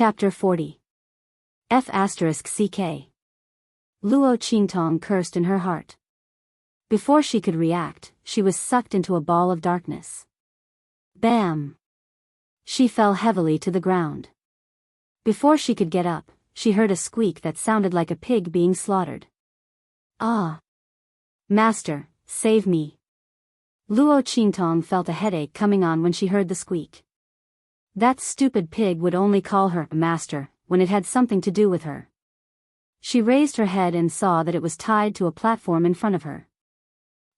Chapter 40. F***CK. Luo Qingtong cursed in her heart. Before she could react, she was sucked into a ball of darkness. Bam! She fell heavily to the ground. Before she could get up, she heard a squeak that sounded like a pig being slaughtered. Ah! Master, save me! Luo Qingtong felt a headache coming on when she heard the squeak. That stupid pig would only call her master when it had something to do with her. She raised her head and saw that it was tied to a platform in front of her.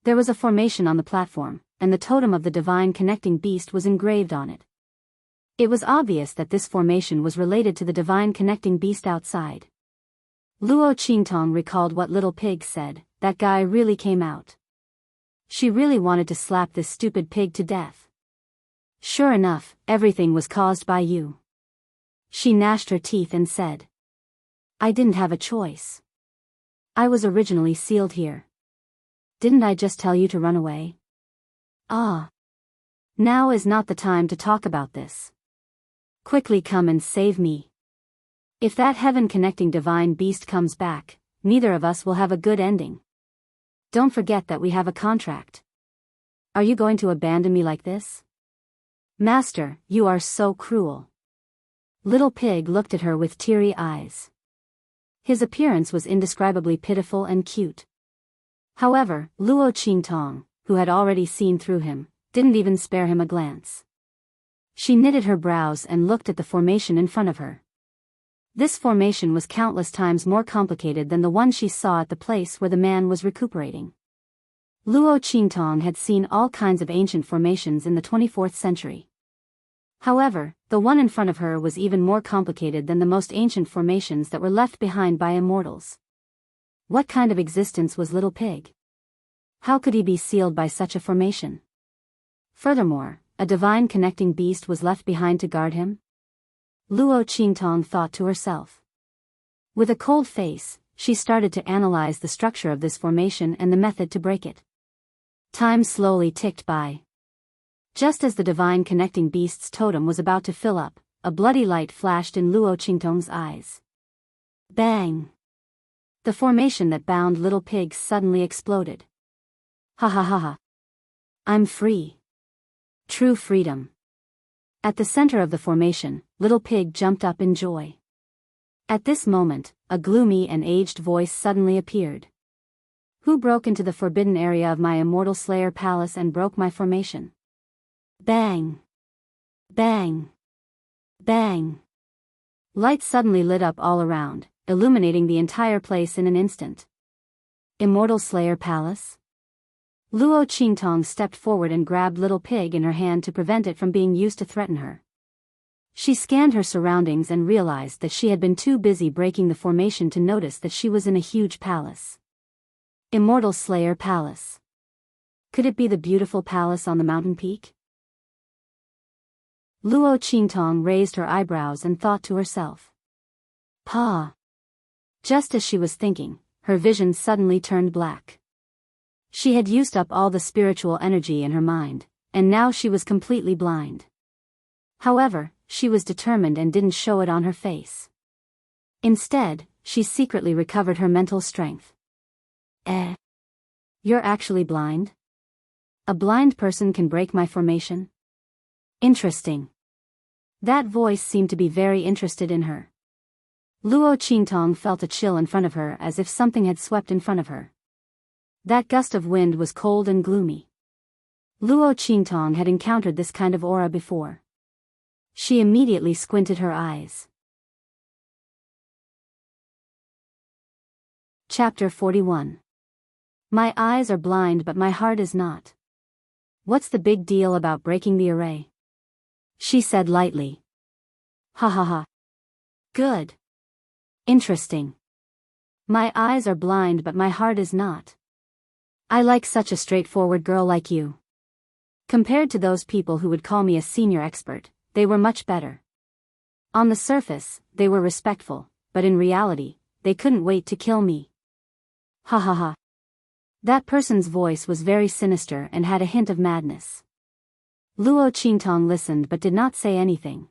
There was a formation on the platform, and the totem of the divine connecting beast was engraved on it. It was obvious that this formation was related to the divine connecting beast outside. Luo Qingtong recalled what Little Pig said, that guy really came out. She really wanted to slap this stupid pig to death. Sure enough, everything was caused by you. She gnashed her teeth and said. I didn't have a choice. I was originally sealed here. Didn't I just tell you to run away? Ah. Now is not the time to talk about this. Quickly come and save me. If that heaven-connecting divine beast comes back, neither of us will have a good ending. Don't forget that we have a contract. Are you going to abandon me like this? Master, you are so cruel. Little Pig looked at her with teary eyes. His appearance was indescribably pitiful and cute. However, Luo Qingtong, who had already seen through him, didn't even spare him a glance. She knitted her brows and looked at the formation in front of her. This formation was countless times more complicated than the one she saw at the place where the man was recuperating. Luo Qingtong had seen all kinds of ancient formations in the 24th century. However, the one in front of her was even more complicated than the most ancient formations that were left behind by immortals. What kind of existence was Little Pig? How could he be sealed by such a formation? Furthermore, a divine connecting beast was left behind to guard him? Luo Qingtong thought to herself. With a cold face, she started to analyze the structure of this formation and the method to break it. Time slowly ticked by. Just as the divine connecting beast's totem was about to fill up, a bloody light flashed in Luo Qingtong's eyes. Bang! The formation that bound Little Pig suddenly exploded. Ha ha ha ha. I'm free. True freedom. At the center of the formation, Little Pig jumped up in joy. At this moment, a gloomy and aged voice suddenly appeared. Who broke into the forbidden area of my immortal slayer palace and broke my formation? Bang! Bang! Bang! Light suddenly lit up all around, illuminating the entire place in an instant. Immortal Slayer Palace? Luo Qingtong stepped forward and grabbed Little Pig in her hand to prevent it from being used to threaten her. She scanned her surroundings and realized that she had been too busy breaking the formation to notice that she was in a huge palace. Immortal Slayer Palace. Could it be the beautiful palace on the mountain peak? Luo Qingtong raised her eyebrows and thought to herself. Pa! Just as she was thinking, her vision suddenly turned black. She had used up all the spiritual energy in her mind, and now she was completely blind. However, she was determined and didn't show it on her face. Instead, she secretly recovered her mental strength. You're actually blind? A blind person can break my formation? Interesting. That voice seemed to be very interested in her. Luo Qingtong felt a chill in front of her as if something had swept in front of her. That gust of wind was cold and gloomy. Luo Qingtong had encountered this kind of aura before. She immediately squinted her eyes. Chapter 41. My eyes are blind but my heart is not. What's the big deal about breaking the array? She said lightly. Ha ha ha. Good. Interesting. My eyes are blind but my heart is not. I like such a straightforward girl like you. Compared to those people who would call me a senior expert, they were much better. On the surface, they were respectful, but in reality, they couldn't wait to kill me. Ha ha ha. That person's voice was very sinister and had a hint of madness. Luo Qingtong listened but did not say anything.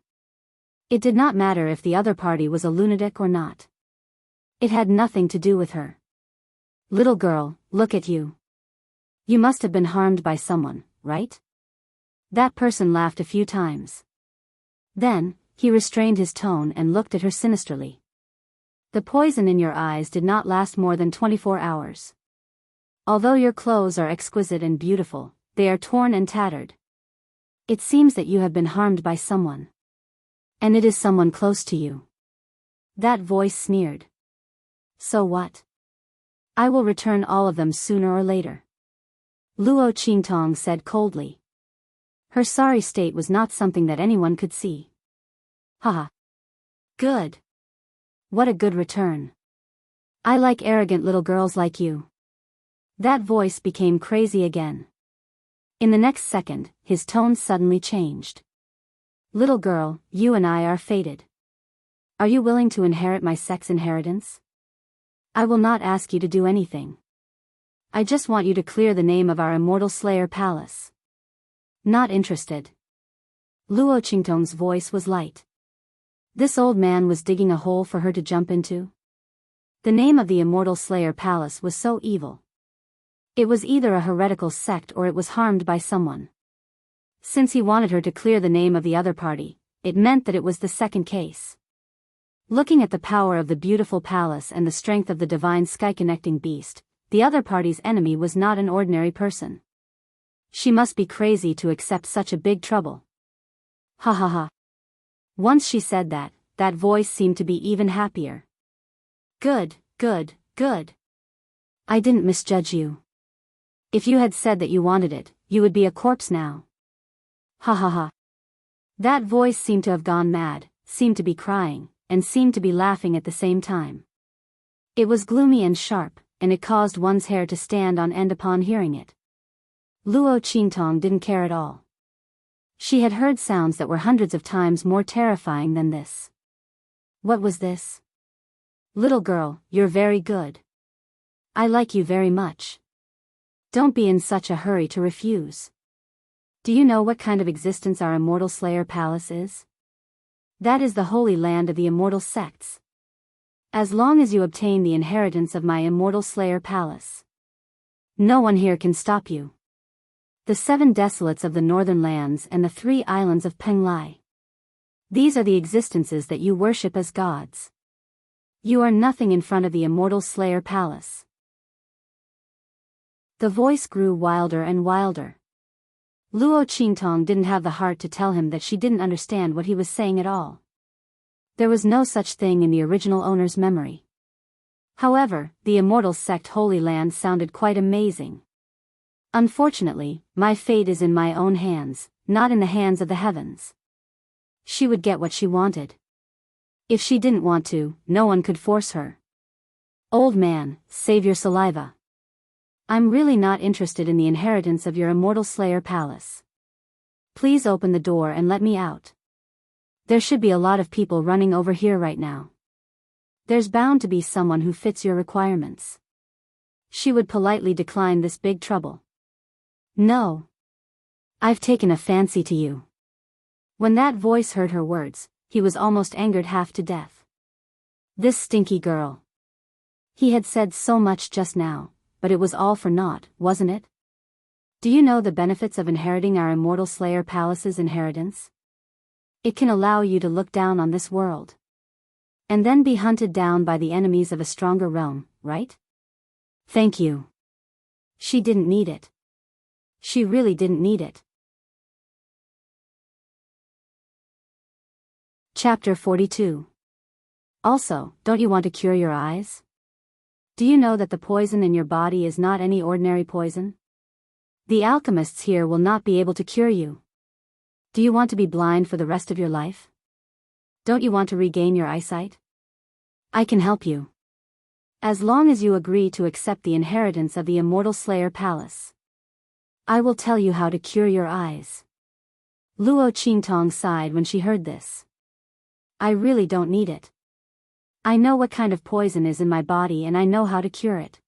It did not matter if the other party was a lunatic or not. It had nothing to do with her. Little girl, look at you. You must have been harmed by someone, right? That person laughed a few times. Then, he restrained his tone and looked at her sinisterly. The poison in your eyes did not last more than 24 hours. Although your clothes are exquisite and beautiful, they are torn and tattered. It seems that you have been harmed by someone. And it is someone close to you. That voice sneered. So what? I will return all of them sooner or later. Luo Qingtong said coldly. Her sorry state was not something that anyone could see. Haha. Good. What a good return. I like arrogant little girls like you. That voice became crazy again. In the next second, his tone suddenly changed. Little girl, you and I are fated. Are you willing to inherit my sex inheritance? I will not ask you to do anything. I just want you to clear the name of our immortal slayer palace. Not interested. Luo Qingtong's voice was light. This old man was digging a hole for her to jump into? The name of the immortal slayer palace was so evil. It was either a heretical sect or it was harmed by someone. Since he wanted her to clear the name of the other party, it meant that it was the second case. Looking at the power of the beautiful palace and the strength of the divine sky-connecting beast, the other party's enemy was not an ordinary person. She must be crazy to accept such a big trouble. Ha ha ha. Once she said that, that voice seemed to be even happier. Good, good, good. I didn't misjudge you. If you had said that you wanted it, you would be a corpse now. Ha ha ha. That voice seemed to have gone mad, seemed to be crying, and seemed to be laughing at the same time. It was gloomy and sharp, and it caused one's hair to stand on end upon hearing it. Luo Qingtong didn't care at all. She had heard sounds that were hundreds of times more terrifying than this. What was this? Little girl, you're very good. I like you very much. Don't be in such a hurry to refuse. Do you know what kind of existence our immortal slayer palace is? That is the holy land of the immortal sects. As long as you obtain the inheritance of my immortal slayer palace, no one here can stop you. The 7 desolates of the northern lands and the 3 islands of Penglai. These are the existences that you worship as gods. You are nothing in front of the immortal slayer palace. The voice grew wilder and wilder. Luo Qingtong didn't have the heart to tell him that she didn't understand what he was saying at all. There was no such thing in the original owner's memory. However, the immortal sect Holy Land sounded quite amazing. Unfortunately, my fate is in my own hands, not in the hands of the heavens. She would get what she wanted. If she didn't want to, no one could force her. Old man, save your saliva. I'm really not interested in the inheritance of your immortal slayer palace. Please open the door and let me out. There should be a lot of people running over here right now. There's bound to be someone who fits your requirements. She would politely decline this big trouble. No. I've taken a fancy to you. When that voice heard her words, he was almost angered half to death. This stinky girl. He had said so much just now, but it was all for naught, wasn't it? Do you know the benefits of inheriting our immortal slayer palace's inheritance? It can allow you to look down on this world. And then be hunted down by the enemies of a stronger realm, right? Thank you. She didn't need it. She really didn't need it. Chapter 42. Also, don't you want to cure your eyes? Do you know that the poison in your body is not any ordinary poison? The alchemists here will not be able to cure you. Do you want to be blind for the rest of your life? Don't you want to regain your eyesight? I can help you. As long as you agree to accept the inheritance of the immortal slayer palace. I will tell you how to cure your eyes. Luo Qingtong sighed when she heard this. I really don't need it. I know what kind of poison is in my body and I know how to cure it.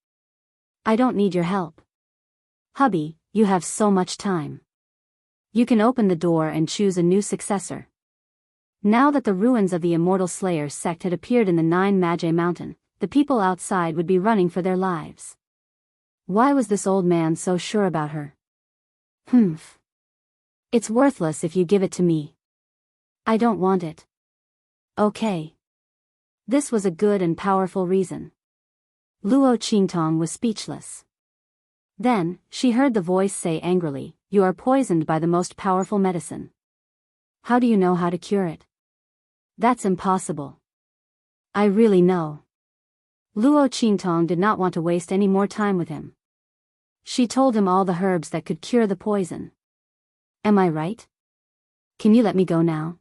I don't need your help. Hubby, you have so much time. You can open the door and choose a new successor. Now that the ruins of the Immortal Slayer sect had appeared in the Nine Magi Mountain, the people outside would be running for their lives. Why was this old man so sure about her? Humph. It's worthless if you give it to me. I don't want it. Okay. This was a good and powerful reason. Luo Qingtong was speechless. Then, she heard the voice say angrily, "You are poisoned by the most powerful medicine. How do you know how to cure it?" "That's impossible." "I really know." Luo Qingtong did not want to waste any more time with him. She told him all the herbs that could cure the poison. "Am I right? Can you let me go now?"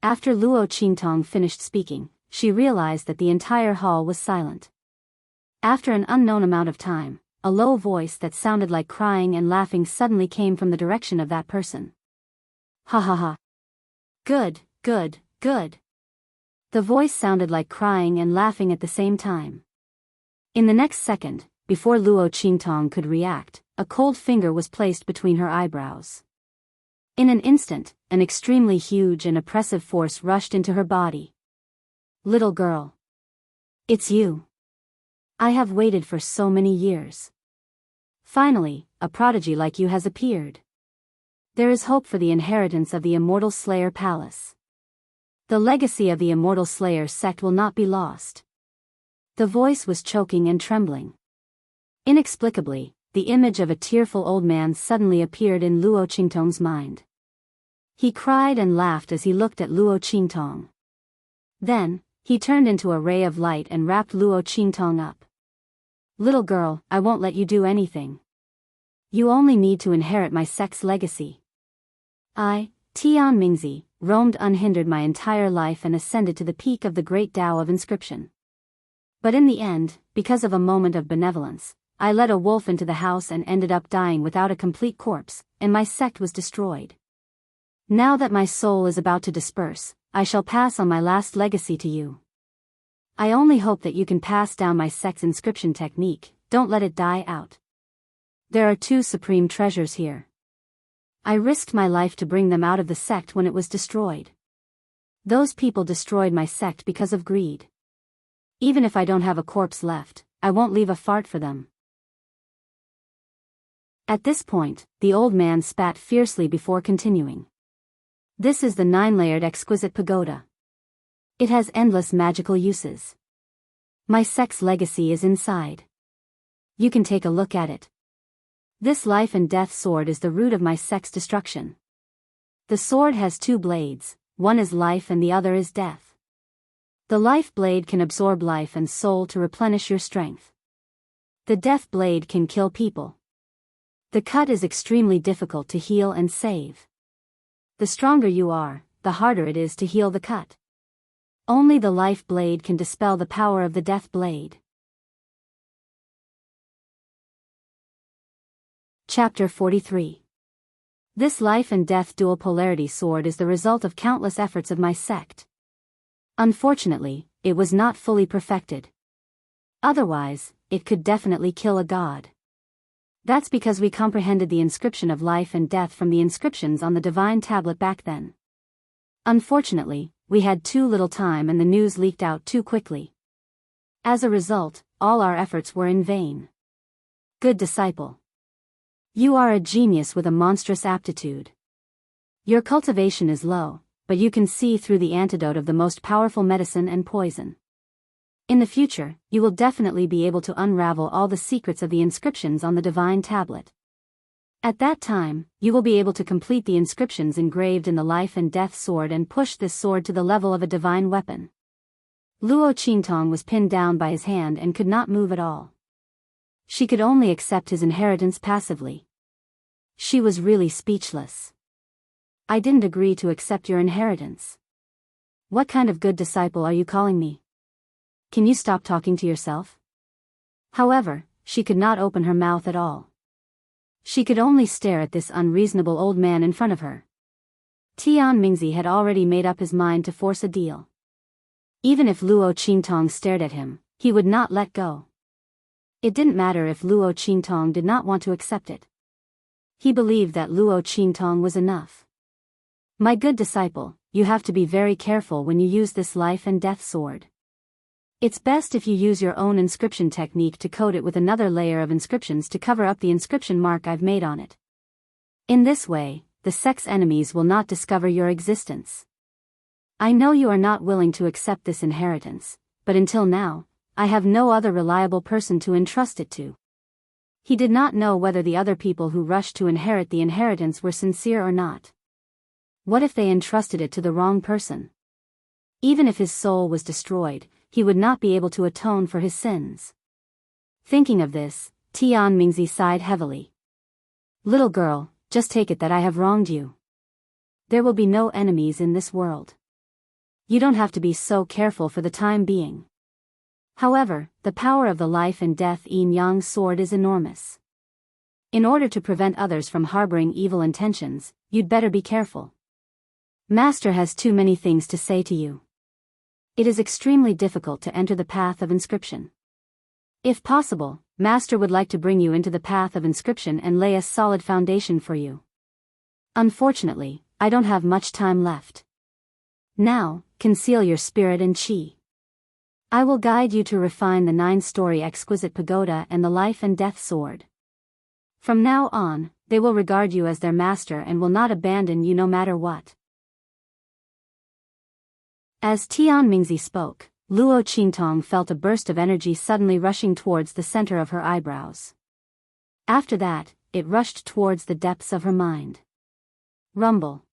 After Luo Qingtong finished speaking, she realized that the entire hall was silent. After an unknown amount of time, a low voice that sounded like crying and laughing suddenly came from the direction of that person. "Ha ha ha. Good, good, good." The voice sounded like crying and laughing at the same time. In the next second, before Luo Qingtong could react, a cold finger was placed between her eyebrows. In an instant, an extremely huge and oppressive force rushed into her body. "Little girl. It's you. I have waited for so many years. Finally, a prodigy like you has appeared. There is hope for the inheritance of the Immortal Slayer Palace. The legacy of the Immortal Slayer sect will not be lost." The voice was choking and trembling. Inexplicably, the image of a tearful old man suddenly appeared in Luo Qingtong's mind. He cried and laughed as he looked at Luo Qingtong. Then, he turned into a ray of light and wrapped Luo Qingtong up. "Little girl, I won't let you do anything. You only need to inherit my sect's legacy. I, Tian Mingzi, roamed unhindered my entire life and ascended to the peak of the great Tao of inscription. But in the end, because of a moment of benevolence, I led a wolf into the house and ended up dying without a complete corpse, and my sect was destroyed. Now that my soul is about to disperse, I shall pass on my last legacy to you. I only hope that you can pass down my sect's inscription technique, don't let it die out. There are two supreme treasures here. I risked my life to bring them out of the sect when it was destroyed. Those people destroyed my sect because of greed. Even if I don't have a corpse left, I won't leave a fart for them." At this point, the old man spat fiercely before continuing. "This is the 9-layered exquisite pagoda. It has endless magical uses. My sect's legacy is inside. You can take a look at it. This life and death sword is the root of my sect's destruction. The sword has two blades, one is life and the other is death. The life blade can absorb life and soul to replenish your strength. The death blade can kill people. The cut is extremely difficult to heal and save. The stronger you are, the harder it is to heal the cut. Only the life blade can dispel the power of the death blade." Chapter 43. This life and death dual polarity sword is the result of countless efforts of my sect. Unfortunately, it was not fully perfected. Otherwise, it could definitely kill a god. That's because we comprehended the inscription of life and death from the inscriptions on the divine tablet back then. Unfortunately, we had too little time and the news leaked out too quickly. As a result, all our efforts were in vain. Good disciple. You are a genius with a monstrous aptitude. Your cultivation is low, but you can see through the antidote of the most powerful medicine and poison. In the future, you will definitely be able to unravel all the secrets of the inscriptions on the divine tablet. At that time, you will be able to complete the inscriptions engraved in the life and death sword and push this sword to the level of a divine weapon." Luo Qingtong was pinned down by his hand and could not move at all. She could only accept his inheritance passively. She was really speechless. "I didn't agree to accept your inheritance. What kind of good disciple are you calling me? Can you stop talking to yourself?" However, she could not open her mouth at all. She could only stare at this unreasonable old man in front of her. Tian Mingzi had already made up his mind to force a deal. Even if Luo Qingtong stared at him, he would not let go. It didn't matter if Luo Qingtong did not want to accept it. He believed that Luo Qingtong was enough. "My good disciple, you have to be very careful when you use this life and death sword. It's best if you use your own inscription technique to coat it with another layer of inscriptions to cover up the inscription mark I've made on it. In this way, the sex enemies will not discover your existence. I know you are not willing to accept this inheritance, but until now, I have no other reliable person to entrust it to. He did not know whether the other people who rushed to inherit the inheritance were sincere or not. What if they entrusted it to the wrong person? Even if his soul was destroyed, he would not be able to atone for his sins. Thinking of this, Tian Mingzi sighed heavily. Little girl, just take it that I have wronged you. There will be no enemies in this world. You don't have to be so careful for the time being. However, the power of the life and death yin-yang sword is enormous. In order to prevent others from harboring evil intentions, you'd better be careful. Master has too many things to say to you. It is extremely difficult to enter the path of inscription. If possible, Master would like to bring you into the path of inscription and lay a solid foundation for you. Unfortunately, I don't have much time left. Now, conceal your spirit and chi. I will guide you to refine the 9-story exquisite pagoda and the life and death sword. From now on, they will regard you as their master and will not abandon you no matter what. As Tian Mingzi spoke, Luo Qingtong felt a burst of energy suddenly rushing towards the center of her eyebrows. After that, it rushed towards the depths of her mind. Rumble.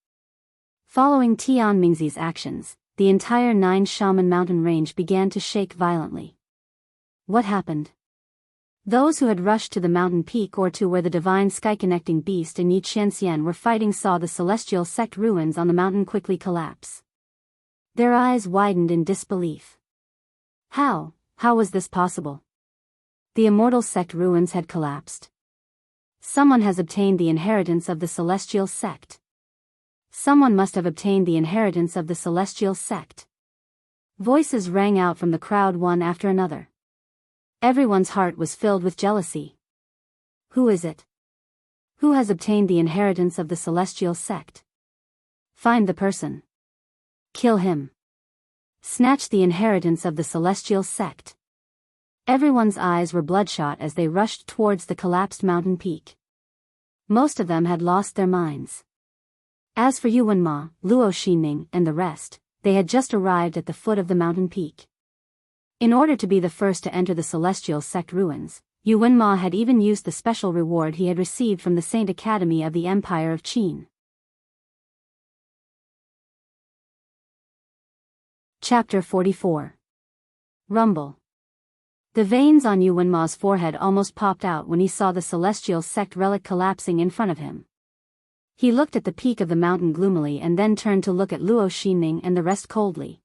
Following Tian Mingzi's actions, the entire 9-shaman mountain range began to shake violently. What happened? Those who had rushed to the mountain peak or to where the divine sky-connecting beast and Yi Qianxian were fighting saw the celestial sect ruins on the mountain quickly collapse. Their eyes widened in disbelief. How was this possible? The immortal sect ruins had collapsed. Someone has obtained the inheritance of the celestial sect. Someone must have obtained the inheritance of the celestial sect. Voices rang out from the crowd one after another. Everyone's heart was filled with jealousy. Who is it? Who has obtained the inheritance of the celestial sect? Find the person. Kill him. Snatch the inheritance of the celestial sect. Everyone's eyes were bloodshot as they rushed towards the collapsed mountain peak. Most of them had lost their minds. As for Yuan Ma, Luo Xinning, and the rest, they had just arrived at the foot of the mountain peak. In order to be the first to enter the celestial sect ruins, Yuan Ma had even used the special reward he had received from the Saint Academy of the Empire of Qin. Chapter 44. Rumble. The veins on Yuan Ma's forehead almost popped out when he saw the celestial sect relic collapsing in front of him. He looked at the peak of the mountain gloomily and then turned to look at Luo Xinning and the rest coldly.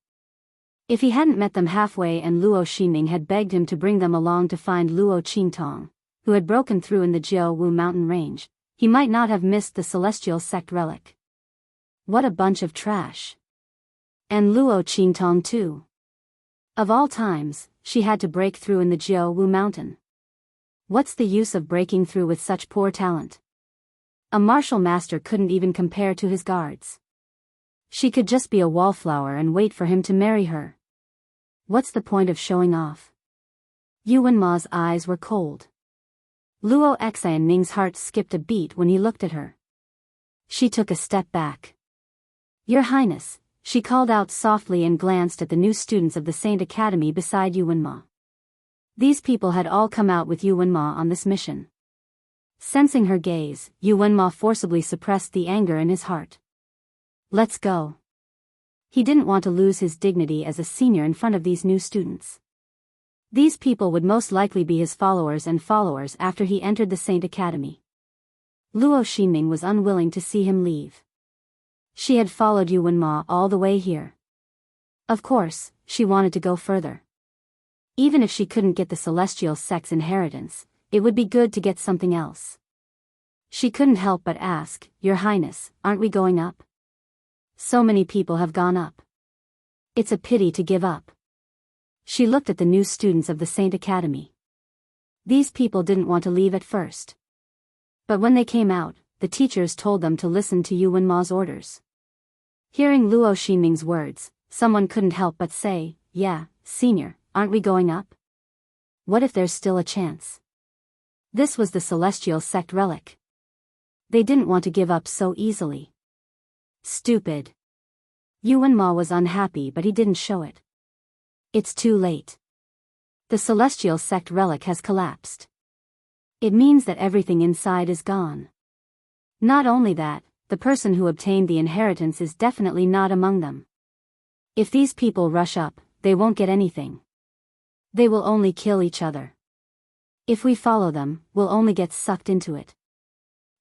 If he hadn't met them halfway and Luo Xinning had begged him to bring them along to find Luo Qingtong, who had broken through in the Jianghu mountain range, he might not have missed the celestial sect relic. What a bunch of trash. And Luo Qingtong too. Of all times, she had to break through in the Jianghu mountain. What's the use of breaking through with such poor talent? A martial master couldn't even compare to his guards. She could just be a wallflower and wait for him to marry her. What's the point of showing off? Yuan Ma's eyes were cold. Luo Xianning's heart skipped a beat when he looked at her. She took a step back. Your Highness, she called out softly and glanced at the new students of the Saint Academy beside Yuan Ma. These people had all come out with Yuan Ma on this mission. Sensing her gaze, Yuan Ma forcibly suppressed the anger in his heart. Let's go. He didn't want to lose his dignity as a senior in front of these new students. These people would most likely be his followers after he entered the Saint Academy. Luo Xinning was unwilling to see him leave. She had followed Yuan Ma all the way here. Of course, she wanted to go further. Even if she couldn't get the celestial sect's inheritance, it would be good to get something else. She couldn't help but ask, Your Highness, aren't we going up? So many people have gone up. It's a pity to give up. She looked at the new students of the Saint Academy. These people didn't want to leave at first. But when they came out, the teachers told them to listen to Yuan Ma's orders. Hearing Luo Xinming's words, someone couldn't help but say, "Yeah, senior, aren't we going up? What if there's still a chance?" This was the celestial sect relic. They didn't want to give up so easily. Stupid. Yuan Ma was unhappy, but he didn't show it. It's too late. The celestial sect relic has collapsed. It means that everything inside is gone. Not only that, the person who obtained the inheritance is definitely not among them. If these people rush up, they won't get anything. They will only kill each other. If we follow them, we'll only get sucked into it.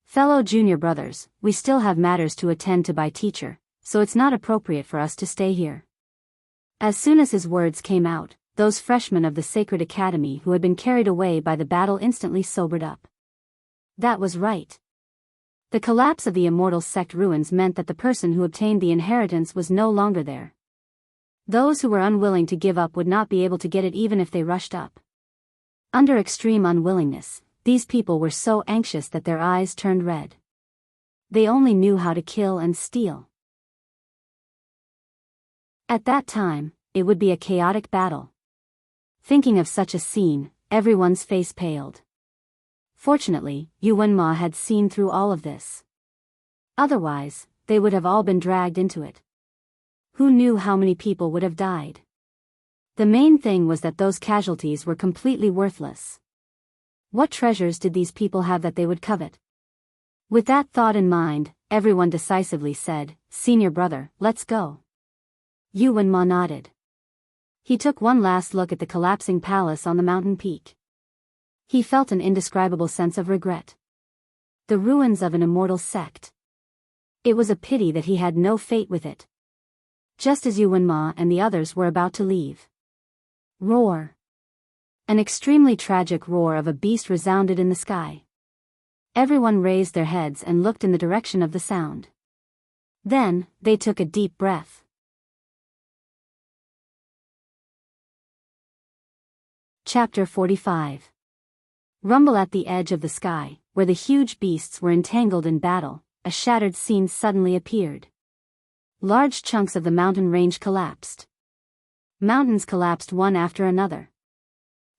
Fellow junior brothers, we still have matters to attend to by teacher, so it's not appropriate for us to stay here. As soon as his words came out, those freshmen of the Sacred Academy who had been carried away by the battle instantly sobered up. That was right. The collapse of the immortal sect ruins meant that the person who obtained the inheritance was no longer there. Those who were unwilling to give up would not be able to get it even if they rushed up. Under extreme unwillingness, these people were so anxious that their eyes turned red. They only knew how to kill and steal. At that time, it would be a chaotic battle. Thinking of such a scene, everyone's face paled. Fortunately, Yuan Ma had seen through all of this. Otherwise, they would have all been dragged into it. Who knew how many people would have died? The main thing was that those casualties were completely worthless. What treasures did these people have that they would covet? With that thought in mind, everyone decisively said, "Senior brother, let's go." Yuan Ma nodded. He took one last look at the collapsing palace on the mountain peak. He felt an indescribable sense of regret. The ruins of an immortal sect. It was a pity that he had no fate with it. Just as Yuan Ma and the others were about to leave. Roar. An extremely tragic roar of a beast resounded in the sky. Everyone raised their heads and looked in the direction of the sound. Then, they took a deep breath. Chapter 45. Rumble at the edge of the sky, where the huge beasts were entangled in battle, a shattered scene suddenly appeared. Large chunks of the mountain range collapsed. Mountains collapsed one after another.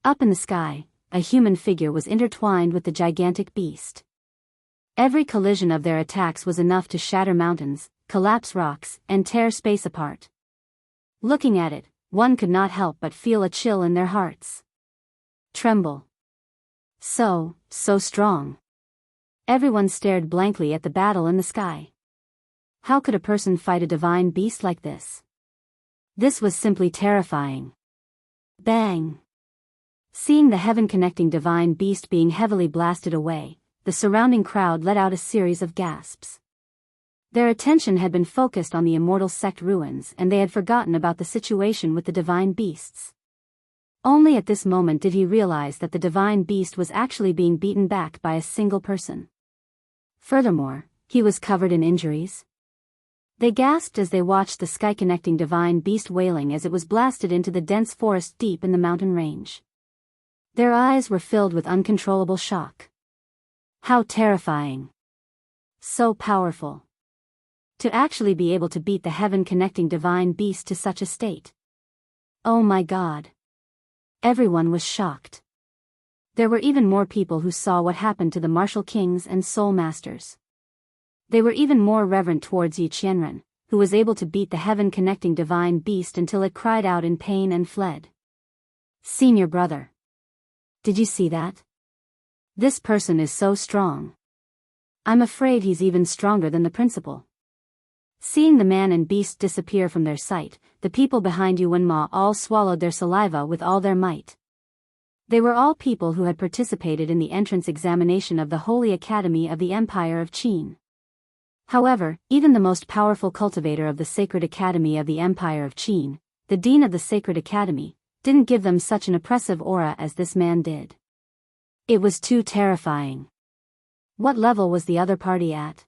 Up in the sky, a human figure was intertwined with the gigantic beast. Every collision of their attacks was enough to shatter mountains, collapse rocks, and tear space apart. Looking at it, one could not help but feel a chill in their hearts. Tremble. So strong. Everyone stared blankly at the battle in the sky. How could a person fight a divine beast like this? This was simply terrifying. Bang! Seeing the heaven-connecting divine beast being heavily blasted away, the surrounding crowd let out a series of gasps. Their attention had been focused on the immortal sect ruins and they had forgotten about the situation with the divine beasts. Only at this moment did he realize that the divine beast was actually being beaten back by a single person. Furthermore, he was covered in injuries. They gasped as they watched the sky-connecting divine beast wailing as it was blasted into the dense forest deep in the mountain range. Their eyes were filled with uncontrollable shock. How terrifying. So powerful. To actually be able to beat the heaven-connecting divine beast to such a state. Oh my God. Everyone was shocked. There were even more people who saw what happened to the martial kings and soul masters. They were even more reverent towards Yi Qianren, who was able to beat the heaven-connecting divine beast until it cried out in pain and fled. Senior brother. Did you see that? This person is so strong. I'm afraid he's even stronger than the principal. Seeing the man and beast disappear from their sight, the people behind Yuan Ma all swallowed their saliva with all their might. They were all people who had participated in the entrance examination of the Holy Academy of the Empire of Qin. However, even the most powerful cultivator of the Sacred Academy of the Empire of Qin, the Dean of the Sacred Academy, didn't give them such an oppressive aura as this man did. It was too terrifying. What level was the other party at?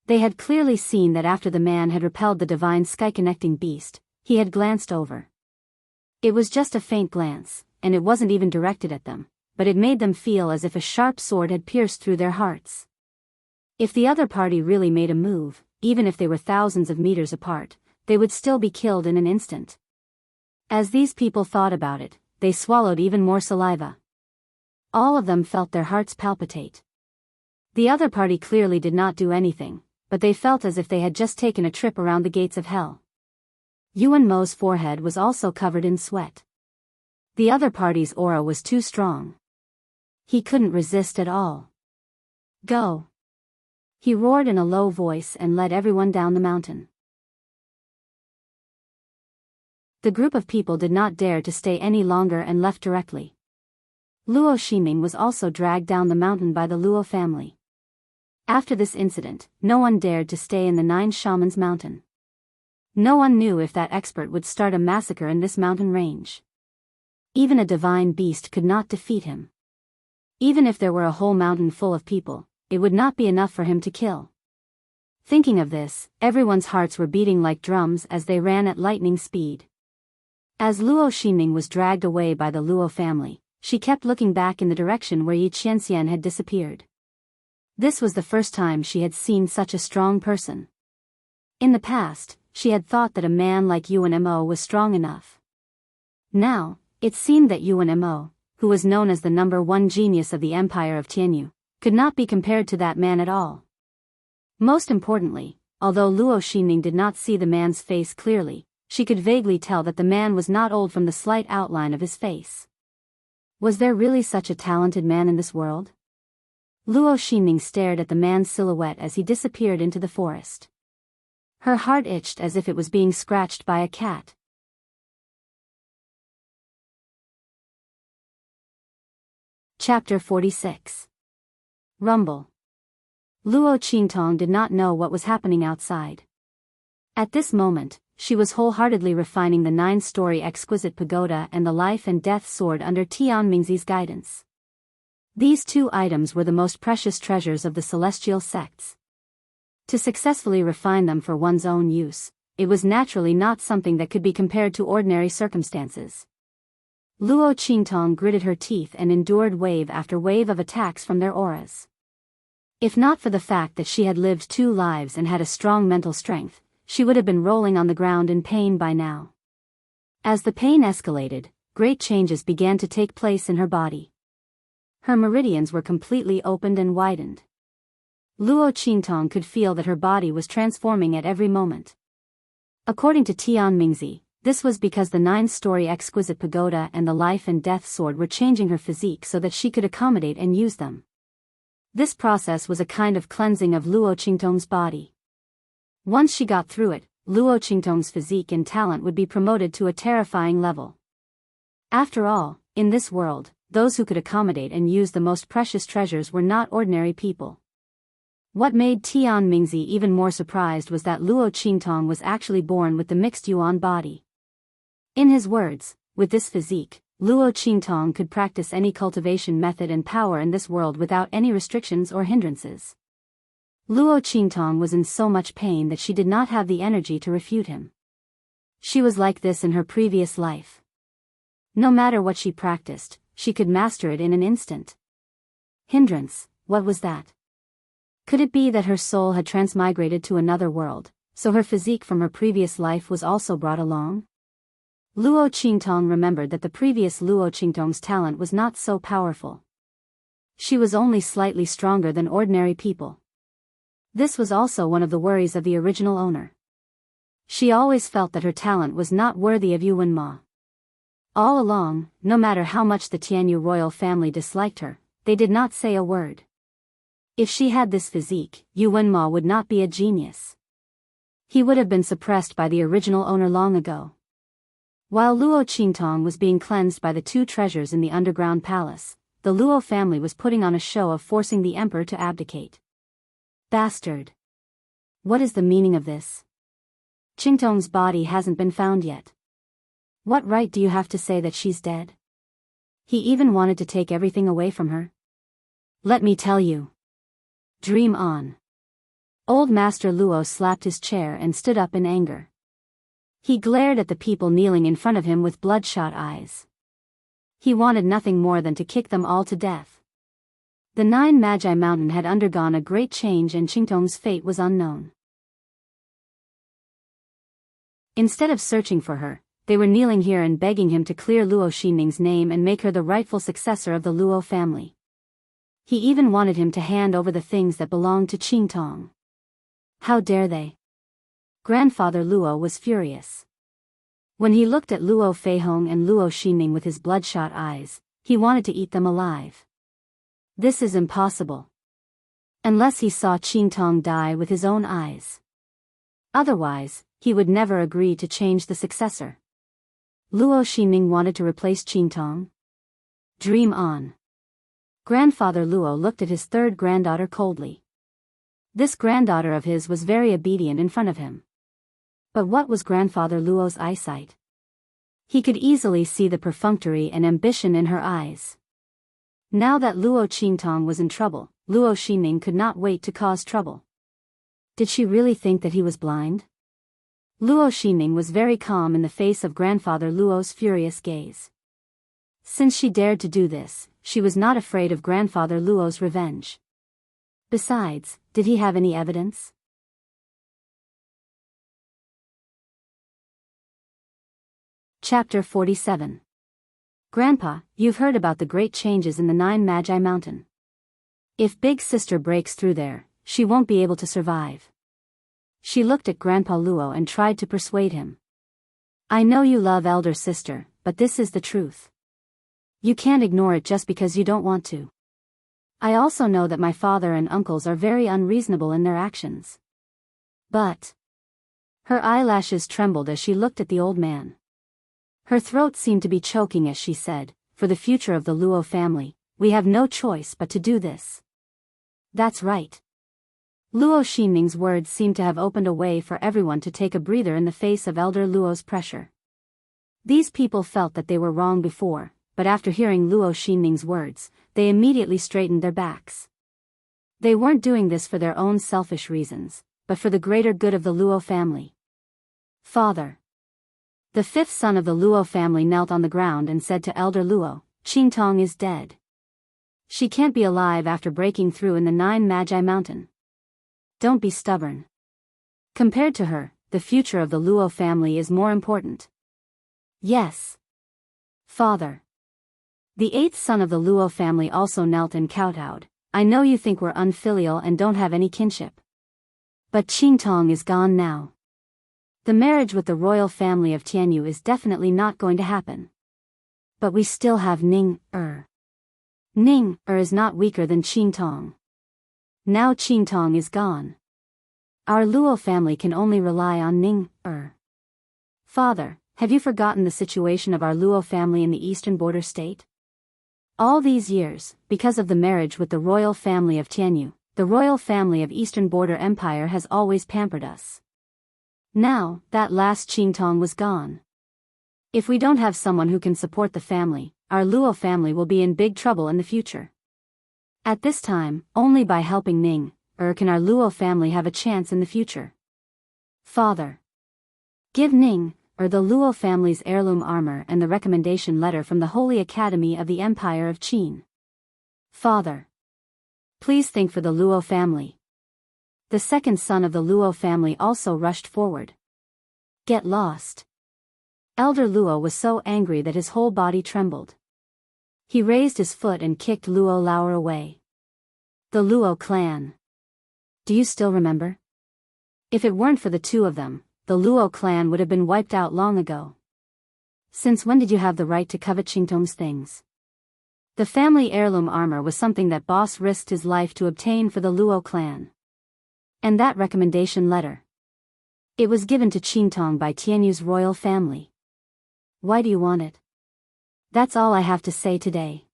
They had clearly seen that after the man had repelled the divine sky-connecting beast, he had glanced over. It was just a faint glance, and it wasn't even directed at them, but it made them feel as if a sharp sword had pierced through their hearts. If the other party really made a move, even if they were thousands of meters apart, they would still be killed in an instant. As these people thought about it, they swallowed even more saliva. All of them felt their hearts palpitate. The other party clearly did not do anything, but they felt as if they had just taken a trip around the gates of hell. Yuan Mo's forehead was also covered in sweat. The other party's aura was too strong. He couldn't resist at all. Go! He roared in a low voice and led everyone down the mountain. The group of people did not dare to stay any longer and left directly. Luo Ximing was also dragged down the mountain by the Luo family. After this incident, no one dared to stay in the 9 Shamans mountain. No one knew if that expert would start a massacre in this mountain range. Even a divine beast could not defeat him. Even if there were a whole mountain full of people, it would not be enough for him to kill. Thinking of this, everyone's hearts were beating like drums as they ran at lightning speed. As Luo Ximing was dragged away by the Luo family, she kept looking back in the direction where Yi Qianxian had disappeared. This was the first time she had seen such a strong person. In the past, she had thought that a man like Yuan Mo was strong enough. Now, it seemed that Yuan Mo, who was known as the #1 genius of the Empire of Tianyu, could not be compared to that man at all. Most importantly, although Luo Ximing did not see the man's face clearly, she could vaguely tell that the man was not old from the slight outline of his face. Was there really such a talented man in this world? Luo Ximing stared at the man's silhouette as he disappeared into the forest. Her heart itched as if it was being scratched by a cat. Chapter 46. Rumble. Luo Qingtong did not know what was happening outside. At this moment, she was wholeheartedly refining the 9-story exquisite pagoda and the life and death sword under Tian Mingzi's guidance. These 2 items were the most precious treasures of the celestial sects. To successfully refine them for one's own use, it was naturally not something that could be compared to ordinary circumstances. Luo Qingtong gritted her teeth and endured wave after wave of attacks from their auras. If not for the fact that she had lived 2 lives and had a strong mental strength, she would have been rolling on the ground in pain by now. As the pain escalated, great changes began to take place in her body. Her meridians were completely opened and widened. Luo Qingtong could feel that her body was transforming at every moment. According to Tian Mingzi, this was because the 9-story exquisite pagoda and the life and death sword were changing her physique so that she could accommodate and use them. This process was a kind of cleansing of Luo Qingtong's body. Once she got through it, Luo Qingtong's physique and talent would be promoted to a terrifying level. After all, in this world, those who could accommodate and use the most precious treasures were not ordinary people. What made Tian Mingzi even more surprised was that Luo Qingtong was actually born with the mixed yuan body. In his words, with this physique, Luo Qingtong could practice any cultivation method and power in this world without any restrictions or hindrances. Luo Qingtong was in so much pain that she did not have the energy to refute him. She was like this in her previous life. No matter what she practiced, she could master it in an instant. Hindrance, what was that? Could it be that her soul had transmigrated to another world, so her physique from her previous life was also brought along? Luo Qingtong remembered that the previous Luo Qingtong's talent was not so powerful. She was only slightly stronger than ordinary people. This was also one of the worries of the original owner. She always felt that her talent was not worthy of Yuan Ma. All along, no matter how much the Tianyu royal family disliked her, they did not say a word. If she had this physique, Yuan Ma would not be a genius. He would have been suppressed by the original owner long ago. While Luo Qingtong was being cleansed by the 2 treasures in the underground palace, the Luo family was putting on a show of forcing the emperor to abdicate. Bastard! What is the meaning of this? Qingtong's body hasn't been found yet. What right do you have to say that she's dead? He even wanted to take everything away from her. Let me tell you. Dream on. Old Master Luo slapped his chair and stood up in anger. He glared at the people kneeling in front of him with bloodshot eyes. He wanted nothing more than to kick them all to death. The 9 Magi Mountain had undergone a great change and Qingtong's fate was unknown. Instead of searching for her, they were kneeling here and begging him to clear Luo Xinming's name and make her the rightful successor of the Luo family. He even wanted him to hand over the things that belonged to Qingtong. How dare they? Grandfather Luo was furious. When he looked at Luo Feihong and Luo Xinming with his bloodshot eyes, he wanted to eat them alive. This is impossible. Unless he saw Qingtong die with his own eyes. Otherwise, he would never agree to change the successor. Luo Xinming wanted to replace Qingtong? Dream on. Grandfather Luo looked at his third granddaughter coldly. This granddaughter of his was very obedient in front of him. But what was Grandfather Luo's eyesight? He could easily see the perfunctory and ambition in her eyes. Now that Luo Qingtong was in trouble, Luo Xinming could not wait to cause trouble. Did she really think that he was blind? Luo Xinming was very calm in the face of Grandfather Luo's furious gaze. Since she dared to do this, she was not afraid of Grandfather Luo's revenge. Besides, did he have any evidence? Chapter 47. Grandpa, you've heard about the great changes in the Nine Magi Mountain. If Big Sister breaks through there, she won't be able to survive. She looked at Grandpa Luo and tried to persuade him. I know you love elder sister, but this is the truth. You can't ignore it just because you don't want to. I also know that my father and uncles are very unreasonable in their actions. But... Her eyelashes trembled as she looked at the old man. Her throat seemed to be choking as she said, for the future of the Luo family, we have no choice but to do this. That's right. Luo Xinming's words seemed to have opened a way for everyone to take a breather in the face of Elder Luo's pressure. These people felt that they were wrong before, but after hearing Luo Xinming's words, they immediately straightened their backs. They weren't doing this for their own selfish reasons, but for the greater good of the Luo family. Father. The fifth son of the Luo family knelt on the ground and said to Elder Luo, Qingtong is dead. She can't be alive after breaking through in the Nine Magi Mountain. Don't be stubborn. Compared to her, the future of the Luo family is more important. Yes. Father. The eighth son of the Luo family also knelt and kowtowed. I know you think we're unfilial and don't have any kinship. But Qingtong is gone now. The marriage with the royal family of Tianyu is definitely not going to happen. But we still have Ning-er. Ning-er is not weaker than Qingtong. Now Qingtong is gone. Our Luo family can only rely on Ning-er. Father, have you forgotten the situation of our Luo family in the eastern border state? All these years, because of the marriage with the royal family of Tianyu, the royal family of Eastern Border Empire has always pampered us. Now, that last Qingtong was gone. If we don't have someone who can support the family, our Luo family will be in big trouble in the future. At this time, only by helping Ning-er can our Luo family have a chance in the future. Father. Give Ning-er the Luo family's heirloom armor and the recommendation letter from the Holy Academy of the Empire of Qin. Father. Please think for the Luo family. The second son of the Luo family also rushed forward. Get lost. Elder Luo was so angry that his whole body trembled. He raised his foot and kicked Luo Lauer away. The Luo clan. Do you still remember? If it weren't for the two of them, the Luo clan would have been wiped out long ago. Since when did you have the right to covet Qingtong's things? The family heirloom armor was something that boss risked his life to obtain for the Luo clan. And that recommendation letter. It was given to Qingtong by Tianyu's royal family. Why do you want it? That's all I have to say today.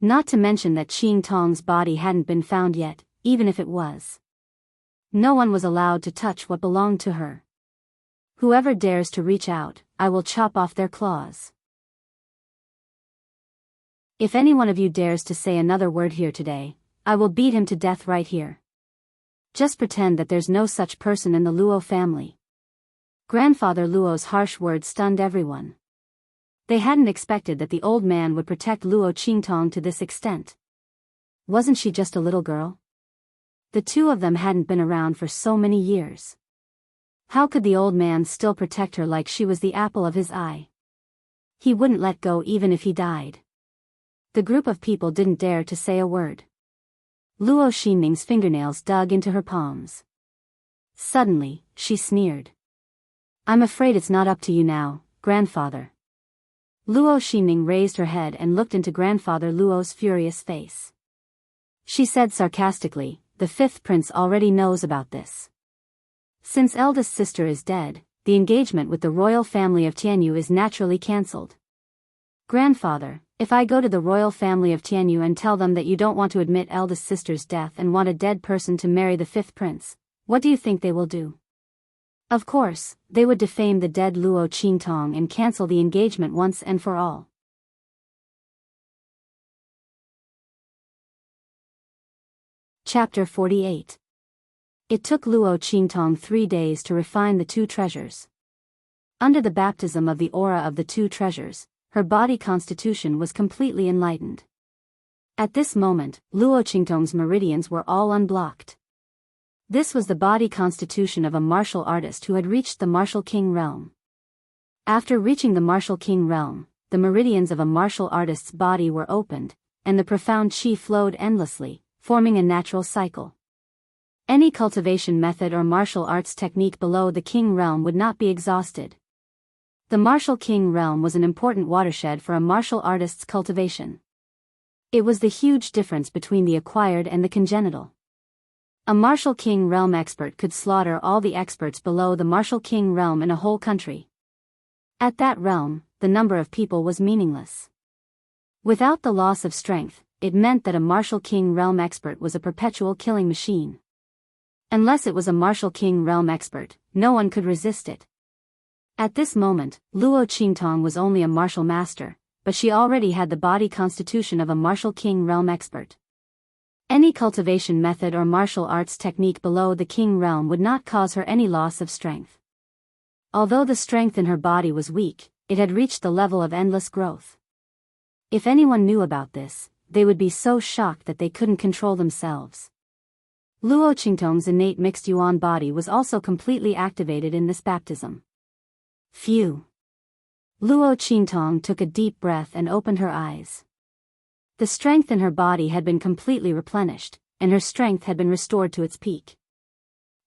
Not to mention that Qingtong's body hadn't been found yet, even if it was. No one was allowed to touch what belonged to her. Whoever dares to reach out, I will chop off their claws. If any one of you dares to say another word here today, I will beat him to death right here. Just pretend that there's no such person in the Luo family. Grandfather Luo's harsh words stunned everyone. They hadn't expected that the old man would protect Luo Qingtong to this extent. Wasn't she just a little girl? The two of them hadn't been around for so many years. How could the old man still protect her like she was the apple of his eye? He wouldn't let go even if he died. The group of people didn't dare to say a word. Luo Xinming's fingernails dug into her palms. Suddenly, she sneered. I'm afraid it's not up to you now, grandfather. Luo Xinming raised her head and looked into grandfather Luo's furious face. She said sarcastically, the fifth prince already knows about this. Since eldest sister is dead, the engagement with the royal family of Tianyu is naturally cancelled. Grandfather, if I go to the royal family of Tianyu and tell them that you don't want to admit eldest sister's death and want a dead person to marry the fifth prince, what do you think they will do? Of course, they would defame the dead Luo Qingtong and cancel the engagement once and for all. Chapter 48. It took Luo Qingtong 3 days to refine the two treasures. Under the baptism of the aura of the two treasures, her body constitution was completely enlightened. At this moment, Luo Qingtong's meridians were all unblocked. This was the body constitution of a martial artist who had reached the martial king realm. After reaching the martial king realm, the meridians of a martial artist's body were opened, and the profound qi flowed endlessly, forming a natural cycle. Any cultivation method or martial arts technique below the king realm would not be exhausted. The martial king realm was an important watershed for a martial artist's cultivation. It was the huge difference between the acquired and the congenital. A martial king realm expert could slaughter all the experts below the martial king realm in a whole country. At that realm, the number of people was meaningless. Without the loss of strength, it meant that a martial king realm expert was a perpetual killing machine. Unless it was a martial king realm expert, no one could resist it. At this moment, Luo Qingtong was only a martial master, but she already had the body constitution of a martial king realm expert. Any cultivation method or martial arts technique below the king realm would not cause her any loss of strength. Although the strength in her body was weak, it had reached the level of endless growth. If anyone knew about this, they would be so shocked that they couldn't control themselves. Luo Qingtong's innate mixed yuan body was also completely activated in this baptism. Phew! Luo Qingtong took a deep breath and opened her eyes. The strength in her body had been completely replenished, and her strength had been restored to its peak.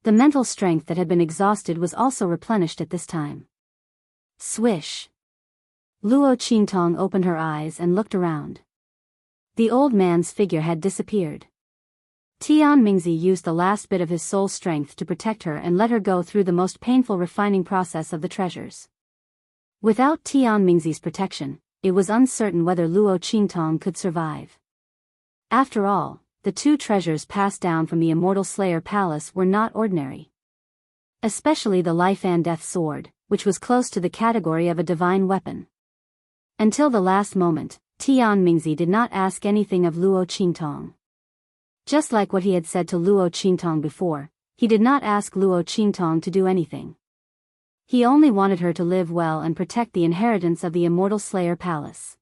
The mental strength that had been exhausted was also replenished at this time. Swish! Luo Qingtong opened her eyes and looked around. The old man's figure had disappeared. Tian Mingzi used the last bit of his soul strength to protect her and let her go through the most painful refining process of the treasures. Without Tian Mingzi's protection, it was uncertain whether Luo Qingtong could survive. After all, the two treasures passed down from the Immortal Slayer Palace were not ordinary. Especially the Life and Death Sword, which was close to the category of a divine weapon. Until the last moment, Tian Mingzi did not ask anything of Luo Qingtong. Just like what he had said to Luo Qingtong before, he did not ask Luo Qingtong to do anything. He only wanted her to live well and protect the inheritance of the Immortal Slayer Palace.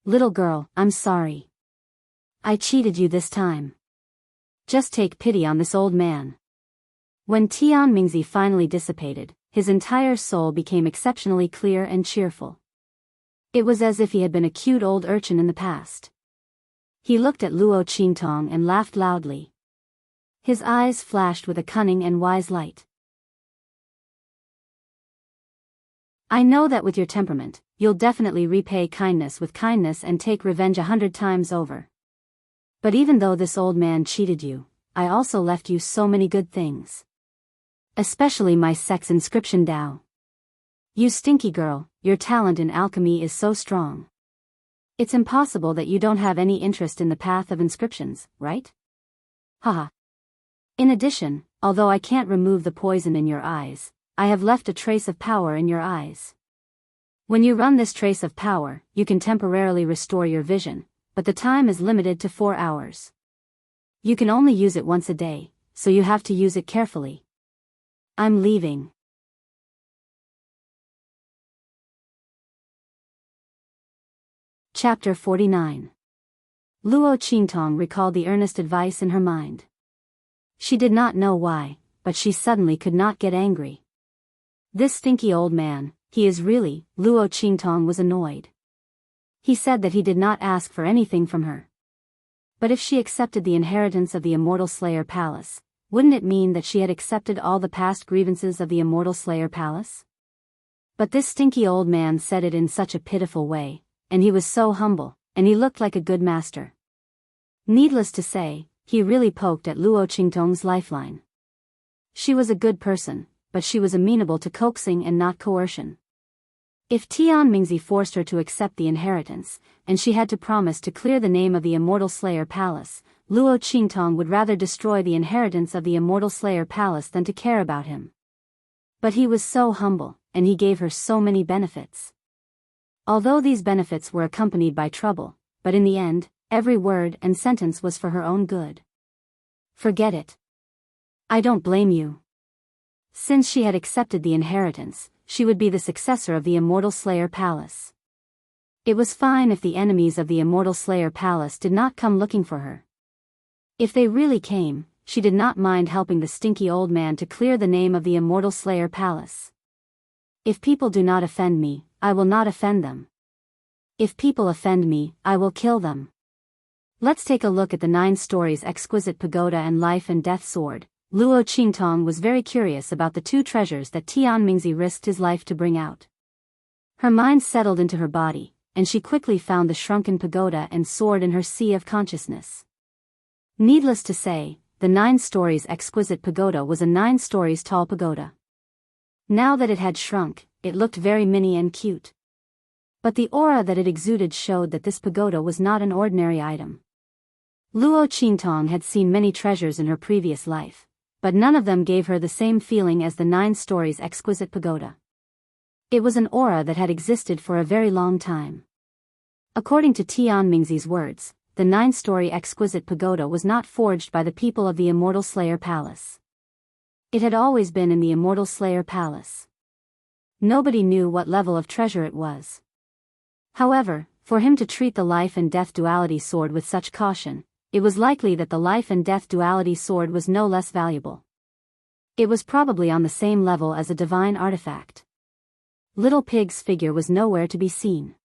Little girl, I'm sorry. I cheated you this time. Just take pity on this old man. When Tian Mingzi finally dissipated, his entire soul became exceptionally clear and cheerful. It was as if he had been a cute old urchin in the past. He looked at Luo Qingtong and laughed loudly. His eyes flashed with a cunning and wise light. I know that with your temperament, you'll definitely repay kindness with kindness and take revenge 100 times over. But even though this old man cheated you, I also left you so many good things. Especially my sex inscription Dao. You stinky girl, your talent in alchemy is so strong. It's impossible that you don't have any interest in the path of inscriptions, right? Haha. In addition, although I can't remove the poison in your eyes, I have left a trace of power in your eyes. When you run this trace of power, you can temporarily restore your vision, but the time is limited to 4 hours. You can only use it once a day, so you have to use it carefully. I'm leaving. Chapter 49. Luo Qingtong recalled the earnest advice in her mind. She did not know why, but she suddenly could not get angry. This stinky old man, he is really, Luo Qingtong was annoyed. He said that he did not ask for anything from her. But if she accepted the inheritance of the Immortal Slayer Palace, wouldn't it mean that she had accepted all the past grievances of the Immortal Slayer Palace? But this stinky old man said it in such a pitiful way, and he was so humble, and he looked like a good master. Needless to say, he really poked at Luo Qingtong's lifeline. She was a good person, but she was amenable to coaxing and not coercion. If Tianmingzi forced her to accept the inheritance, and she had to promise to clear the name of the Immortal Slayer Palace, Luo Qingtong would rather destroy the inheritance of the Immortal Slayer Palace than to care about him. But he was so humble, and he gave her so many benefits. Although these benefits were accompanied by trouble, but in the end, every word and sentence was for her own good. Forget it. I don't blame you. Since she had accepted the inheritance, she would be the successor of the Immortal Slayer Palace. It was fine if the enemies of the Immortal Slayer Palace did not come looking for her. If they really came, she did not mind helping the stinky old man to clear the name of the Immortal Slayer Palace. If people do not offend me, I will not offend them. If people offend me, I will kill them. Let's take a look at the 9 stories exquisite pagoda and life and death sword. Luo Qingtong was very curious about the 2 treasures that Tianmingzi risked his life to bring out. Her mind settled into her body, and she quickly found the shrunken pagoda and sword in her sea of consciousness. Needless to say, the 9 stories exquisite pagoda was a 9 stories tall pagoda. Now that it had shrunk, it looked very mini and cute. But the aura that it exuded showed that this pagoda was not an ordinary item. Luo Qingtong had seen many treasures in her previous life, but none of them gave her the same feeling as the 9 stories exquisite pagoda. It was an aura that had existed for a very long time. According to Tianmingzi's words, the 9-story exquisite pagoda was not forged by the people of the Immortal Slayer Palace. It had always been in the Immortal Slayer Palace. Nobody knew what level of treasure it was. However, for him to treat the life and death duality sword with such caution, it was likely that the life and death duality sword was no less valuable. It was probably on the same level as a divine artifact. Little Pig's figure was nowhere to be seen.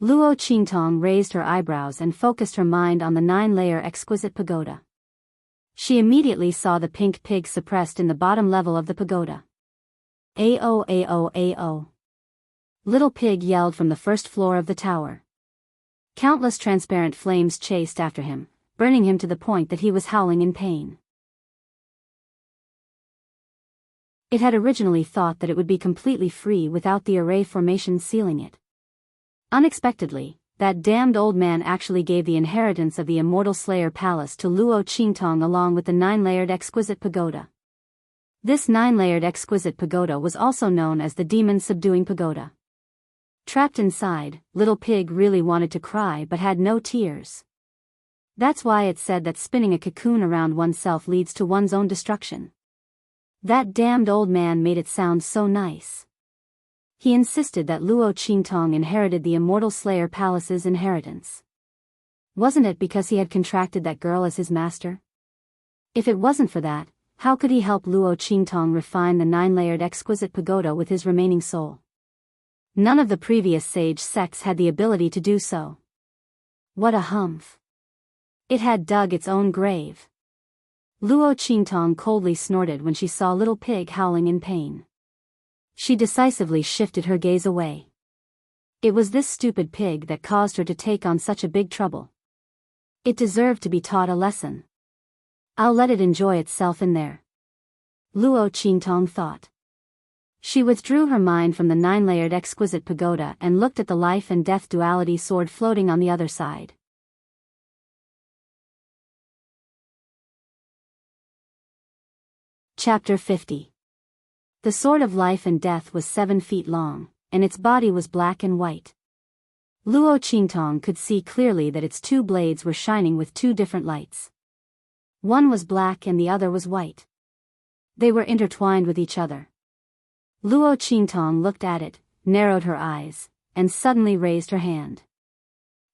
Luo Qingtong raised her eyebrows and focused her mind on the 9-layer exquisite pagoda. She immediately saw the pink pig suppressed in the bottom level of the pagoda. Ao ao ao. Little Pig yelled from the first floor of the tower. Countless transparent flames chased after him, burning him to the point that he was howling in pain. It had originally thought that it would be completely free without the array formation sealing it. Unexpectedly, that damned old man actually gave the inheritance of the Immortal Slayer Palace to Luo Qingtong along with the 9-layered exquisite pagoda. This 9-layered exquisite pagoda was also known as the Demon Subduing Pagoda. Trapped inside, Little Pig really wanted to cry but had no tears. That's why it's said that spinning a cocoon around oneself leads to one's own destruction. That damned old man made it sound so nice. He insisted that Luo Qingtong inherited the Immortal Slayer Palace's inheritance. Wasn't it because he had contracted that girl as his master? If it wasn't for that, how could he help Luo Qingtong refine the 9-layered exquisite pagoda with his remaining soul? None of the previous sage sects had the ability to do so. What a humph. It had dug its own grave. Luo Qingtong coldly snorted when she saw Little Pig howling in pain. She decisively shifted her gaze away. It was this stupid pig that caused her to take on such a big trouble. It deserved to be taught a lesson. I'll let it enjoy itself in there. Luo Qingtong thought. She withdrew her mind from the 9-layered exquisite pagoda and looked at the life and death duality sword floating on the other side. Chapter 50. The sword of life and death was 7 feet long, and its body was black and white. Luo Qingtong could see clearly that its 2 blades were shining with 2 different lights. One was black and the other was white. They were intertwined with each other. Luo Qingtong looked at it, narrowed her eyes, and suddenly raised her hand.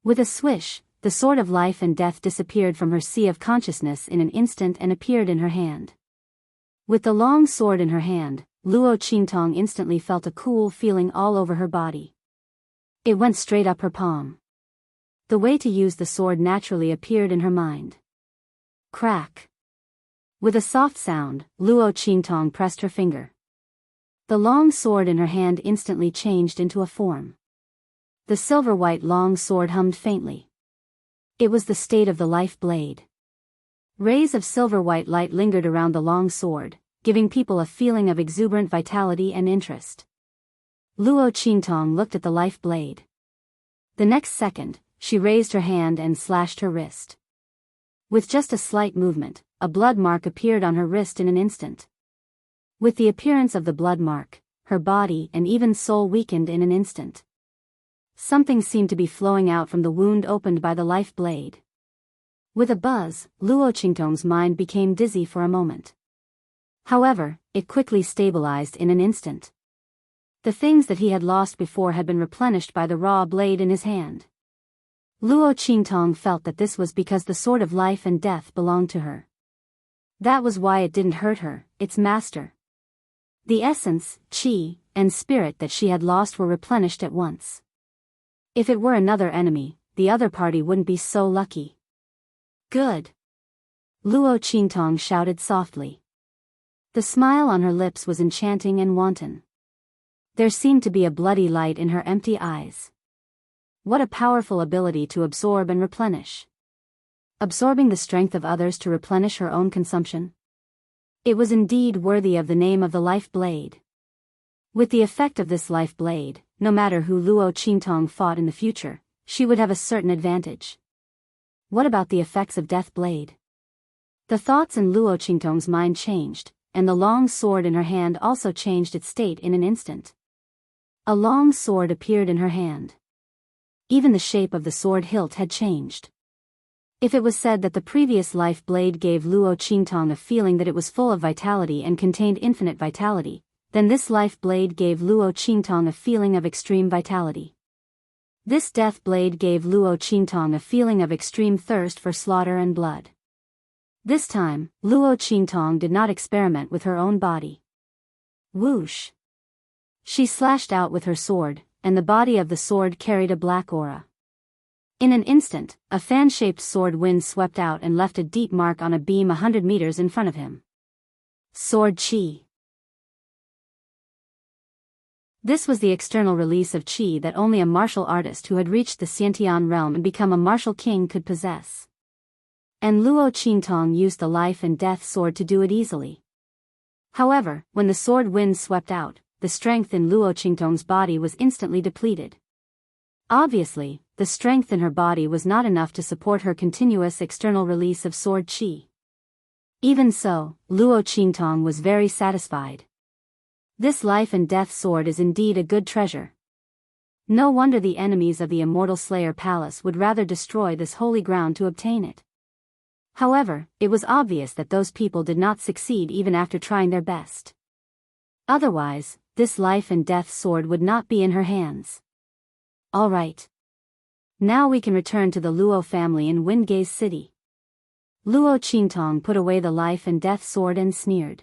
With a swish, the sword of life and death disappeared from her sea of consciousness in an instant and appeared in her hand. With the long sword in her hand, Luo Qingtong instantly felt a cool feeling all over her body. It went straight up her palm. The way to use the sword naturally appeared in her mind. Crack. With a soft sound, Luo Qingtong pressed her finger. The long sword in her hand instantly changed into a form. The silver-white long sword hummed faintly. It was the state of the life blade. Rays of silver-white light lingered around the long sword, giving people a feeling of exuberant vitality and interest. Luo Qingtong looked at the life blade. The next second, she raised her hand and slashed her wrist. With just a slight movement, a blood mark appeared on her wrist in an instant. With the appearance of the blood mark, her body and even soul weakened in an instant. Something seemed to be flowing out from the wound opened by the life blade. With a buzz, Luo Qingtong's mind became dizzy for a moment. However, it quickly stabilized in an instant. The things that he had lost before had been replenished by the raw blade in his hand. Luo Qingtong felt that this was because the sword of life and death belonged to her. That was why it didn't hurt her, its master. The essence, qi, and spirit that she had lost were replenished at once. If it were another enemy, the other party wouldn't be so lucky. Good. Luo Qingtong shouted softly. The smile on her lips was enchanting and wanton. There seemed to be a bloody light in her empty eyes. What a powerful ability to absorb and replenish. Absorbing the strength of others to replenish her own consumption. It was indeed worthy of the name of the life blade. With the effect of this life blade, no matter who Luo Qingtong fought in the future, she would have a certain advantage. What about the effects of Death Blade? The thoughts in Luo Qingtong's mind changed, and the long sword in her hand also changed its state in an instant. A long sword appeared in her hand. Even the shape of the sword hilt had changed. If it was said that the previous life blade gave Luo Qingtong a feeling that it was full of vitality and contained infinite vitality, then this life blade gave Luo Qingtong a feeling of extreme vitality. This death blade gave Luo Qingtong a feeling of extreme thirst for slaughter and blood. This time, Luo Qingtong did not experiment with her own body. Whoosh! She slashed out with her sword, and the body of the sword carried a black aura. In an instant, a fan-shaped sword wind swept out and left a deep mark on a beam 100 meters in front of him. Sword Qi. This was the external release of qi that only a martial artist who had reached the Xiantian realm and become a martial king could possess. And Luo Qingtong used the life and death sword to do it easily. However, when the sword wind swept out, the strength in Luo Qingtong's body was instantly depleted. Obviously, the strength in her body was not enough to support her continuous external release of sword qi. Even so, Luo Qingtong was very satisfied. This life and death sword is indeed a good treasure. No wonder the enemies of the Immortal Slayer Palace would rather destroy this holy ground to obtain it. However, it was obvious that those people did not succeed even after trying their best. Otherwise, this life and death sword would not be in her hands. All right. Now we can return to the Luo family in Windgaze City. Luo Qingtong put away the life and death sword and sneered.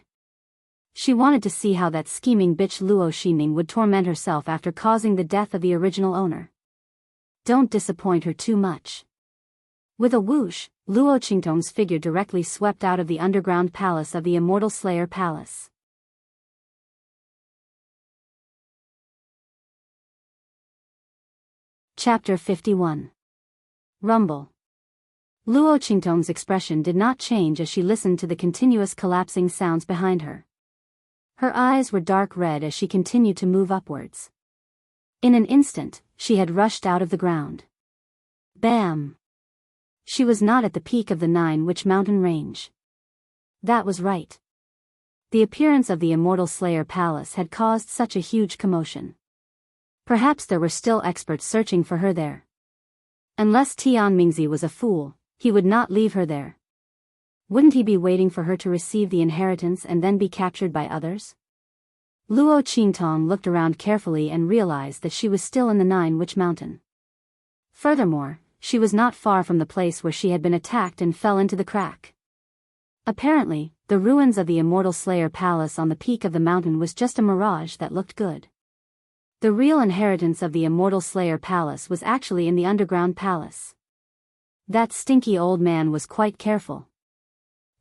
She wanted to see how that scheming bitch Luo Xining would torment herself after causing the death of the original owner. Don't disappoint her too much. With a whoosh, Luo Qingtong's figure directly swept out of the underground palace of the Immortal Slayer Palace. Chapter 51. Rumble. Luo Qingtong's expression did not change as she listened to the continuous collapsing sounds behind her. Her eyes were dark red as she continued to move upwards. In an instant, she had rushed out of the ground. Bam! She was not at the peak of the Nine-Witch Mountain range. That was right. The appearance of the Immortal Slayer Palace had caused such a huge commotion. Perhaps there were still experts searching for her there. Unless Tian Mingzi was a fool, he would not leave her there. Wouldn't he be waiting for her to receive the inheritance and then be captured by others? Luo Qingtong looked around carefully and realized that she was still in the Nine-Witch Mountain. Furthermore, she was not far from the place where she had been attacked and fell into the crack. Apparently, the ruins of the Immortal Slayer Palace on the peak of the mountain was just a mirage that looked good. The real inheritance of the Immortal Slayer Palace was actually in the underground palace. That stinky old man was quite careful.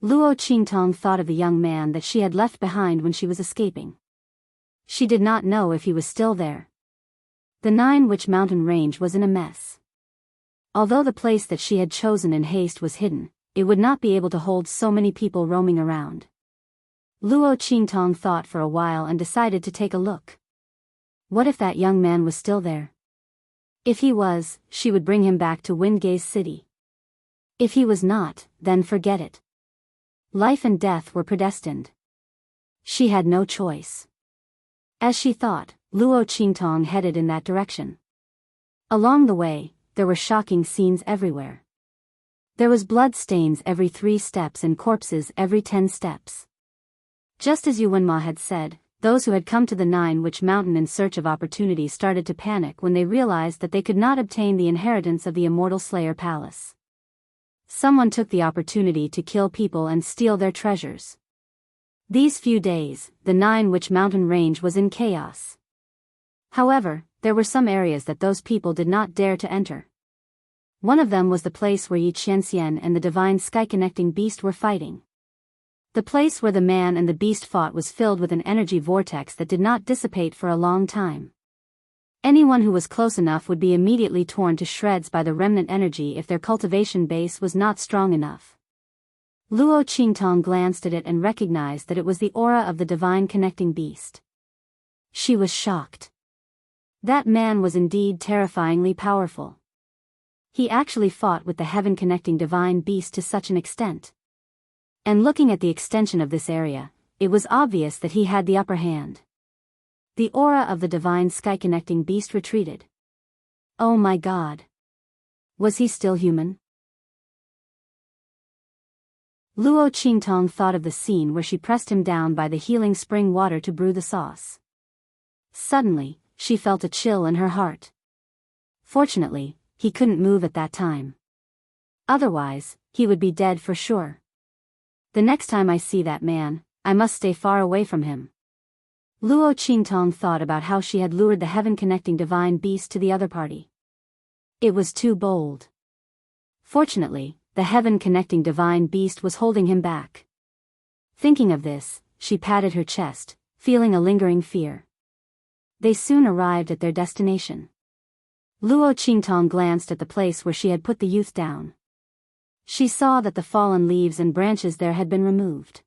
Luo Qingtong thought of the young man that she had left behind when she was escaping. She did not know if he was still there. The Nine Witch Mountain range was in a mess. Although the place that she had chosen in haste was hidden, it would not be able to hold so many people roaming around. Luo Qingtong thought for a while and decided to take a look. What if that young man was still there? If he was, she would bring him back to Windgaze City. If he was not, then forget it. Life and death were predestined. She had no choice. As she thought, Luo Qingtong headed in that direction. Along the way, there were shocking scenes everywhere. There was blood stains every 3 steps and corpses every 10 steps. Just as Yuanma had said, those who had come to the Nine Witch Mountain in search of opportunity started to panic when they realized that they could not obtain the inheritance of the Immortal Slayer Palace. Someone took the opportunity to kill people and steal their treasures. These few days, the Nine Witch Mountain range was in chaos. However, there were some areas that those people did not dare to enter. One of them was the place where Yi Qianxian and the divine sky-connecting beast were fighting. The place where the man and the beast fought was filled with an energy vortex that did not dissipate for a long time. Anyone who was close enough would be immediately torn to shreds by the remnant energy if their cultivation base was not strong enough. Luo Qingtong glanced at it and recognized that it was the aura of the divine connecting beast. She was shocked. That man was indeed terrifyingly powerful. He actually fought with the heaven-connecting divine beast to such an extent. And looking at the extension of this area, it was obvious that he had the upper hand. The aura of the divine sky-connecting beast retreated. Oh my God! Was he still human? Luo Qingtong thought of the scene where she pressed him down by the healing spring water to brew the sauce. Suddenly, she felt a chill in her heart. Fortunately, he couldn't move at that time. Otherwise, he would be dead for sure. The next time I see that man, I must stay far away from him. Luo Qingtong thought about how she had lured the heaven-connecting divine beast to the other party. It was too bold. Fortunately, the heaven-connecting divine beast was holding him back. Thinking of this, she patted her chest, feeling a lingering fear. They soon arrived at their destination. Luo Qingtong glanced at the place where she had put the youth down. She saw that the fallen leaves and branches there had been removed.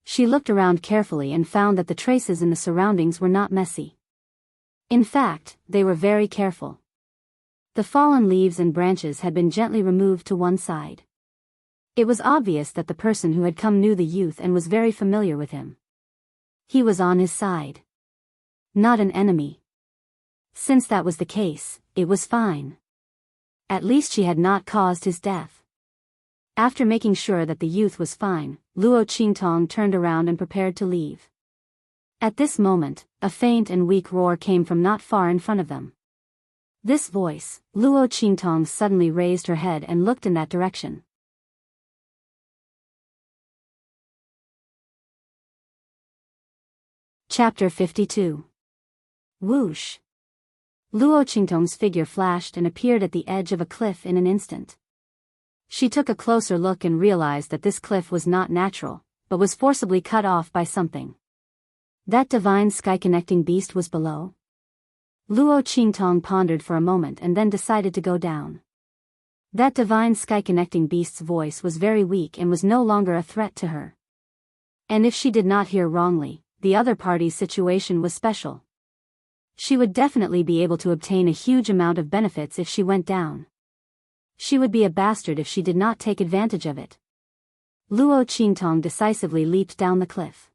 She looked around carefully and found that the traces in the surroundings were not messy. In fact, they were very careful. The fallen leaves and branches had been gently removed to one side. It was obvious that the person who had come knew the youth and was very familiar with him. He was on his side. Not an enemy. Since that was the case, it was fine. At least she had not caused his death. After making sure that the youth was fine, Luo Qingtong turned around and prepared to leave. At this moment, a faint and weak roar came from not far in front of them. This voice, Luo Qingtong suddenly raised her head and looked in that direction. Chapter 52. Whoosh! Luo Qingtong's figure flashed and appeared at the edge of a cliff in an instant. She took a closer look and realized that this cliff was not natural, but was forcibly cut off by something. That divine sky-connecting beast was below? Luo Qingtong pondered for a moment and then decided to go down. That divine sky-connecting beast's voice was very weak and was no longer a threat to her. And if she did not hear wrongly, the other party's situation was special. She would definitely be able to obtain a huge amount of benefits if she went down. She would be a bastard if she did not take advantage of it. Luo Qingtong decisively leaped down the cliff.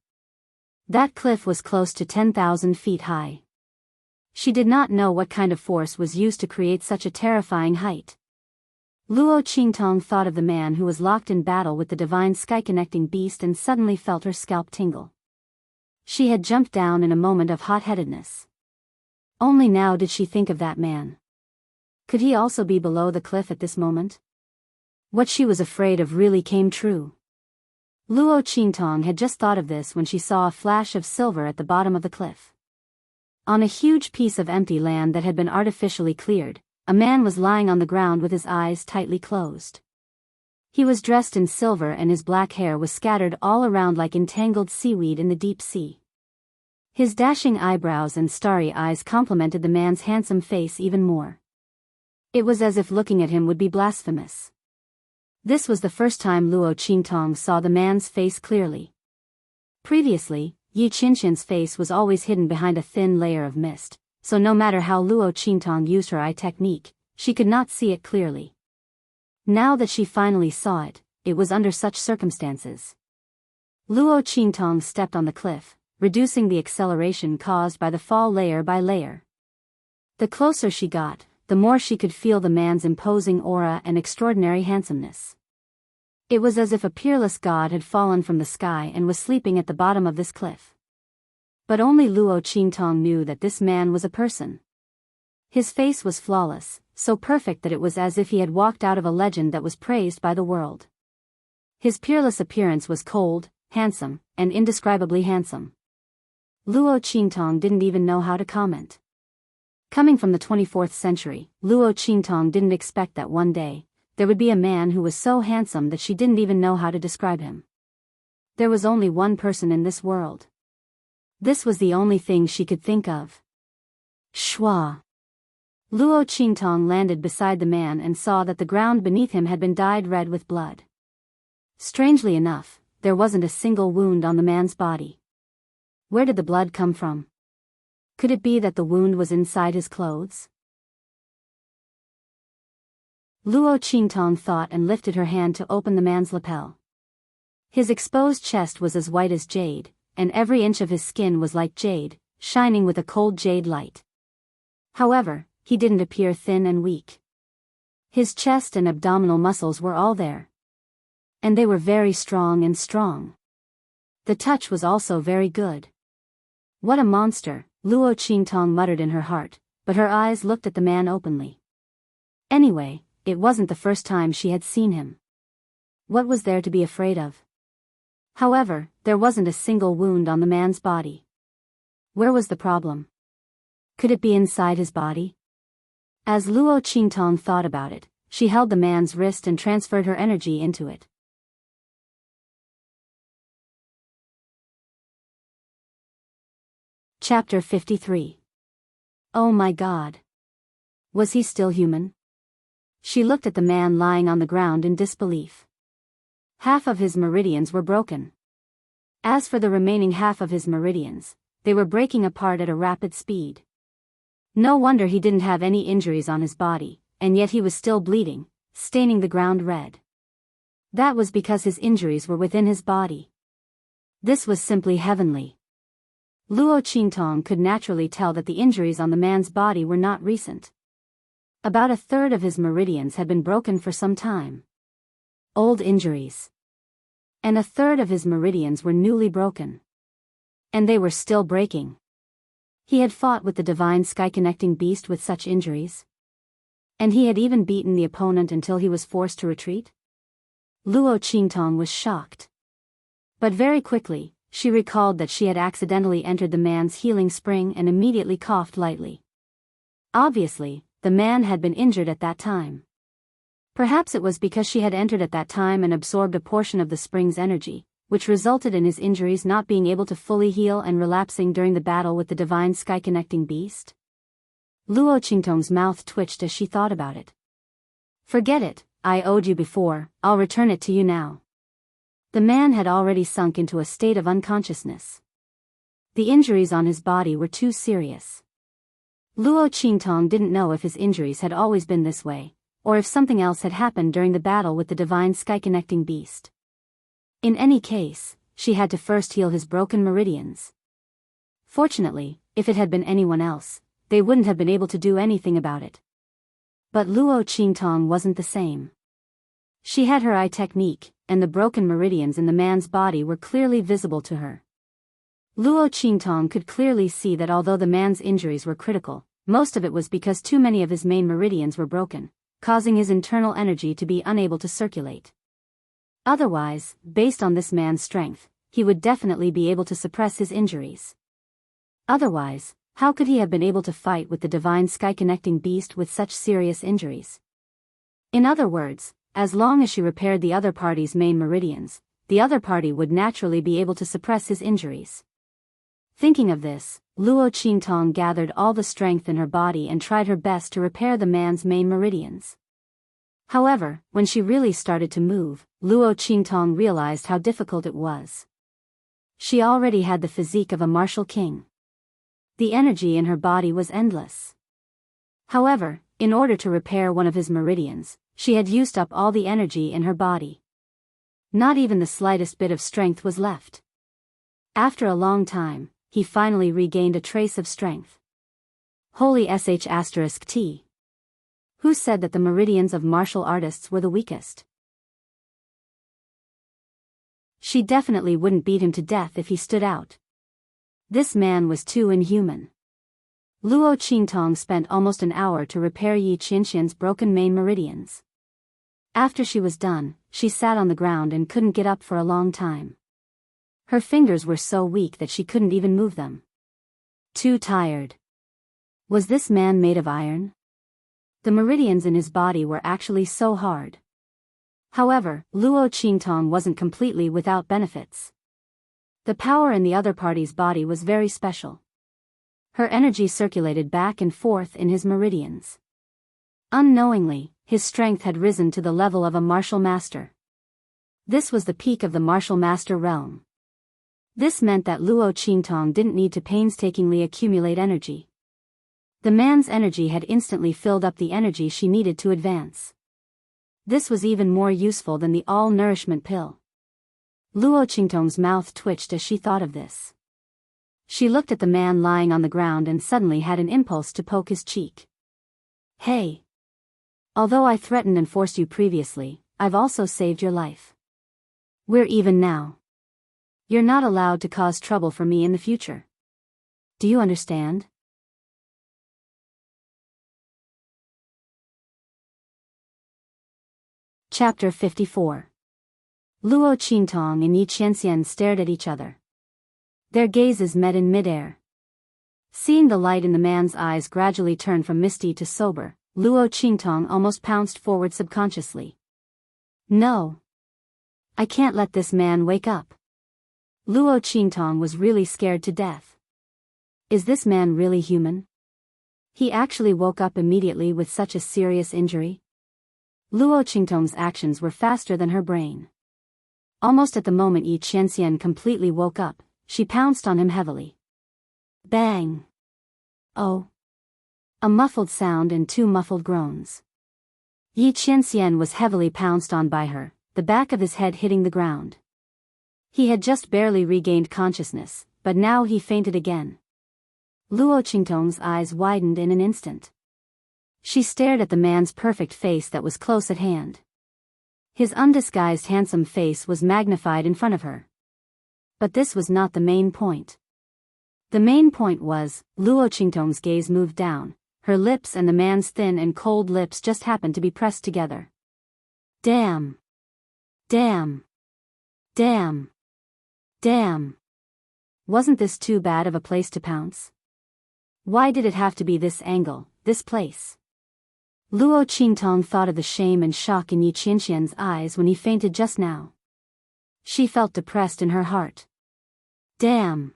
That cliff was close to 10,000 feet high. She did not know what kind of force was used to create such a terrifying height. Luo Qingtong thought of the man who was locked in battle with the divine sky-connecting beast and suddenly felt her scalp tingle. She had jumped down in a moment of hot-headedness. Only now did she think of that man. Could he also be below the cliff at this moment? What she was afraid of really came true. Luo Qingtong had just thought of this when she saw a flash of silver at the bottom of the cliff. On a huge piece of empty land that had been artificially cleared, a man was lying on the ground with his eyes tightly closed. He was dressed in silver and his black hair was scattered all around like entangled seaweed in the deep sea. His dashing eyebrows and starry eyes complemented the man's handsome face even more. It was as if looking at him would be blasphemous. This was the first time Luo Qingtong saw the man's face clearly. Previously, Yi Qinshin's face was always hidden behind a thin layer of mist, so no matter how Luo Qingtong used her eye technique, she could not see it clearly. Now that she finally saw it, it was under such circumstances. Luo Qingtong stepped on the cliff, reducing the acceleration caused by the fall layer by layer. The closer she got, the more she could feel the man's imposing aura and extraordinary handsomeness. It was as if a peerless god had fallen from the sky and was sleeping at the bottom of this cliff. But only Luo Qingtong knew that this man was a person. His face was flawless, so perfect that it was as if he had walked out of a legend that was praised by the world. His peerless appearance was cold, handsome, and indescribably handsome. Luo Qingtong didn't even know how to comment. Coming from the 24th century, Luo Qingtong didn't expect that one day, there would be a man who was so handsome that she didn't even know how to describe him. There was only one person in this world. This was the only thing she could think of. Shwa. Luo Qingtong landed beside the man and saw that the ground beneath him had been dyed red with blood. Strangely enough, there wasn't a single wound on the man's body. Where did the blood come from? Could it be that the wound was inside his clothes? Luo Qingtong thought and lifted her hand to open the man's lapel. His exposed chest was as white as jade, and every inch of his skin was like jade, shining with a cold jade light. However, he didn't appear thin and weak. His chest and abdominal muscles were all there. And they were very strong and strong. The touch was also very good. What a monster, Luo Qingtong muttered in her heart, but her eyes looked at the man openly. Anyway, it wasn't the first time she had seen him. What was there to be afraid of? However, there wasn't a single wound on the man's body. Where was the problem? Could it be inside his body? As Luo Qingtong thought about it, she held the man's wrist and transferred her energy into it. Chapter 53. Oh my God. Was he still human? She looked at the man lying on the ground in disbelief. Half of his meridians were broken. As for the remaining half of his meridians, they were breaking apart at a rapid speed. No wonder he didn't have any injuries on his body, and yet he was still bleeding, staining the ground red. That was because his injuries were within his body. This was simply heavenly. Luo Qingtong could naturally tell that the injuries on the man's body were not recent. About a third of his meridians had been broken for some time. Old injuries. And a third of his meridians were newly broken. And they were still breaking. He had fought with the divine sky-connecting beast with such injuries. And he had even beaten the opponent until he was forced to retreat. Luo Qingtong was shocked. But very quickly, she recalled that she had accidentally entered the man's healing spring and immediately coughed lightly. Obviously, the man had been injured at that time. Perhaps it was because she had entered at that time and absorbed a portion of the spring's energy, which resulted in his injuries not being able to fully heal and relapsing during the battle with the divine sky-connecting beast. Luo Qingtong's mouth twitched as she thought about it. Forget it, I owed you before, I'll return it to you now. The man had already sunk into a state of unconsciousness. The injuries on his body were too serious. Luo Qingtong didn't know if his injuries had always been this way, or if something else had happened during the battle with the divine sky-connecting beast. In any case, she had to first heal his broken meridians. Fortunately, if it had been anyone else, they wouldn't have been able to do anything about it. But Luo Qingtong wasn't the same. She had her eye technique, and the broken meridians in the man's body were clearly visible to her. Luo Qingtong could clearly see that although the man's injuries were critical, most of it was because too many of his main meridians were broken, causing his internal energy to be unable to circulate. Otherwise, based on this man's strength, he would definitely be able to suppress his injuries. Otherwise, how could he have been able to fight with the divine sky-connecting beast with such serious injuries? In other words, as long as she repaired the other party's main meridians, the other party would naturally be able to suppress his injuries. Thinking of this, Luo Qingtong gathered all the strength in her body and tried her best to repair the man's main meridians. However, when she really started to move, Luo Qingtong realized how difficult it was. She already had the physique of a martial king. The energy in her body was endless. However, in order to repair one of his meridians, she had used up all the energy in her body. Not even the slightest bit of strength was left. After a long time, he finally regained a trace of strength. Holy sh*t. Who said that the meridians of martial artists were the weakest? She definitely wouldn't beat him to death if he stood out. This man was too inhuman. Luo Qingtong spent almost an hour to repair Yi Qianxian's broken main meridians. After she was done, she sat on the ground and couldn't get up for a long time. Her fingers were so weak that she couldn't even move them. Too tired. Was this man made of iron? The meridians in his body were actually so hard. However, Luo Qingtong wasn't completely without benefits. The power in the other party's body was very special. Her energy circulated back and forth in his meridians. Unknowingly, his strength had risen to the level of a martial master. This was the peak of the martial master realm. This meant that Luo Qingtong didn't need to painstakingly accumulate energy. The man's energy had instantly filled up the energy she needed to advance. This was even more useful than the all-nourishment pill. Luo Qingtong's mouth twitched as she thought of this. She looked at the man lying on the ground and suddenly had an impulse to poke his cheek. Hey! Although I threatened and forced you previously, I've also saved your life. We're even now. You're not allowed to cause trouble for me in the future. Do you understand? Chapter 54. Luo Qingtong and Yi Qianxian stared at each other. Their gazes met in midair. Seeing the light in the man's eyes gradually turn from misty to sober, Luo Qingtong almost pounced forward subconsciously. No. I can't let this man wake up. Luo Qingtong was really scared to death. Is this man really human? He actually woke up immediately with such a serious injury? Luo Qingtong's actions were faster than her brain. Almost at the moment Yi Qianxian completely woke up, she pounced on him heavily. Bang! Oh! A muffled sound and two muffled groans. Yi Qianxian was heavily pounced on by her, the back of his head hitting the ground. He had just barely regained consciousness, but now he fainted again. Luo Qingtong's eyes widened in an instant. She stared at the man's perfect face that was close at hand. His undisguised handsome face was magnified in front of her. But this was not the main point. The main point was, Luo Qingtong's gaze moved down, her lips and the man's thin and cold lips just happened to be pressed together. Damn! Damn! Damn! Damn! Wasn't this too bad of a place to pounce? Why did it have to be this angle, this place? Luo Qingtong thought of the shame and shock in Yi Qianxian's eyes when he fainted just now. She felt depressed in her heart. Damn!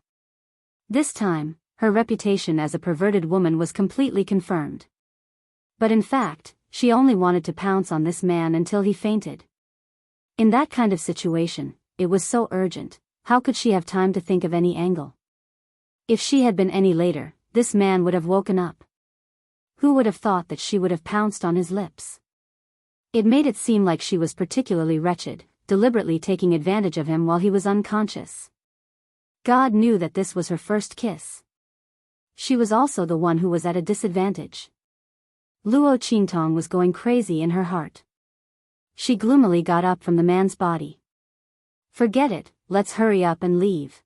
This time, her reputation as a perverted woman was completely confirmed. But in fact, she only wanted to pounce on this man until he fainted. In that kind of situation, it was so urgent, how could she have time to think of any angle? If she had been any later, this man would have woken up. Who would have thought that she would have pounced on his lips? It made it seem like she was particularly wretched, deliberately taking advantage of him while he was unconscious. God knew that this was her first kiss. She was also the one who was at a disadvantage. Luo Qingtong was going crazy in her heart. She gloomily got up from the man's body. Forget it, let's hurry up and leave.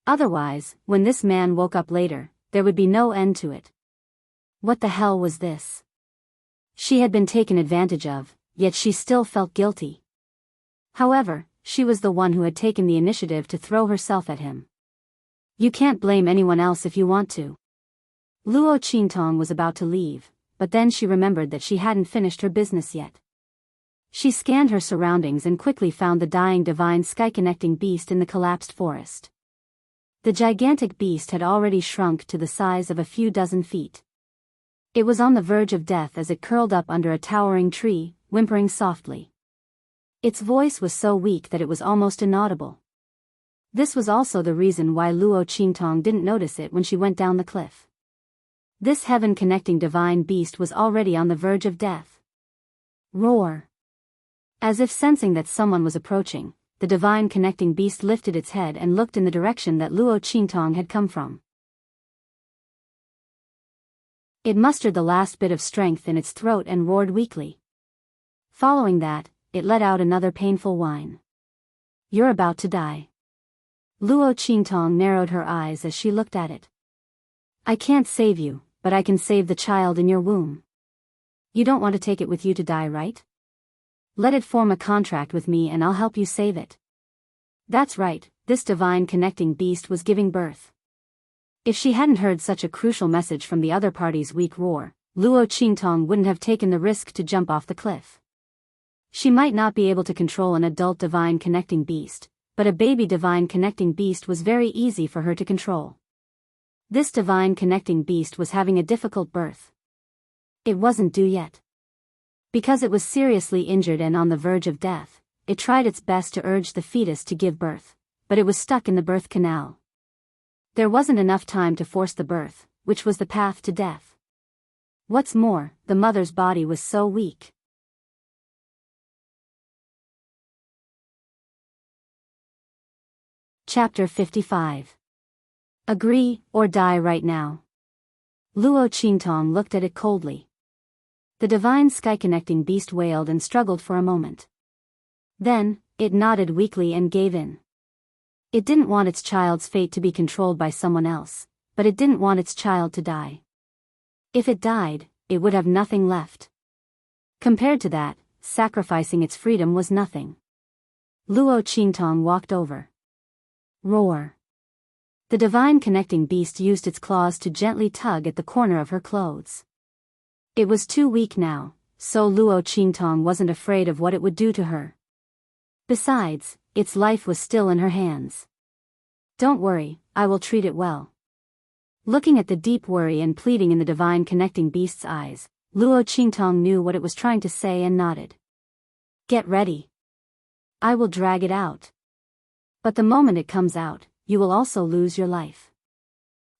Otherwise, when this man woke up later, there would be no end to it. What the hell was this? She had been taken advantage of, yet she still felt guilty. However, she was the one who had taken the initiative to throw herself at him. You can't blame anyone else if you want to. Luo Qingtong was about to leave, but then she remembered that she hadn't finished her business yet. She scanned her surroundings and quickly found the dying divine sky-connecting beast in the collapsed forest. The gigantic beast had already shrunk to the size of a few dozen feet. It was on the verge of death as it curled up under a towering tree, whimpering softly. Its voice was so weak that it was almost inaudible. This was also the reason why Luo Qingtong didn't notice it when she went down the cliff. This heaven-connecting divine beast was already on the verge of death. Roar! As if sensing that someone was approaching, the divine connecting beast lifted its head and looked in the direction that Luo Qingtong had come from. It mustered the last bit of strength in its throat and roared weakly. Following that, it let out another painful whine. You're about to die. Luo Qingtong narrowed her eyes as she looked at it. I can't save you, but I can save the child in your womb. You don't want to take it with you to die, right? Let it form a contract with me and I'll help you save it. That's right, this divine connecting beast was giving birth. If she hadn't heard such a crucial message from the other party's weak roar, Luo Qingtong wouldn't have taken the risk to jump off the cliff. She might not be able to control an adult divine connecting beast, but a baby divine connecting beast was very easy for her to control. This divine connecting beast was having a difficult birth. It wasn't due yet. Because it was seriously injured and on the verge of death, it tried its best to urge the fetus to give birth, but it was stuck in the birth canal. There wasn't enough time to force the birth, which was the path to death. What's more, the mother's body was so weak. Chapter 55. Agree, or die right now. Luo Qingtong looked at it coldly. The divine sky-connecting beast wailed and struggled for a moment. Then, it nodded weakly and gave in. It didn't want its child's fate to be controlled by someone else, but it didn't want its child to die. If it died, it would have nothing left. Compared to that, sacrificing its freedom was nothing. Luo Qingtong walked over. Roar! The divine connecting beast used its claws to gently tug at the corner of her clothes. It was too weak now, so Luo Qingtong wasn't afraid of what it would do to her. Besides, its life was still in her hands. Don't worry, I will treat it well. Looking at the deep worry and pleading in the divine connecting beast's eyes, Luo Qingtong knew what it was trying to say and nodded. Get ready. I will drag it out. But the moment it comes out, you will also lose your life.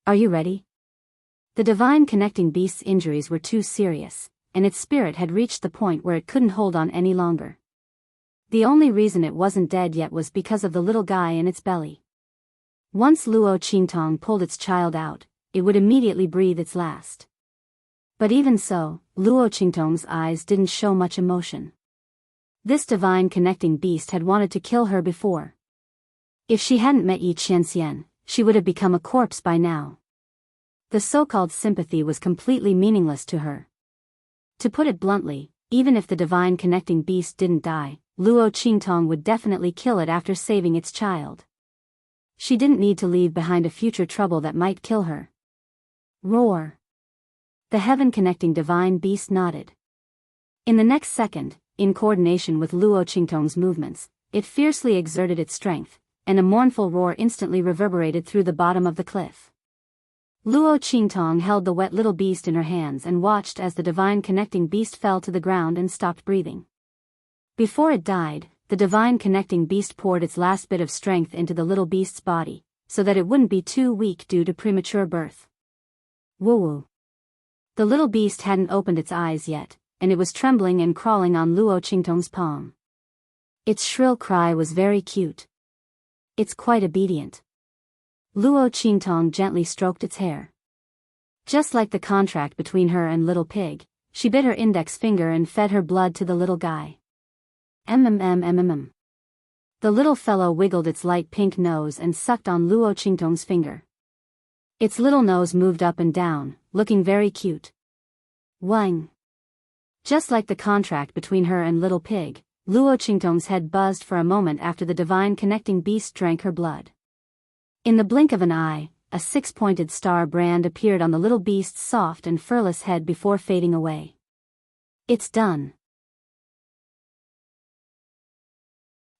Are you ready? The divine connecting beast's injuries were too serious, and its spirit had reached the point where it couldn't hold on any longer. The only reason it wasn't dead yet was because of the little guy in its belly. Once Luo Qingtong pulled its child out, it would immediately breathe its last. But even so, Luo Qingtong's eyes didn't show much emotion. This divine connecting beast had wanted to kill her before. If she hadn't met Yi Qianxian, she would have become a corpse by now. The so-called sympathy was completely meaningless to her. To put it bluntly, even if the divine connecting beast didn't die, Luo Qingtong would definitely kill it after saving its child. She didn't need to leave behind a future trouble that might kill her. Roar! The heaven-connecting divine beast nodded. In the next second, in coordination with Luo Qingtong's movements, it fiercely exerted its strength, and a mournful roar instantly reverberated through the bottom of the cliff. Luo Qingtong held the wet little beast in her hands and watched as the divine connecting beast fell to the ground and stopped breathing. Before it died, the divine connecting beast poured its last bit of strength into the little beast's body, so that it wouldn't be too weak due to premature birth. Woo-woo. The little beast hadn't opened its eyes yet, and it was trembling and crawling on Luo Qingtong's palm. Its shrill cry was very cute. It's quite obedient. Luo Qingtong gently stroked its hair. Just like the contract between her and Little Pig, she bit her index finger and fed her blood to the little guy. Mm. The little fellow wiggled its light pink nose and sucked on Luo Qingtong's finger. Its little nose moved up and down, looking very cute. Wang. Just like the contract between her and Little Pig, Luo Qingtong's head buzzed for a moment after the divine connecting beast drank her blood. In the blink of an eye, a six-pointed star brand appeared on the little beast's soft and furless head before fading away. It's done.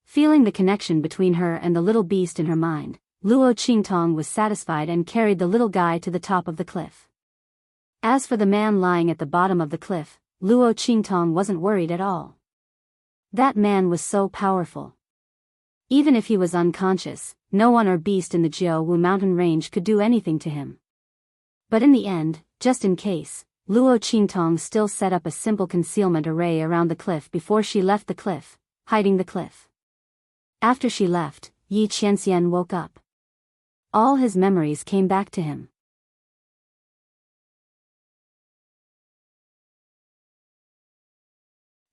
Feeling the connection between her and the little beast in her mind, Luo Qingtong was satisfied and carried the little guy to the top of the cliff. As for the man lying at the bottom of the cliff, Luo Qingtong wasn't worried at all. That man was so powerful. Even if he was unconscious, no one or beast in the Jianghu mountain range could do anything to him. But in the end, just in case, Luo Qingtong still set up a simple concealment array around the cliff before she left the cliff, hiding the cliff. After she left, Yi Qianxian woke up. All his memories came back to him.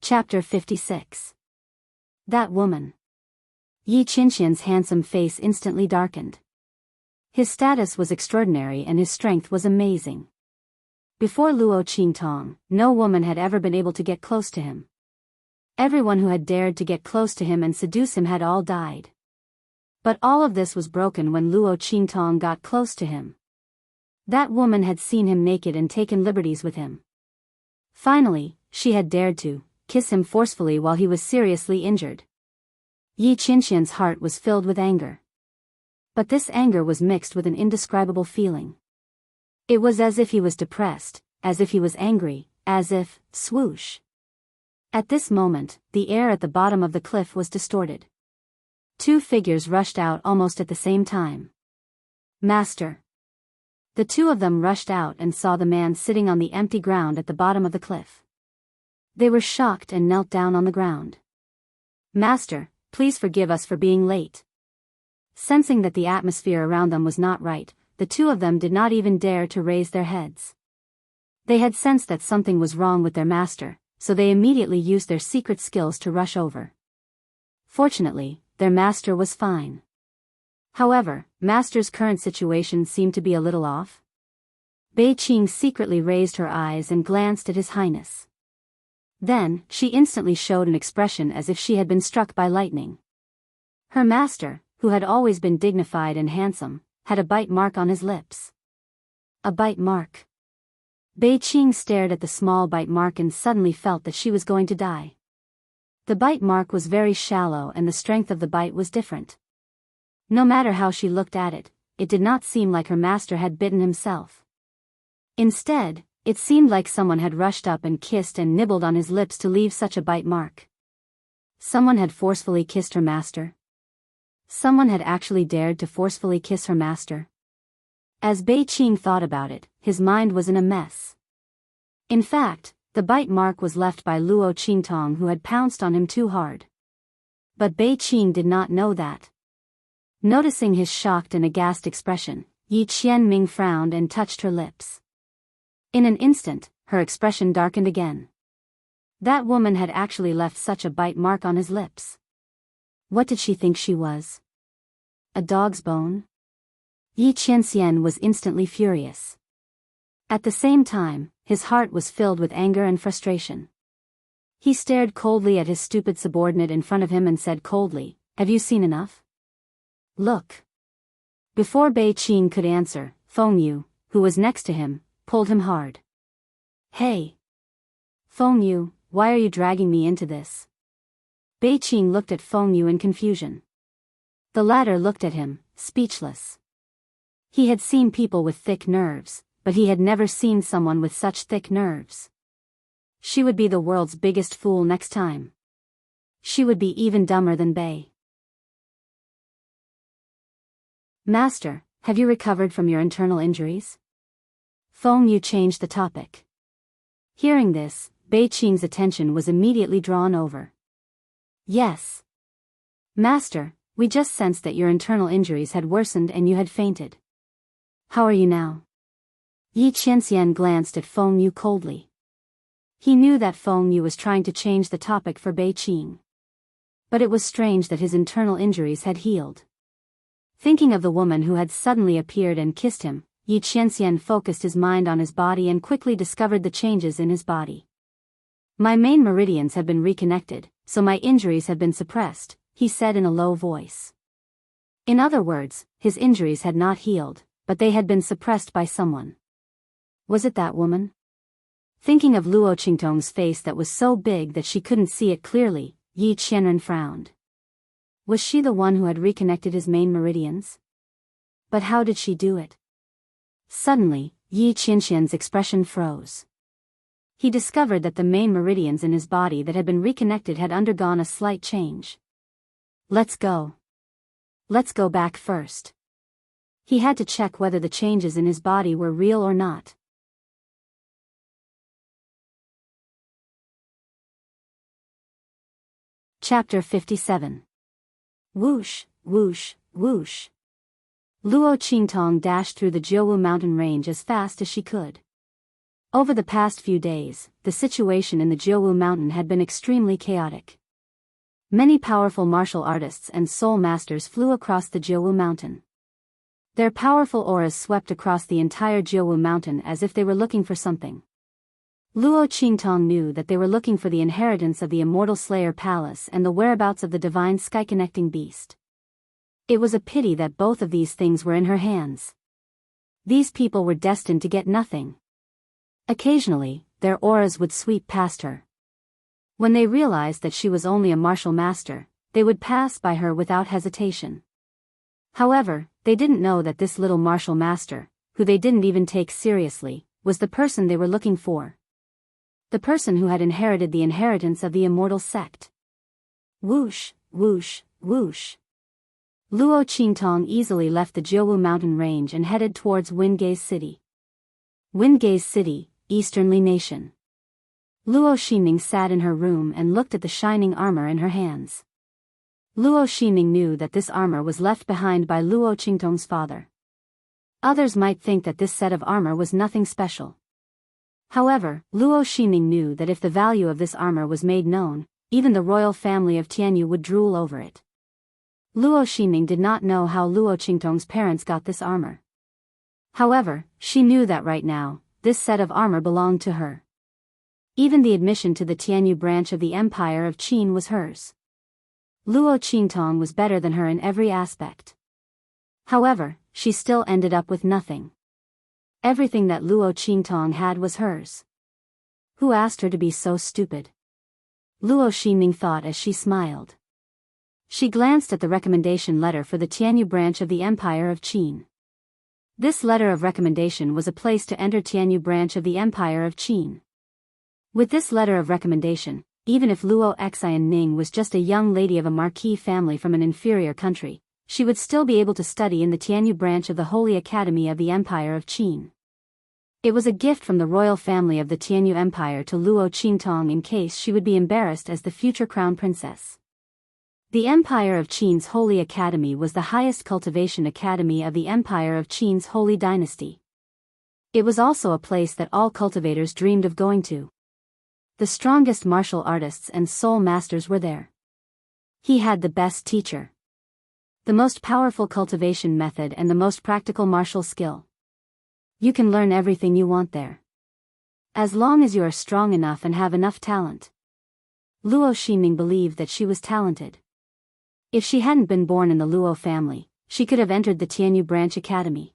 Chapter 56. That woman. Yi Qianxian's handsome face instantly darkened. His status was extraordinary and his strength was amazing. Before Luo Qingtong, no woman had ever been able to get close to him. Everyone who had dared to get close to him and seduce him had all died. But all of this was broken when Luo Qingtong got close to him. That woman had seen him naked and taken liberties with him. Finally, she had dared to kiss him forcefully while he was seriously injured. Yi Qianxian's heart was filled with anger. But this anger was mixed with an indescribable feeling. It was as if he was depressed, as if he was angry, as if, swoosh. At this moment, the air at the bottom of the cliff was distorted. Two figures rushed out almost at the same time. Master. The two of them rushed out and saw the man sitting on the empty ground at the bottom of the cliff. They were shocked and knelt down on the ground. Master, please forgive us for being late. Sensing that the atmosphere around them was not right, the two of them did not even dare to raise their heads. They had sensed that something was wrong with their master, so they immediately used their secret skills to rush over. Fortunately, their master was fine. However, master's current situation seemed to be a little off. Bei Qing secretly raised her eyes and glanced at His Highness. Then, she instantly showed an expression as if she had been struck by lightning. Her master, who had always been dignified and handsome, had a bite mark on his lips. A bite mark. Bei Qing stared at the small bite mark and suddenly felt that she was going to die. The bite mark was very shallow and the strength of the bite was different. No matter how she looked at it, it did not seem like her master had bitten himself. Instead, it seemed like someone had rushed up and kissed and nibbled on his lips to leave such a bite mark. Someone had forcefully kissed her master. Someone had actually dared to forcefully kiss her master. As Bei Qing thought about it, his mind was in a mess. In fact, the bite mark was left by Luo Qingtong, who had pounced on him too hard. But Bei Qing did not know that. Noticing his shocked and aghast expression, Yi Qianming frowned and touched her lips. In an instant, her expression darkened again. That woman had actually left such a bite mark on his lips. What did she think she was? A dog's bone? Yi Qianxian was instantly furious. At the same time, his heart was filled with anger and frustration. He stared coldly at his stupid subordinate in front of him and said coldly, "Have you seen enough? Look." Before Bei Qing could answer, Feng Yu, who was next to him, pulled him hard. "Hey! Feng Yu, why are you dragging me into this?" Bei Qing looked at Feng Yu in confusion. The latter looked at him, speechless. He had seen people with thick nerves, but he had never seen someone with such thick nerves. She would be the world's biggest fool next time. She would be even dumber than Bei. "Master, have you recovered from your internal injuries?" Feng Yu changed the topic. Hearing this, Bei Qing's attention was immediately drawn over. "Yes. Master, we just sensed that your internal injuries had worsened and you had fainted. How are you now?" Yi Qianxian glanced at Feng Yu coldly. He knew that Feng Yu was trying to change the topic for Bei Qing. But it was strange that his internal injuries had healed. Thinking of the woman who had suddenly appeared and kissed him, Yi Qianxian focused his mind on his body and quickly discovered the changes in his body. "My main meridians have been reconnected, so my injuries have been suppressed, he said in a low voice. In other words, his injuries had not healed, but they had been suppressed by someone. Was it that woman? Thinking of Luo Qingtong's face that was so big that she couldn't see it clearly, Yi Qianren frowned. Was she the one who had reconnected his main meridians? But how did she do it? Suddenly, Yi Qianxian's expression froze. He discovered that the main meridians in his body that had been reconnected had undergone a slight change. Let's go. Let's go back first. He had to check whether the changes in his body were real or not. Chapter 57. Whoosh, whoosh, whoosh. Luo Qingtong dashed through the Jianghu mountain range as fast as she could. Over the past few days, the situation in the Jianghu mountain had been extremely chaotic. Many powerful martial artists and soul masters flew across the Jianghu mountain. Their powerful auras swept across the entire Jianghu mountain as if they were looking for something. Luo Qingtong knew that they were looking for the inheritance of the Immortal Slayer Palace and the whereabouts of the divine sky-connecting beast. It was a pity that both of these things were in her hands. These people were destined to get nothing. Occasionally, their auras would sweep past her. When they realized that she was only a martial master, they would pass by her without hesitation. However, they didn't know that this little martial master, who they didn't even take seriously, was the person they were looking for. The person who had inherited the inheritance of the immortal sect. Whoosh, whoosh, whoosh. Luo Qingtong easily left the Jianghu mountain range and headed towards Wingei's city. Wingei's city, Eastern Li Nation. Luo Xinning sat in her room and looked at the shining armor in her hands. Luo Xinning knew that this armor was left behind by Luo Qingtong's father. Others might think that this set of armor was nothing special. However, Luo Xinning knew that if the value of this armor was made known, even the royal family of Tianyu would drool over it. Luo Xinning did not know how Luo Qingtong's parents got this armor. However, she knew that right now, this set of armor belonged to her. Even the admission to the Tianyu branch of the Empire of Qin was hers. Luo Qingtong was better than her in every aspect. However, she still ended up with nothing. Everything that Luo Qingtong had was hers. Who asked her to be so stupid? Luo Xinning thought as she smiled. She glanced at the recommendation letter for the Tianyu branch of the Empire of Qin. This letter of recommendation was a place to enter Tianyu branch of the Empire of Qin. With this letter of recommendation, even if Luo Xianning was just a young lady of a marquis family from an inferior country, she would still be able to study in the Tianyu branch of the Holy Academy of the Empire of Qin. It was a gift from the royal family of the Tianyu Empire to Luo Qingtong in case she would be embarrassed as the future crown princess. The Empire of Qin's Holy Academy was the highest cultivation academy of the Empire of Qin's Holy Dynasty. It was also a place that all cultivators dreamed of going to. The strongest martial artists and soul masters were there. He had the best teacher, the most powerful cultivation method and the most practical martial skill. You can learn everything you want there, as long as you are strong enough and have enough talent. Luo Xinning believed that she was talented. If she hadn't been born in the Luo family, she could have entered the Tianyu branch academy.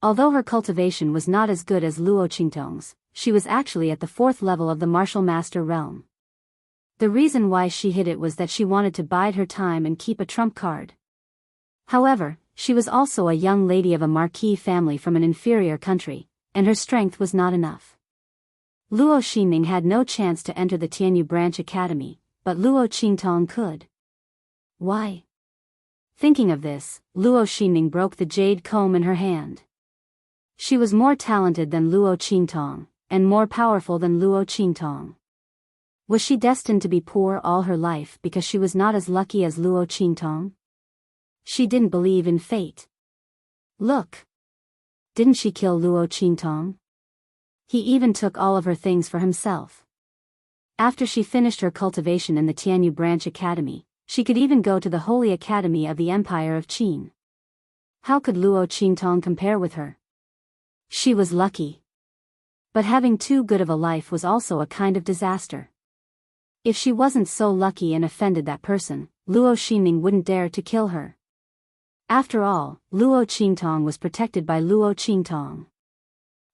Although her cultivation was not as good as Luo Qingtong's, she was actually at the 4th level of the martial master realm. The reason why she hid it was that she wanted to bide her time and keep a trump card. However, she was also a young lady of a marquis family from an inferior country, and her strength was not enough. Luo Xinning had no chance to enter the Tianyu branch academy, but Luo Qingtong could. Why? Thinking of this, Luo Xinning broke the jade comb in her hand. She was more talented than Luo Qingtong, and more powerful than Luo Qingtong. Was she destined to be poor all her life because she was not as lucky as Luo Qingtong? She didn't believe in fate. Look! Didn't she kill Luo Qingtong? He even took all of her things for himself. After she finished her cultivation in the Tianyu branch academy, she could even go to the Holy Academy of the Empire of Qin. How could Luo Qingtong compare with her? She was lucky. But having too good of a life was also a kind of disaster. If she wasn't so lucky and offended that person, Luo Xingning wouldn't dare to kill her. After all, Luo Qingtong was protected by Luo Qingtong.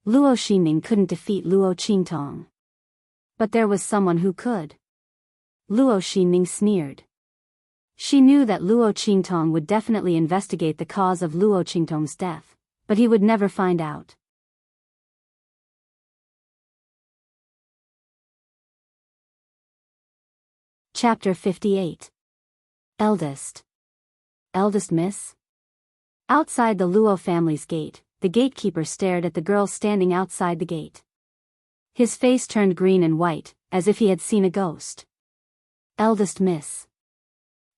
Luo Xingning couldn't defeat Luo Qingtong. But there was someone who could. Luo Xingning sneered. She knew that Luo Qingtong would definitely investigate the cause of Luo Qingtong's death, but he would never find out. Chapter 58. Eldest Miss? Outside the Luo family's gate, the gatekeeper stared at the girl standing outside the gate. His face turned green and white, as if he had seen a ghost. Eldest Miss.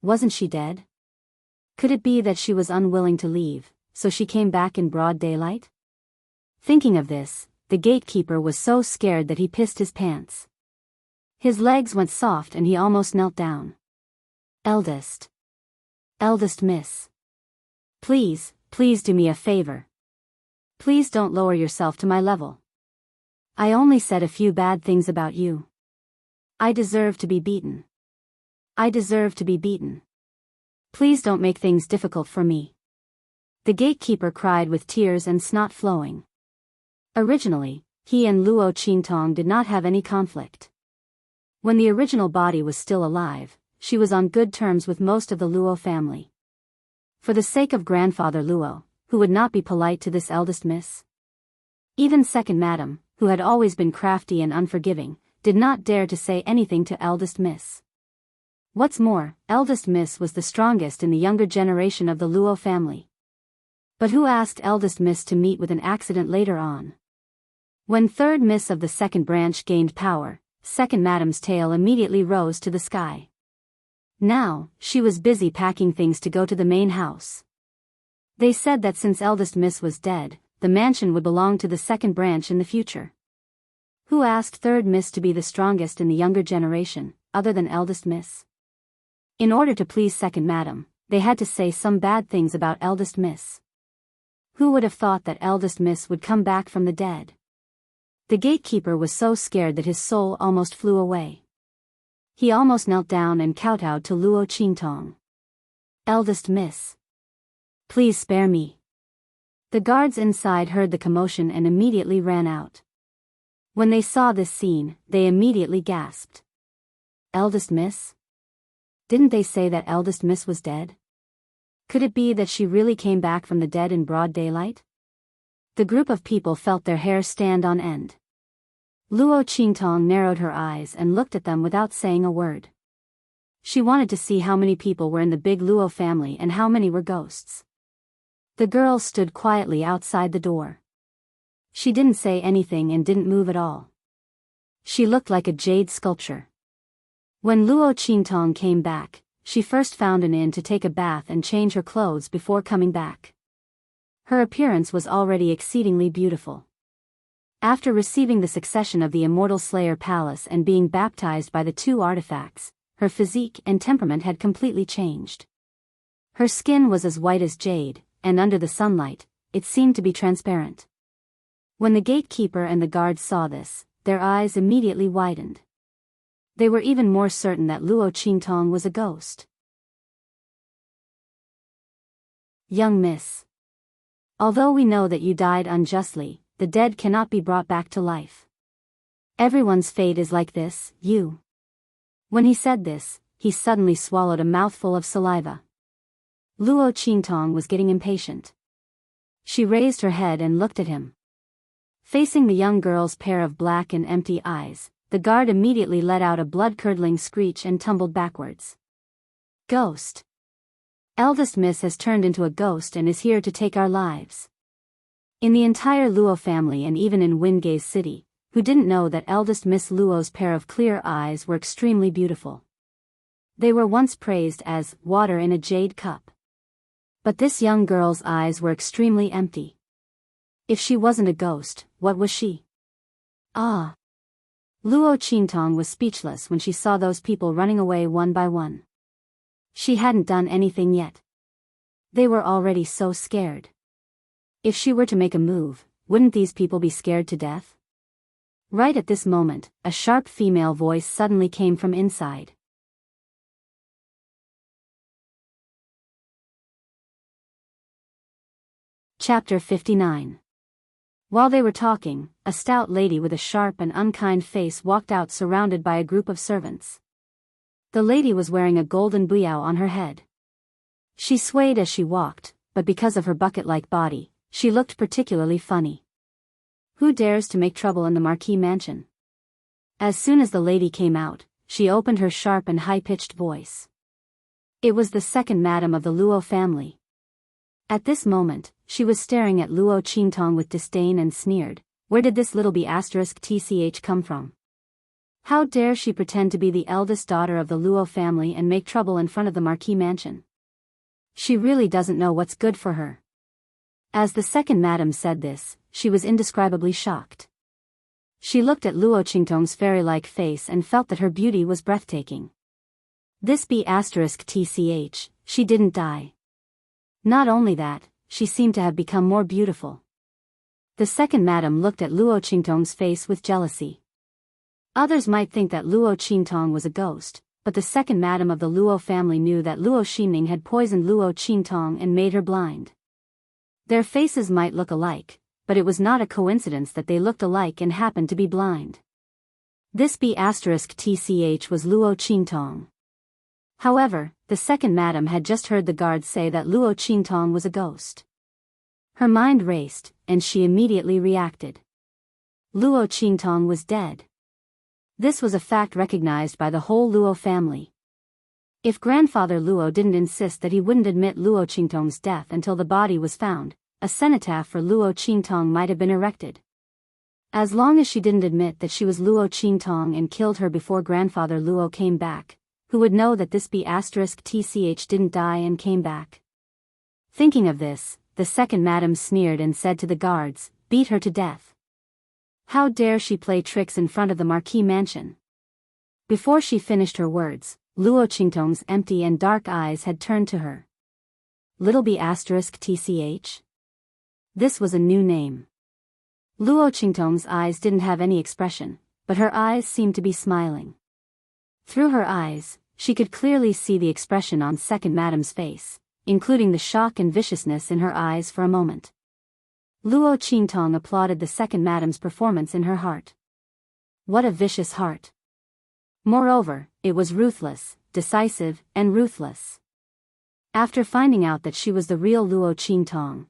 Wasn't she dead? Could it be that she was unwilling to leave, so she came back in broad daylight? Thinking of this, the gatekeeper was so scared that he pissed his pants. His legs went soft and he almost knelt down. Eldest Miss. Please do me a favor. Please don't lower yourself to my level. I only said a few bad things about you. I deserve to be beaten. Please don't make things difficult for me. The gatekeeper cried with tears and snot flowing. Originally, he and Luo Qingtong did not have any conflict. When the original body was still alive, she was on good terms with most of the Luo family. For the sake of grandfather Luo, who would not be polite to this eldest miss? Even second madam, who had always been crafty and unforgiving, did not dare to say anything to eldest miss. What's more, eldest miss was the strongest in the younger generation of the Luo family. But who asked eldest miss to meet with an accident later on? When third miss of the second branch gained power, second madam's tail immediately rose to the sky. Now, she was busy packing things to go to the main house. They said that since eldest miss was dead, the mansion would belong to the second branch in the future. Who asked third miss to be the strongest in the younger generation, other than eldest miss? In order to please second madam, they had to say some bad things about eldest miss. Who would have thought that eldest miss would come back from the dead? The gatekeeper was so scared that his soul almost flew away. He almost knelt down and kowtowed to Luo Qingtong. Eldest miss. Please spare me. The guards inside heard the commotion and immediately ran out. When they saw this scene, they immediately gasped. Eldest miss? Didn't they say that eldest miss was dead? Could it be that she really came back from the dead in broad daylight? The group of people felt their hair stand on end. Luo Qingtong narrowed her eyes and looked at them without saying a word. She wanted to see how many people were in the big Luo family and how many were ghosts. The girl stood quietly outside the door. She didn't say anything and didn't move at all. She looked like a jade sculpture. When Luo Qingtong came back, she first found an inn to take a bath and change her clothes before coming back. Her appearance was already exceedingly beautiful. After receiving the succession of the Immortal Slayer Palace and being baptized by the two artifacts, her physique and temperament had completely changed. Her skin was as white as jade, and under the sunlight, it seemed to be transparent. When the gatekeeper and the guards saw this, their eyes immediately widened. They were even more certain that Luo Qingtong was a ghost. Young miss. Although we know that you died unjustly, the dead cannot be brought back to life. Everyone's fate is like this, you. When he said this, he suddenly swallowed a mouthful of saliva. Luo Qingtong was getting impatient. She raised her head and looked at him. Facing the young girl's pair of black and empty eyes, the guard immediately let out a blood-curdling screech and tumbled backwards. Ghost. Eldest miss has turned into a ghost and is here to take our lives. In the entire Luo family and even in Wingay's city, who didn't know that eldest Miss Luo's pair of clear eyes were extremely beautiful. They were once praised as water in a jade cup. But this young girl's eyes were extremely empty. If she wasn't a ghost, what was she? Ah! Luo Qingtong was speechless when she saw those people running away one by one. She hadn't done anything yet. They were already so scared. If she were to make a move, wouldn't these people be scared to death? Right at this moment, a sharp female voice suddenly came from inside. Chapter 59. While they were talking, a stout lady with a sharp and unkind face walked out surrounded by a group of servants. The lady was wearing a golden biyao on her head. She swayed as she walked, but because of her bucket-like body, she looked particularly funny. Who dares to make trouble in the marquis mansion? As soon as the lady came out, she opened her sharp and high-pitched voice. It was the second madam of the Luo family. At this moment, she was staring at Luo Qingtong with disdain and sneered, "Where did this little B***tch come from? How dare she pretend to be the eldest daughter of the Luo family and make trouble in front of the marquis mansion? She really doesn't know what's good for her." As the second madam said this, she was indescribably shocked. She looked at Luo Qingtong's fairy-like face and felt that her beauty was breathtaking. This B***tch, she didn't die. Not only that, she seemed to have become more beautiful. The second madam looked at Luo Qingtong's face with jealousy. Others might think that Luo Qingtong was a ghost, but the second madam of the Luo family knew that Luo Xinning had poisoned Luo Qingtong and made her blind. Their faces might look alike, but it was not a coincidence that they looked alike and happened to be blind. This B***tch was Luo Qingtong. However, the second madam had just heard the guards say that Luo Qingtong was a ghost. Her mind raced, and she immediately reacted. Luo Qingtong was dead. This was a fact recognized by the whole Luo family. If grandfather Luo didn't insist that he wouldn't admit Luo Qingtong's death until the body was found, a cenotaph for Luo Qingtong might have been erected. As long as she didn't admit that she was Luo Qingtong and killed her before grandfather Luo came back, who would know that this B***tch didn't die and came back? Thinking of this, the second madam sneered and said to the guards, "Beat her to death. How dare she play tricks in front of the marquis mansion?" Before she finished her words, Luo Qingtong's empty and dark eyes had turned to her. Little B***tch? This was a new name. Luo Qingtong's eyes didn't have any expression, but her eyes seemed to be smiling. Through her eyes, she could clearly see the expression on second madam's face, including the shock and viciousness in her eyes for a moment. Luo Qingtong applauded the second madam's performance in her heart. What a vicious heart! Moreover, it was ruthless, decisive, and ruthless. After finding out that she was the real Luo Qingtong's,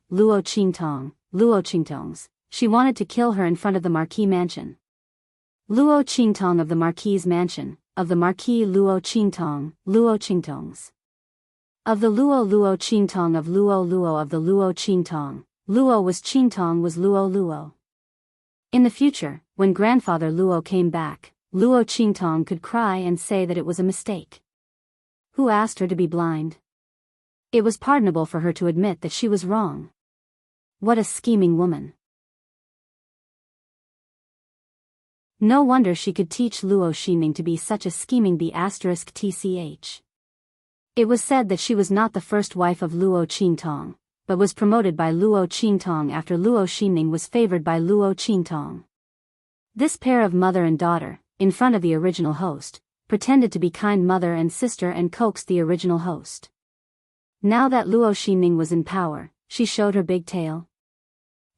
she wanted to kill her in front of the marquis mansion. Luo Qingtong of the marquis's mansion, of the marquis Luo Qingtong's. Of the Luo Qingtong of Luo of the Luo Qingtong, Luo was Luo. In the future, when grandfather Luo came back, Luo Qingtong could cry and say that it was a mistake. Who asked her to be blind? It was pardonable for her to admit that she was wrong. What a scheming woman. No wonder she could teach Luo Xinning to be such a scheming B***tch. It was said that she was not the first wife of Luo Qingtong, but was promoted by Luo Qingtong after Luo Xinning was favored by Luo Qingtong. This pair of mother and daughter, in front of the original host, pretended to be kind mother and sister and coaxed the original host. Now that Luo Xinning was in power, she showed her big tail.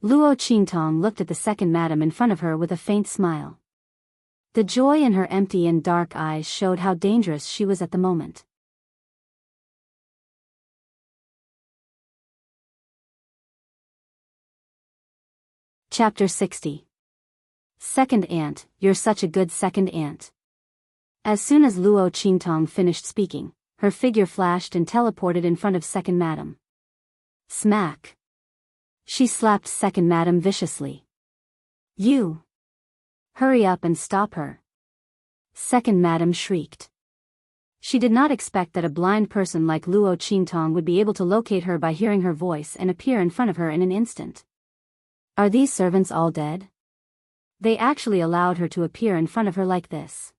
Luo Qingtong looked at the second madam in front of her with a faint smile. The joy in her empty and dark eyes showed how dangerous she was at the moment. Chapter 60. Second aunt, you're such a good second aunt. As soon as Luo Qingtong finished speaking, her figure flashed and teleported in front of second madam. Smack! She slapped second madam viciously. You! Hurry up and stop her! Second madam shrieked. She did not expect that a blind person like Luo Qingtong would be able to locate her by hearing her voice and appear in front of her in an instant. Are these servants all dead? They actually allowed her to appear in front of her like this.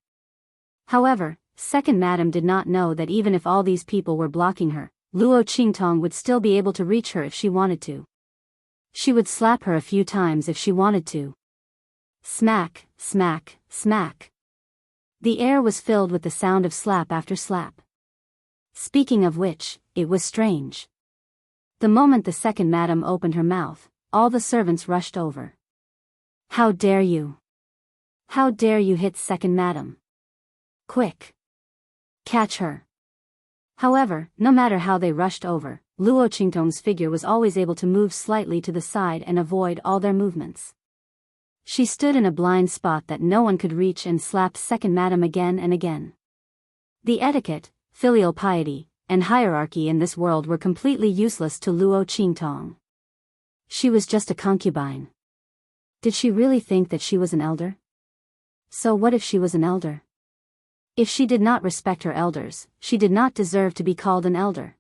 However, second madam did not know that even if all these people were blocking her, Luo Qingtong would still be able to reach her if she wanted to. She would slap her a few times if she wanted to. Smack, smack, smack. The air was filled with the sound of slap after slap. Speaking of which, it was strange. The moment the second madam opened her mouth, all the servants rushed over. How dare you? How dare you hit second madam? Quick! Catch her! However, no matter how they rushed over, Luo Qingtong's figure was always able to move slightly to the side and avoid all their movements. She stood in a blind spot that no one could reach and slapped second madam again and again. The etiquette, filial piety, and hierarchy in this world were completely useless to Luo Qingtong. She was just a concubine. Did she really think that she was an elder? So what if she was an elder? If she did not respect her elders, she did not deserve to be called an elder.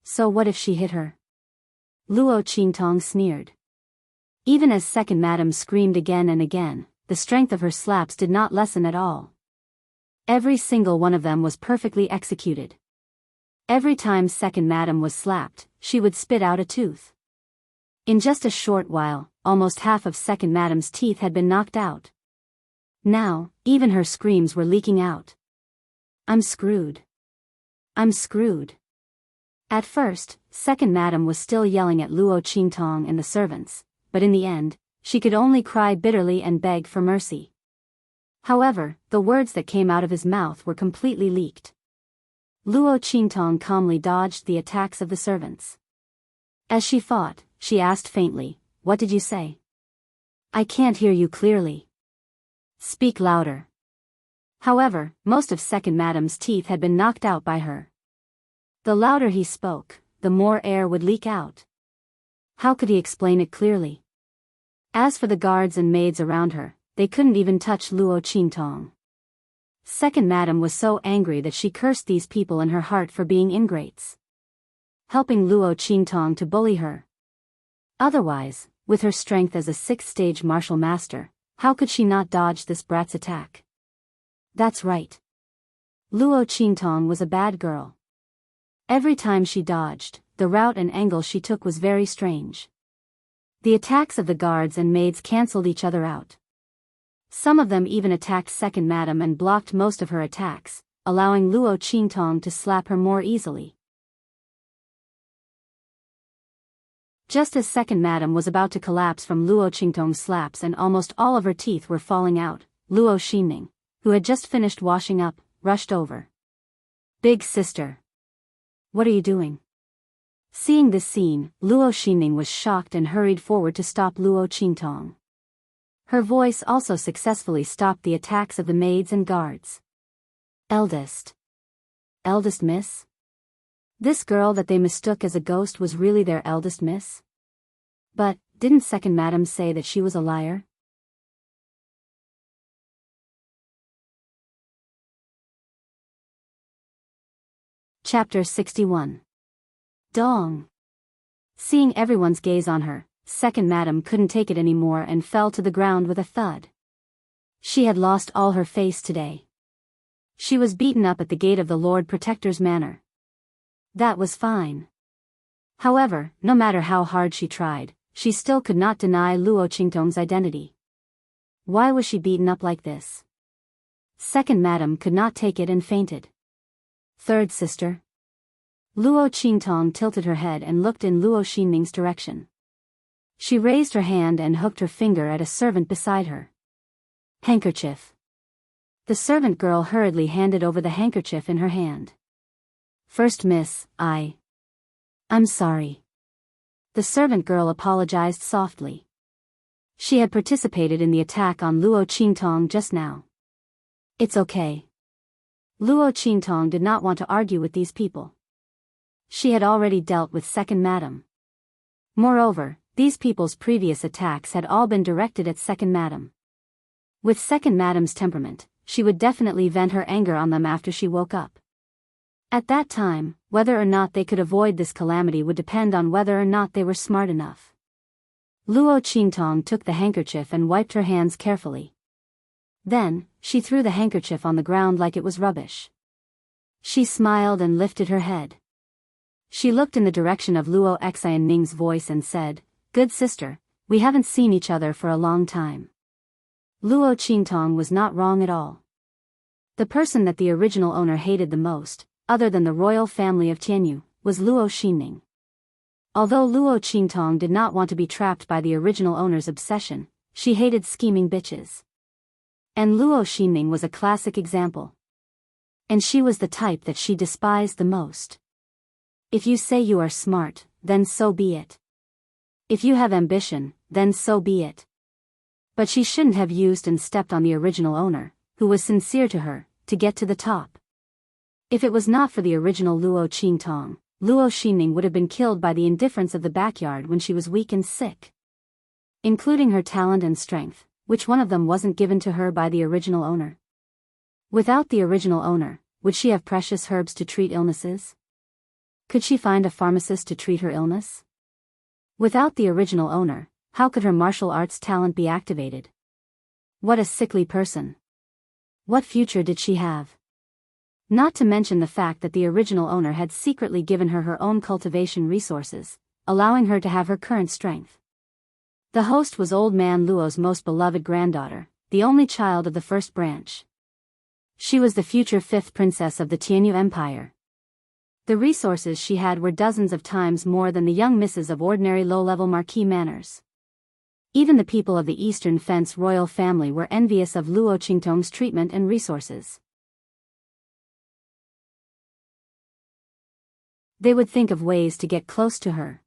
So what if she hit her? Luo Qingtong sneered. Even as second madam screamed again and again, the strength of her slaps did not lessen at all. Every single one of them was perfectly executed. Every time second madam was slapped, she would spit out a tooth. In just a short while, almost half of second madam's teeth had been knocked out. Now, even her screams were leaking out. I'm screwed. I'm screwed. At first, second madam was still yelling at Luo Qingtong and the servants, but in the end, she could only cry bitterly and beg for mercy. However, the words that came out of his mouth were completely leaked. Luo Qingtong calmly dodged the attacks of the servants. As she fought, she asked faintly, "What did you say? I can't hear you clearly. Speak louder." However, most of second madam's teeth had been knocked out by her. The louder he spoke, the more air would leak out. How could he explain it clearly? As for the guards and maids around her, they couldn't even touch Luo Qingtong. Second madam was so angry that she cursed these people in her heart for being ingrates, helping Luo Qingtong to bully her. Otherwise, with her strength as a sixth-stage martial master, how could she not dodge this brat's attack? That's right. Luo Qingtong was a bad girl. Every time she dodged, the route and angle she took was very strange. The attacks of the guards and maids cancelled each other out. Some of them even attacked second madam and blocked most of her attacks, allowing Luo Qingtong to slap her more easily. Just as second madam was about to collapse from Luo Qingtong's slaps and almost all of her teeth were falling out, Luo Xinning, who had just finished washing up, rushed over. Big sister. What are you doing? Seeing this scene, Luo Xinning was shocked and hurried forward to stop Luo Qingtong. Her voice also successfully stopped the attacks of the maids and guards. Eldest. Eldest miss? This girl that they mistook as a ghost was really their eldest miss? But, didn't second madam say that she was a liar? Chapter 61. Dong. Seeing everyone's gaze on her, second madam couldn't take it anymore and fell to the ground with a thud. She had lost all her face today. She was beaten up at the gate of the Lord Protector's manor. That was fine. However, no matter how hard she tried, she still could not deny Luo Qingtong's identity. Why was she beaten up like this? Second madam could not take it and fainted. Third sister. Luo Qingtong tilted her head and looked in Luo Xinning's direction. She raised her hand and hooked her finger at a servant beside her. Handkerchief. The servant girl hurriedly handed over the handkerchief in her hand. First miss, I'm sorry. The servant girl apologized softly. She had participated in the attack on Luo Qingtong just now. It's okay. Luo Qingtong did not want to argue with these people. She had already dealt with second madam. Moreover, these people's previous attacks had all been directed at second madam. With second madam's temperament, she would definitely vent her anger on them after she woke up. At that time, whether or not they could avoid this calamity would depend on whether or not they were smart enough. Luo Qingtong took the handkerchief and wiped her hands carefully. Then, she threw the handkerchief on the ground like it was rubbish. She smiled and lifted her head. She looked in the direction of Luo Xianning's voice and said, "Good sister, we haven't seen each other for a long time. Luo Qingtong was not wrong at all. The person that the original owner hated the most, other than the royal family of Jianghu, was Luo Xinning. Although Luo Qingtong did not want to be trapped by the original owner's obsession, she hated scheming bitches. And Luo Xinning was a classic example. And she was the type that she despised the most. If you say you are smart, then so be it. If you have ambition, then so be it. But she shouldn't have used and stepped on the original owner, who was sincere to her, to get to the top. If it was not for the original Luo Qingtong, Luo Xinning would have been killed by the indifference of the backyard when she was weak and sick. Including her talent and strength, which one of them wasn't given to her by the original owner? Without the original owner, would she have precious herbs to treat illnesses? Could she find a pharmacist to treat her illness? Without the original owner, how could her martial arts talent be activated? What a sickly person. What future did she have? Not to mention the fact that the original owner had secretly given her her own cultivation resources, allowing her to have her current strength. The host was old man Luo's most beloved granddaughter, the only child of the first branch. She was the future fifth princess of the Jianghu Empire. The resources she had were dozens of times more than the young misses of ordinary low-level marquis manners. Even the people of the Eastern Fence royal family were envious of Luo Qingtong's treatment and resources. They would think of ways to get close to her.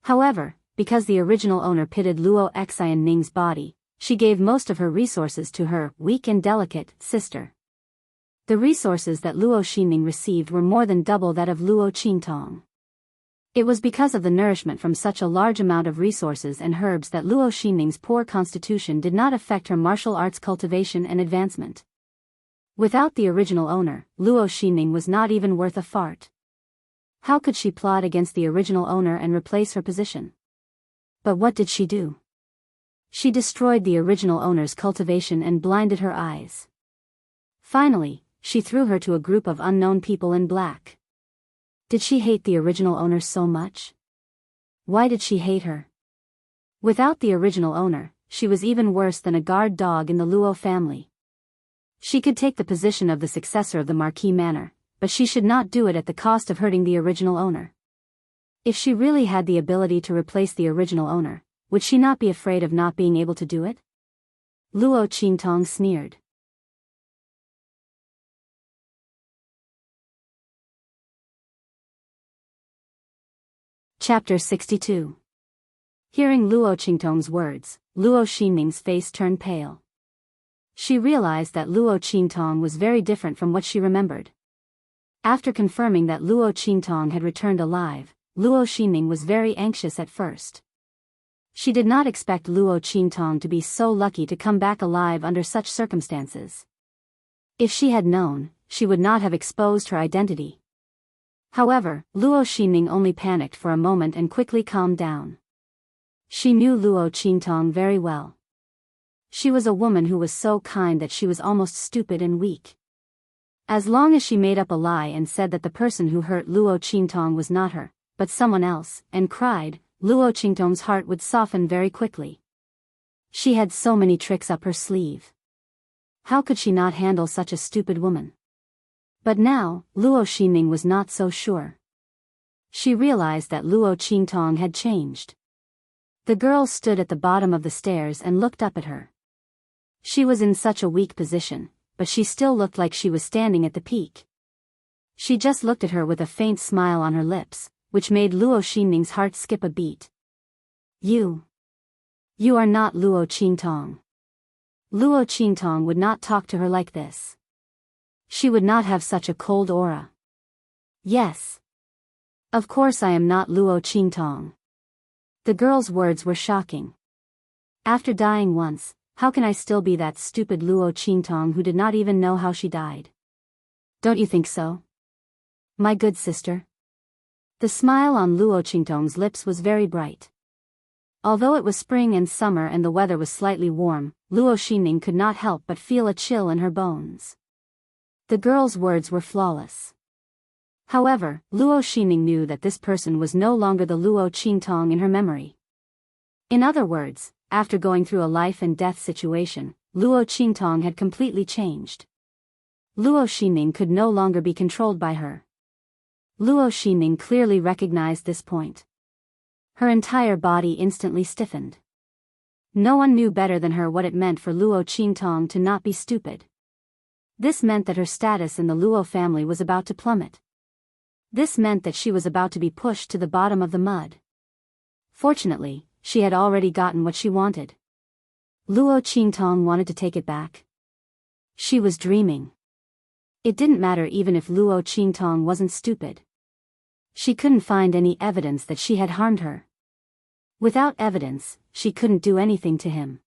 However, because the original owner pitted Luo Xianning's body, she gave most of her resources to her weak and delicate sister. The resources that Luo Xinning received were more than double that of Luo Qingtong. It was because of the nourishment from such a large amount of resources and herbs that Luo Xinning's poor constitution did not affect her martial arts cultivation and advancement. Without the original owner, Luo Xinning was not even worth a fart. How could she plot against the original owner and replace her position? But what did she do? She destroyed the original owner's cultivation and blinded her eyes. Finally, she threw her to a group of unknown people in black. Did she hate the original owner so much? Why did she hate her? Without the original owner, she was even worse than a guard dog in the Luo family. She could take the position of the successor of the Marquis Manor, but she should not do it at the cost of hurting the original owner. If she really had the ability to replace the original owner, would she not be afraid of not being able to do it? Luo Qingtong sneered. Chapter 62. Hearing Luo Qingtong's words, Luo Xinning's face turned pale. She realized that Luo Qingtong was very different from what she remembered. After confirming that Luo Qingtong had returned alive, Luo Xinning was very anxious at first. She did not expect Luo Qingtong to be so lucky to come back alive under such circumstances. If she had known, she would not have exposed her identity. However, Luo Xinning only panicked for a moment and quickly calmed down. She knew Luo Qingtong very well. She was a woman who was so kind that she was almost stupid and weak. As long as she made up a lie and said that the person who hurt Luo Qingtong was not her, but someone else, and cried, Luo Qingtong's heart would soften very quickly. She had so many tricks up her sleeve. How could she not handle such a stupid woman? But now, Luo Xinning was not so sure. She realized that Luo Qingtong had changed. The girl stood at the bottom of the stairs and looked up at her. She was in such a weak position, but she still looked like she was standing at the peak. She just looked at her with a faint smile on her lips, which made Luo Xinning's heart skip a beat. You are not Luo Qingtong. Luo Qingtong would not talk to her like this. She would not have such a cold aura. Yes. Of course I am not Luo Qingtong. The girl's words were shocking. After dying once, how can I still be that stupid Luo Qingtong who did not even know how she died? Don't you think so? My good sister? The smile on Luo Qingtong's lips was very bright. Although it was spring and summer and the weather was slightly warm, Luo Xinning could not help but feel a chill in her bones. The girl's words were flawless. However, Luo Xinning knew that this person was no longer the Luo Qingtong in her memory. In other words, after going through a life and death situation, Luo Qingtong had completely changed. Luo Ximing could no longer be controlled by her. Luo Ximing clearly recognized this point. Her entire body instantly stiffened. No one knew better than her what it meant for Luo Qingtong to not be stupid. This meant that her status in the Luo family was about to plummet. This meant that she was about to be pushed to the bottom of the mud. Fortunately, she had already gotten what she wanted. Luo Qingtong wanted to take it back. She was dreaming. It didn't matter even if Luo Qingtong wasn't stupid. She couldn't find any evidence that she had harmed her. Without evidence, she couldn't do anything to him.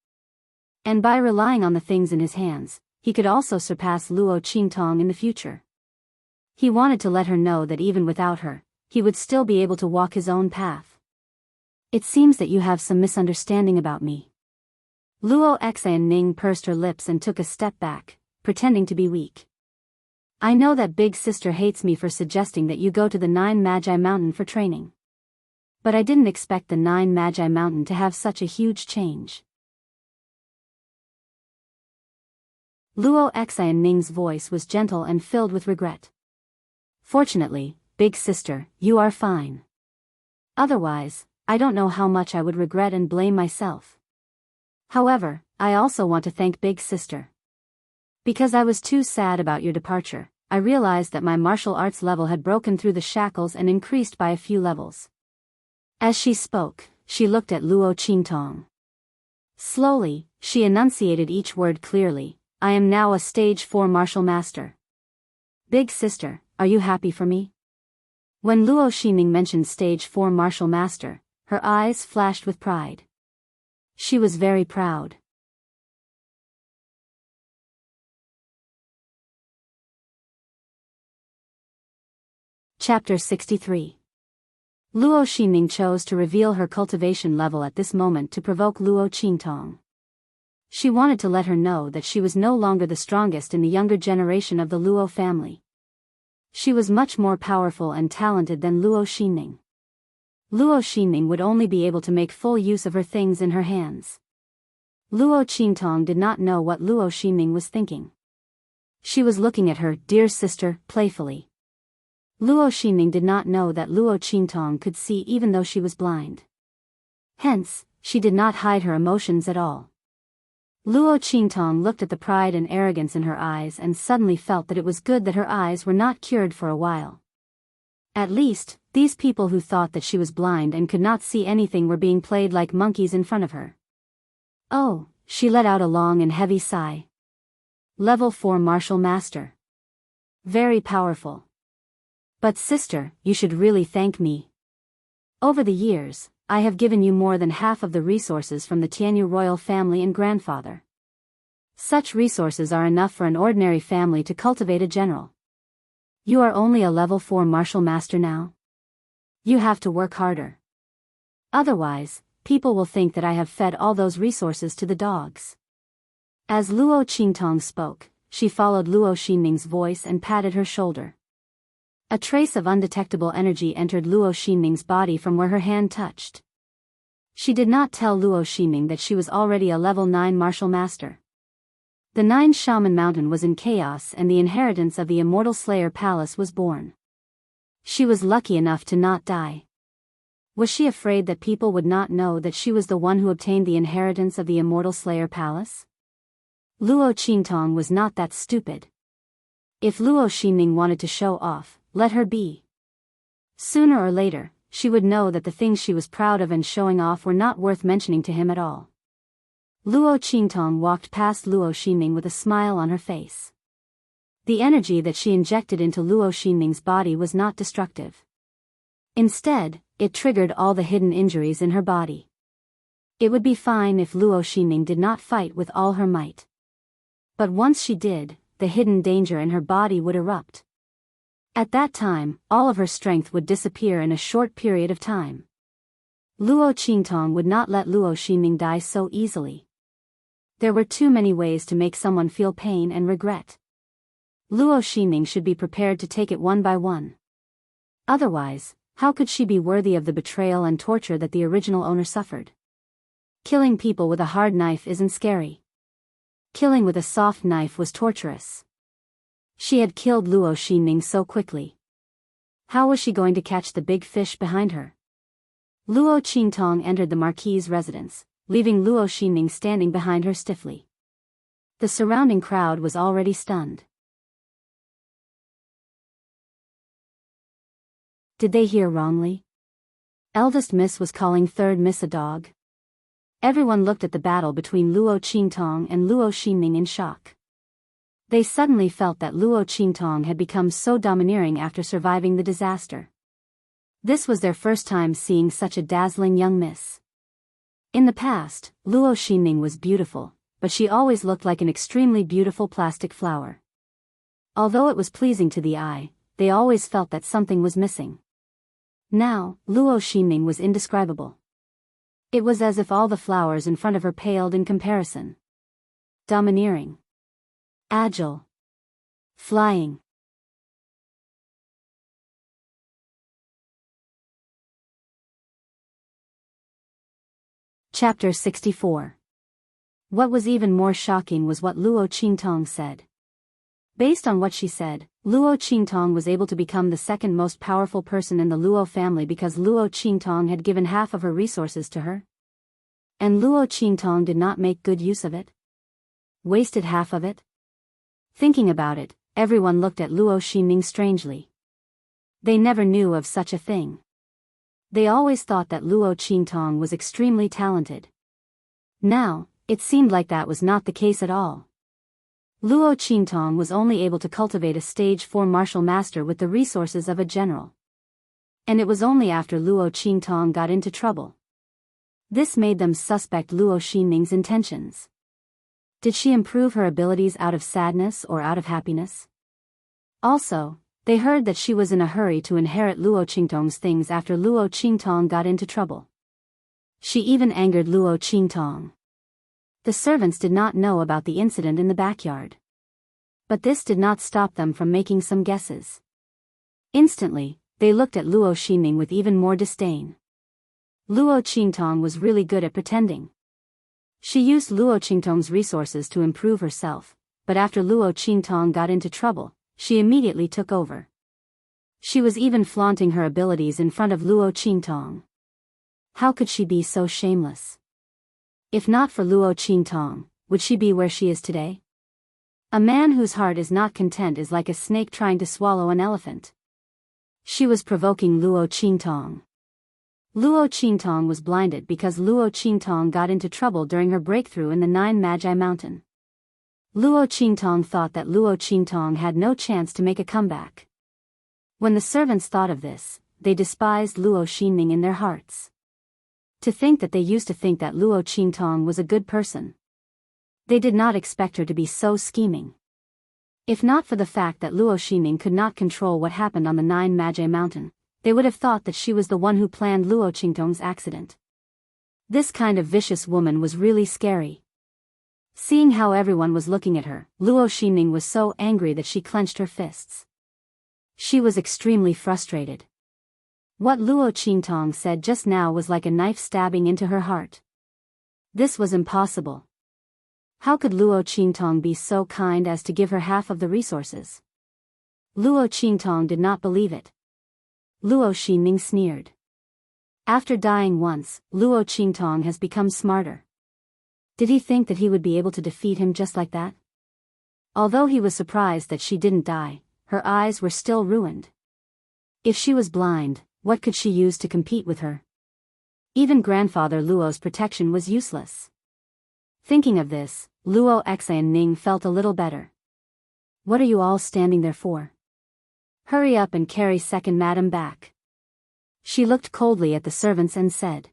And by relying on the things in his hands, he could also surpass Luo Qingtong in the future. He wanted to let her know that even without her, he would still be able to walk his own path. It seems that you have some misunderstanding about me. Luo Xianning pursed her lips and took a step back, pretending to be weak. I know that big sister hates me for suggesting that you go to the 9 Magi Mountain for training. But I didn't expect the 9 Magi Mountain to have such a huge change. Luo Xianning's voice was gentle and filled with regret. Fortunately, big sister, you are fine. Otherwise, I don't know how much I would regret and blame myself. However, I also want to thank big sister. Because I was too sad about your departure, I realized that my martial arts level had broken through the shackles and increased by a few levels. As she spoke, she looked at Luo Qingtong. Slowly, she enunciated each word clearly. I am now a stage 4 martial master. Big sister, are you happy for me? When Luo Ximing mentioned stage 4 martial master, her eyes flashed with pride. She was very proud. Chapter 63. Luo Ximing chose to reveal her cultivation level at this moment to provoke Luo Qingtong. She wanted to let her know that she was no longer the strongest in the younger generation of the Luo family. She was much more powerful and talented than Luo Ximing. Luo Ximing would only be able to make full use of her things in her hands. Luo Qingtong did not know what Luo Ximing was thinking. She was looking at her dear sister playfully. Luo Ximing did not know that Luo Qingtong could see even though she was blind. Hence, she did not hide her emotions at all. Luo Qingtong looked at the pride and arrogance in her eyes and suddenly felt that it was good that her eyes were not cured for a while. At least, these people who thought that she was blind and could not see anything were being played like monkeys in front of her. Oh, she let out a long and heavy sigh. Level 4 Martial Master. Very powerful. But sister, you should really thank me. Over the years, I have given you more than half of the resources from the Tianyu royal family and grandfather. Such resources are enough for an ordinary family to cultivate a general. You are only a level 4 martial master now. You have to work harder. Otherwise, people will think that I have fed all those resources to the dogs. As Luo Qingtong spoke, she followed Luo Ximing's voice and patted her shoulder. A trace of undetectable energy entered Luo Ximing's body from where her hand touched. She did not tell Luo Ximing that she was already a level 9 martial master. The 9 Shaman Mountain was in chaos and the inheritance of the Immortal Slayer Palace was born. She was lucky enough to not die. Was she afraid that people would not know that she was the one who obtained the inheritance of the Immortal Slayer Palace? Luo Qingtong was not that stupid. If Luo Ximing wanted to show off, let her be. Sooner or later, she would know that the things she was proud of and showing off were not worth mentioning to him at all. Luo Qingtong walked past Luo Ximing with a smile on her face. The energy that she injected into Luo Ximing's body was not destructive. Instead, it triggered all the hidden injuries in her body. It would be fine if Luo Ximing did not fight with all her might. But once she did, the hidden danger in her body would erupt. At that time, all of her strength would disappear in a short period of time. Luo Qingtong would not let Luo Ximing die so easily. There were too many ways to make someone feel pain and regret. Luo Ximing should be prepared to take it one by one. Otherwise, how could she be worthy of the betrayal and torture that the original owner suffered? Killing people with a hard knife isn't scary. Killing with a soft knife was torturous. She had killed Luo Xinming so quickly. How was she going to catch the big fish behind her? Luo Qingtong entered the marquis's residence, leaving Luo Xinming standing behind her stiffly. The surrounding crowd was already stunned. Did they hear wrongly? Eldest Miss was calling third Miss a dog. Everyone looked at the battle between Luo Qingtong and Luo Xinming in shock. They suddenly felt that Luo Qingtong had become so domineering after surviving the disaster. This was their first time seeing such a dazzling young miss. In the past, Luo Xinming was beautiful, but she always looked like an extremely beautiful plastic flower. Although it was pleasing to the eye, they always felt that something was missing. Now, Luo Xinming was indescribable. It was as if all the flowers in front of her paled in comparison. Domineering. Agile. Flying. Chapter 64. What was even more shocking was what Luo Qingtong said. Based on what she said, Luo Qingtong was able to become the second most powerful person in the Luo family because Luo Qingtong had given half of her resources to her. And Luo Qingtong did not make good use of it. Wasted half of it. Thinking about it, everyone looked at Luo Xinming strangely. They never knew of such a thing. They always thought that Luo Qingtong was extremely talented. Now, it seemed like that was not the case at all. Luo Qingtong was only able to cultivate a stage 4 martial master with the resources of a general. And it was only after Luo Qingtong got into trouble. This made them suspect Luo Xinming's intentions. Did she improve her abilities out of sadness or out of happiness? Also, they heard that she was in a hurry to inherit Luo Qingtong's things after Luo Qingtong got into trouble. She even angered Luo Qingtong. The servants did not know about the incident in the backyard. But this did not stop them from making some guesses. Instantly, they looked at Luo Xinming with even more disdain. Luo Qingtong was really good at pretending. She used Luo Qingtong's resources to improve herself, but after Luo Qingtong got into trouble, she immediately took over. She was even flaunting her abilities in front of Luo Qingtong. How could she be so shameless? If not for Luo Qingtong, would she be where she is today? A man whose heart is not content is like a snake trying to swallow an elephant. She was provoking Luo Qingtong. Luo Qingtong was blinded because Luo Qingtong got into trouble during her breakthrough in the 9 Magi Mountain. Luo Qingtong thought that Luo Qingtong had no chance to make a comeback. When the servants thought of this, they despised Luo Xinming in their hearts. To think that they used to think that Luo Qingtong was a good person. They did not expect her to be so scheming. If not for the fact that Luo Xinming could not control what happened on the 9 Magi Mountain, they would have thought that she was the one who planned Luo Qingtong's accident. This kind of vicious woman was really scary. Seeing how everyone was looking at her, Luo Xinming was so angry that she clenched her fists. She was extremely frustrated. What Luo Qingtong said just now was like a knife stabbing into her heart. This was impossible. How could Luo Qingtong be so kind as to give her half of the resources? Luo Qingtong did not believe it. Luo Xinming sneered. After dying once, Luo Qingtong has become smarter. Did he think that he would be able to defeat him just like that? Although he was surprised that she didn't die, her eyes were still ruined. If she was blind, what could she use to compete with her? Even grandfather Luo's protection was useless. Thinking of this, Luo Xianning felt a little better. What are you all standing there for? Hurry up and carry second madam back. She looked coldly at the servants and said.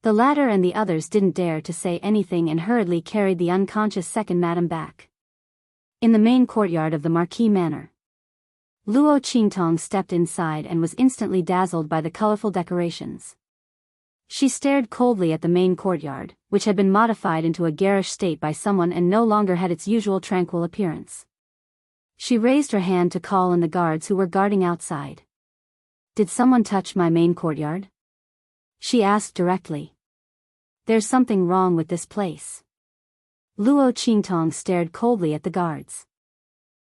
The latter and the others didn't dare to say anything and hurriedly carried the unconscious second madam back. In the main courtyard of the Marquis Manor, Luo Qingtong stepped inside and was instantly dazzled by the colorful decorations. She stared coldly at the main courtyard, which had been modified into a garish state by someone and no longer had its usual tranquil appearance. She raised her hand to call in the guards who were guarding outside. Did someone touch my main courtyard? she asked directly. There's something wrong with this place. Luo Qingtong stared coldly at the guards.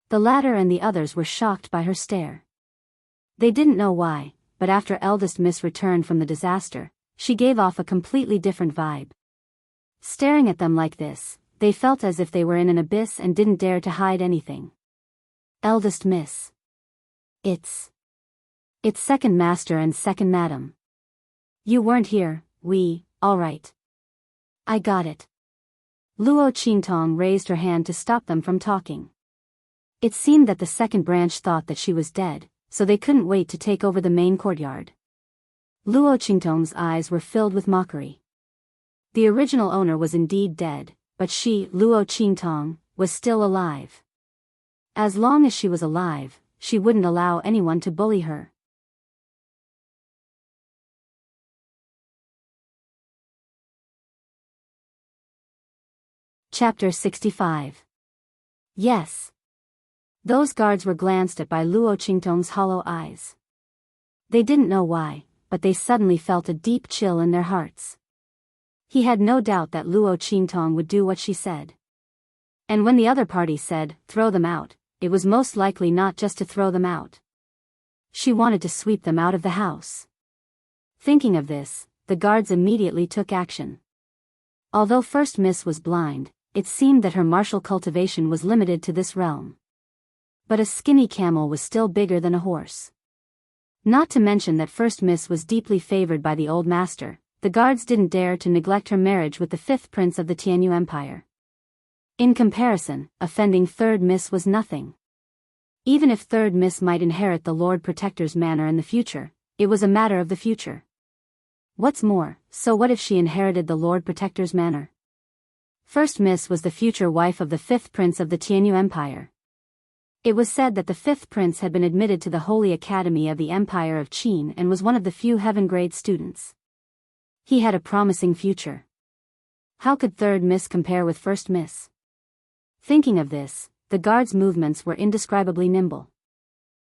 The latter and the others were shocked by her stare. They didn't know why, but after eldest Miss returned from the disaster, she gave off a completely different vibe. Staring at them like this, they felt as if they were in an abyss and didn't dare to hide anything. Eldest Miss. It's second master and second madam. You weren't here, all right. I got it. Luo Qingtong raised her hand to stop them from talking. It seemed that the second branch thought that she was dead, so they couldn't wait to take over the main courtyard. Luo Qingtong's eyes were filled with mockery. The original owner was indeed dead, but she, Luo Qingtong, was still alive. As long as she was alive, she wouldn't allow anyone to bully her. Chapter 65. Yes. Those guards were glanced at by Luo Qingtong's hollow eyes. They didn't know why, but they suddenly felt a deep chill in their hearts. He had no doubt that Luo Qingtong would do what she said. And when the other party said, throw them out, it was most likely not just to throw them out. She wanted to sweep them out of the house. Thinking of this, the guards immediately took action. Although First Miss was blind, it seemed that her martial cultivation was limited to this realm. But a skinny camel was still bigger than a horse. Not to mention that First Miss was deeply favored by the old master, the guards didn't dare to neglect her marriage with the fifth prince of the Tianyu Empire. In comparison, offending Third Miss was nothing. Even if Third Miss might inherit the Lord Protector's manor in the future, it was a matter of the future. What's more, so what if she inherited the Lord Protector's manor? First Miss was the future wife of the fifth prince of the Tianyu Empire. It was said that the fifth prince had been admitted to the Holy Academy of the Empire of Qin and was one of the few heaven-grade students. He had a promising future. How could Third Miss compare with First Miss? Thinking of this, the guards' movements were indescribably nimble.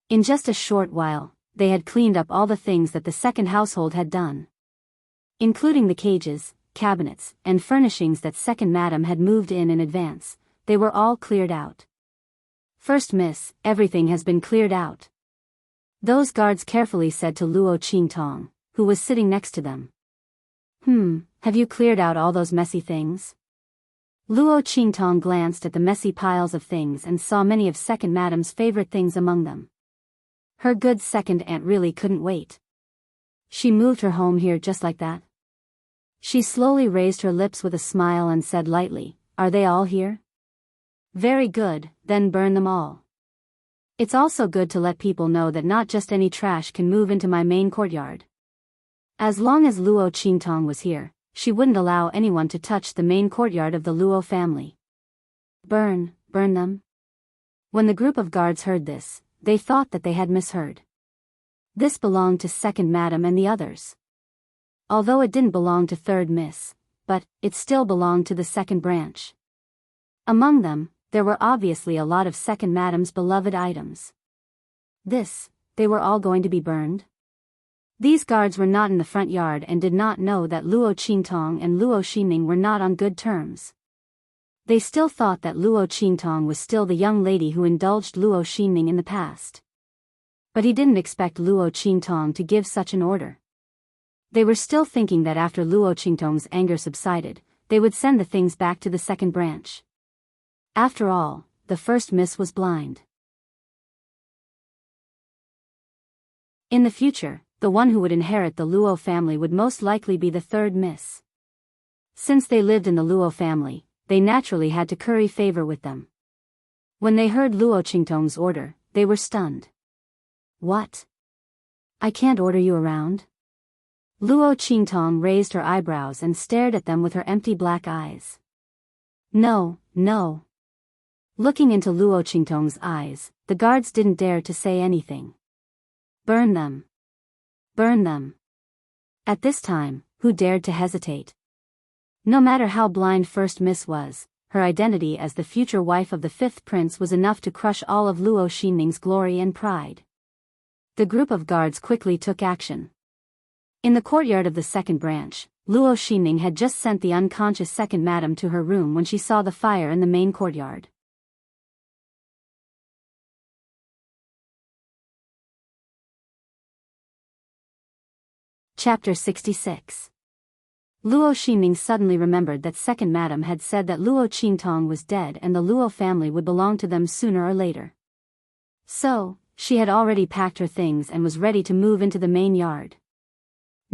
In just a short while, they had cleaned up all the things that the second household had done. Including the cages, cabinets, and furnishings that second madam had moved in advance, they were all cleared out. First Miss, everything has been cleared out. Those guards carefully said to Luo Qingtong, who was sitting next to them. Have you cleared out all those messy things? Luo Qingtong glanced at the messy piles of things and saw many of second madam's favorite things among them. Her good second aunt really couldn't wait. She moved her home here just like that. She slowly raised her lips with a smile and said lightly, are they all here? Very good, then burn them all. It's also good to let people know that not just any trash can move into my main courtyard. As long as Luo Qingtong was here, she wouldn't allow anyone to touch the main courtyard of the Luo family. Burn them? When the group of guards heard this, they thought that they had misheard. This belonged to second madam and the others. Although it didn't belong to Third Miss, but it still belonged to the second branch. Among them, there were obviously a lot of second madam's beloved items. They were all going to be burned? These guards were not in the front yard and did not know that Luo Qingtong and Luo Xinning were not on good terms. They still thought that Luo Qingtong was still the young lady who indulged Luo Xinning in the past. But he didn't expect Luo Qingtong to give such an order. They were still thinking that after Luo Qingtong's anger subsided, they would send the things back to the second branch. After all, the First Miss was blind. In the future, the one who would inherit the Luo family would most likely be the Third Miss. Since they lived in the Luo family, they naturally had to curry favor with them. When they heard Luo Qingtong's order, they were stunned. What? I can't order you around? Luo Qingtong raised her eyebrows and stared at them with her empty black eyes. No. Looking into Luo Qingtong's eyes, the guards didn't dare to say anything. Burn them. At this time, who dared to hesitate? No matter how blind First Miss was, her identity as the future wife of the fifth prince was enough to crush all of Luo Xinning's glory and pride. The group of guards quickly took action. In the courtyard of the second branch, Luo Xinning had just sent the unconscious second madam to her room when she saw the fire in the main courtyard. Chapter 66. Luo Xinning suddenly remembered that second madam had said that Luo Qingtong was dead and the Luo family would belong to them sooner or later. So, she had already packed her things and was ready to move into the main yard.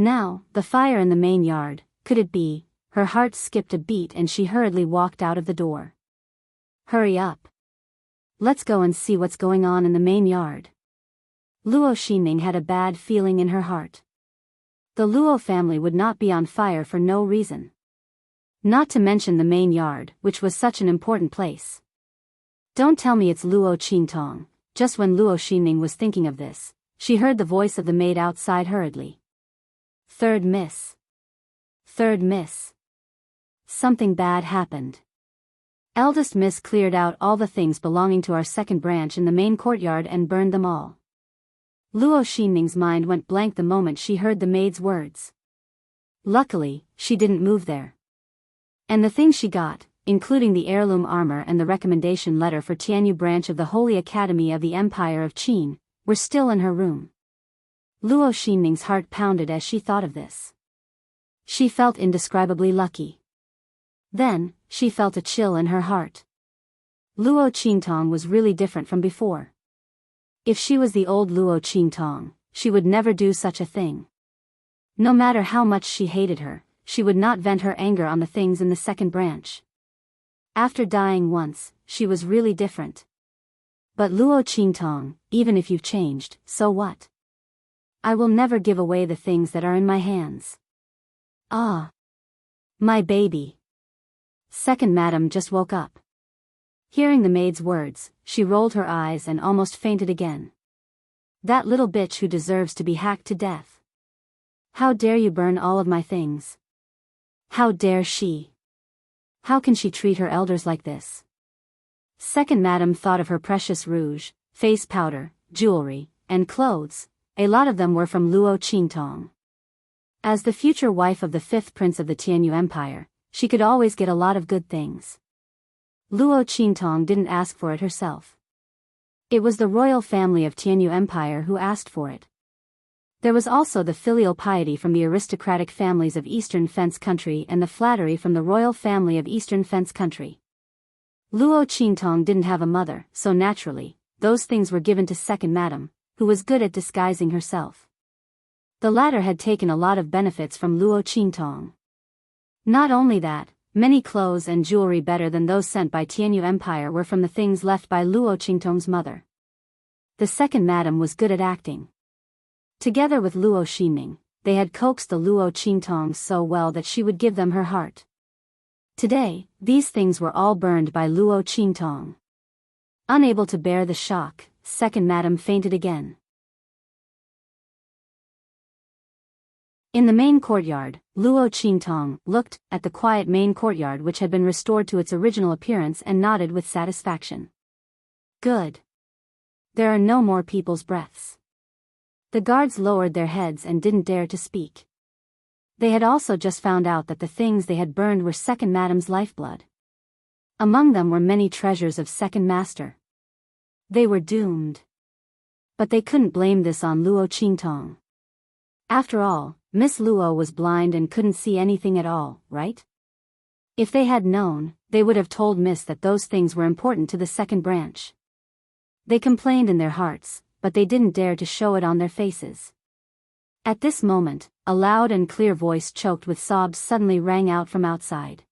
Now, the fire in the main yard, could it be? Her heart skipped a beat and she hurriedly walked out of the door. Hurry up. Let's go and see what's going on in the main yard. Luo Xinning had a bad feeling in her heart. The Luo family would not be on fire for no reason. Not to mention the main yard, which was such an important place. Don't tell me it's Luo Qingtong. Just when Luo Xinning was thinking of this, she heard the voice of the maid outside hurriedly. Third miss. Third miss. Something bad happened. Eldest miss cleared out all the things belonging to our second branch in the main courtyard and burned them all. Luo Xinning's mind went blank the moment she heard the maid's words. Luckily, she didn't move there. And the things she got, including the heirloom armor and the recommendation letter for Tianyu branch of the Holy Academy of the Empire of Qin, were still in her room. Luo Xinning's heart pounded as she thought of this. She felt indescribably lucky. Then, she felt a chill in her heart. Luo Qingtong was really different from before. If she was the old Luo Qingtong, she would never do such a thing. No matter how much she hated her, she would not vent her anger on the things in the second branch. After dying once, she was really different. But Luo Qingtong, even if you've changed, so what? I will never give away the things that are in my hands. Ah. My baby. Second madam just woke up. Hearing the maid's words, she rolled her eyes and almost fainted again. That little bitch who deserves to be hacked to death. How dare you burn all of my things? How dare she? How can she treat her elders like this? Second madam thought of her precious rouge, face powder, jewelry, and clothes. A lot of them were from Luo Qingtong. As the future wife of the fifth prince of the Tianyu Empire, she could always get a lot of good things. Luo Qingtong didn't ask for it herself. It was the royal family of Tianyu Empire who asked for it. There was also the filial piety from the aristocratic families of Eastern Fence Country and the flattery from the royal family of Eastern Fence Country. Luo Qingtong didn't have a mother, so naturally, those things were given to second madam, who was good at disguising herself. The latter had taken a lot of benefits from Luo Qingtong. Not only that, many clothes and jewelry better than those sent by Tianyu Empire were from the things left by Luo Qingtong's mother. The second madam was good at acting. Together with Luo Xinning, they had coaxed the Luo Qingtong so well that she would give them her heart. Today, these things were all burned by Luo Qingtong. Unable to bear the shock, second madam fainted again. In the main courtyard, Luo Qingtong looked at the quiet main courtyard which had been restored to its original appearance and nodded with satisfaction. Good. There are no more people's breaths. The guards lowered their heads and didn't dare to speak. They had also just found out that the things they had burned were second madam's lifeblood. Among them were many treasures of second master. They were doomed. But they couldn't blame this on Luo Qingtong. After all, Miss Luo was blind and couldn't see anything at all, right? If they had known, they would have told Miss that those things were important to the second branch. They complained in their hearts, but they didn't dare to show it on their faces. At this moment, a loud and clear voice choked with sobs suddenly rang out from outside.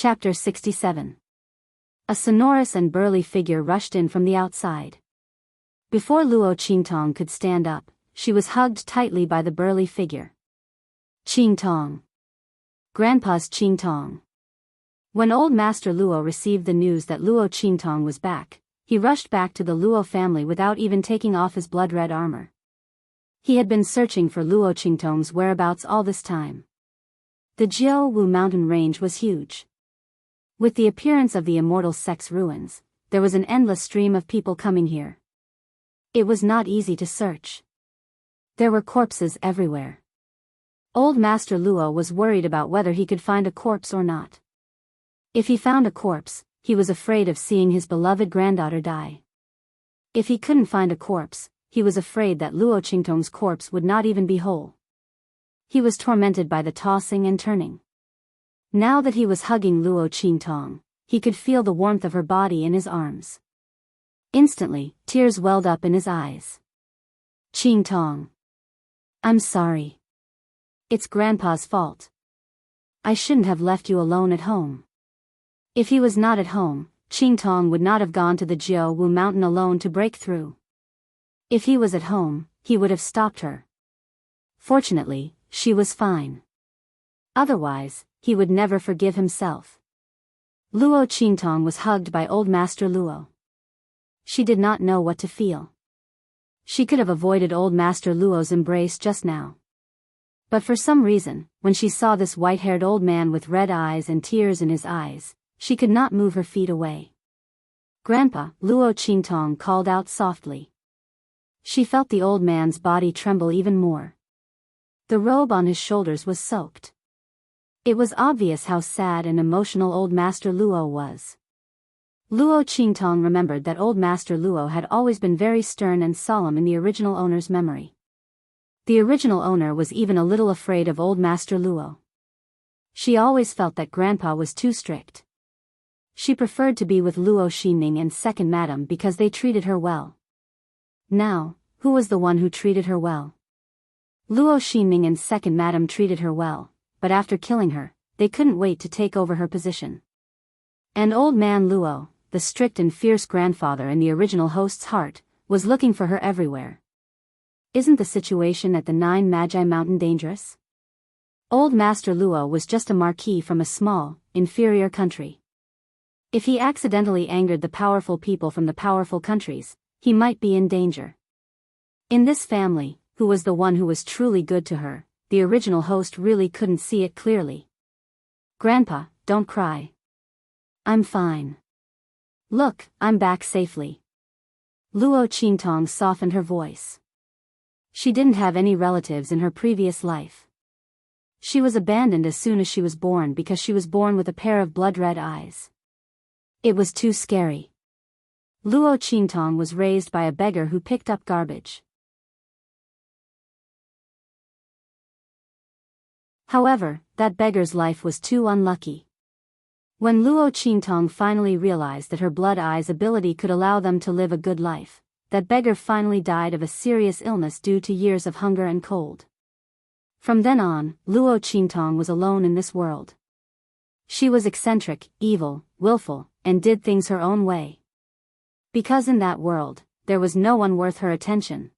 Chapter 67. A sonorous and burly figure rushed in from the outside. Before Luo Qingtong could stand up, she was hugged tightly by the burly figure. Qingtong. Grandpa's Qingtong. When old Master Luo received the news that Luo Qingtong was back, he rushed back to the Luo family without even taking off his blood-red armor. He had been searching for Luo Qingtong's whereabouts all this time. The Jianghu mountain range was huge. With the appearance of the immortal sex ruins, there was an endless stream of people coming here. It was not easy to search. There were corpses everywhere. Old Master Luo was worried about whether he could find a corpse or not. If he found a corpse, he was afraid of seeing his beloved granddaughter die. If he couldn't find a corpse, he was afraid that Luo Qingtong's corpse would not even be whole. He was tormented by the tossing and turning. Now that he was hugging Luo Qingtong, he could feel the warmth of her body in his arms. Instantly, tears welled up in his eyes. Qingtong. I'm sorry. It's Grandpa's fault. I shouldn't have left you alone at home. If he was not at home, Qingtong would not have gone to the Jianghu mountain alone to break through. If he was at home, he would have stopped her. Fortunately, she was fine. Otherwise, he would never forgive himself. Luo Qingtong was hugged by Old Master Luo. She did not know what to feel. She could have avoided Old Master Luo's embrace just now. But for some reason, when she saw this white-haired old man with red eyes and tears in his eyes, she could not move her feet away. Grandpa, Luo Qingtong called out softly. She felt the old man's body tremble even more. The robe on his shoulders was soaked. It was obvious how sad and emotional Old Master Luo was. Luo Qingtong remembered that Old Master Luo had always been very stern and solemn in the original owner's memory. The original owner was even a little afraid of Old Master Luo. She always felt that Grandpa was too strict. She preferred to be with Luo Xinning and Second Madam because they treated her well. Now, who was the one who treated her well? Luo Xinning and Second Madam treated her well, but after killing her, they couldn't wait to take over her position. And Old Man Luo, the strict and fierce grandfather in the original host's heart, was looking for her everywhere. Isn't the situation at the Nine Magi Mountain dangerous? Old Master Luo was just a marquis from a small, inferior country. If he accidentally angered the powerful people from the powerful countries, he might be in danger. In this family, who was the one who was truly good to her, the original host really couldn't see it clearly. Grandpa, don't cry. I'm fine. Look, I'm back safely. Luo Qingtong softened her voice. She didn't have any relatives in her previous life. She was abandoned as soon as she was born because she was born with a pair of blood-red eyes. It was too scary. Luo Qingtong was raised by a beggar who picked up garbage. However, that beggar's life was too unlucky. When Luo Qingtong finally realized that her blood eyes ability could allow them to live a good life, that beggar finally died of a serious illness due to years of hunger and cold. From then on, Luo Qingtong was alone in this world. She was eccentric, evil, willful, and did things her own way. Because in that world, there was no one worth her attention.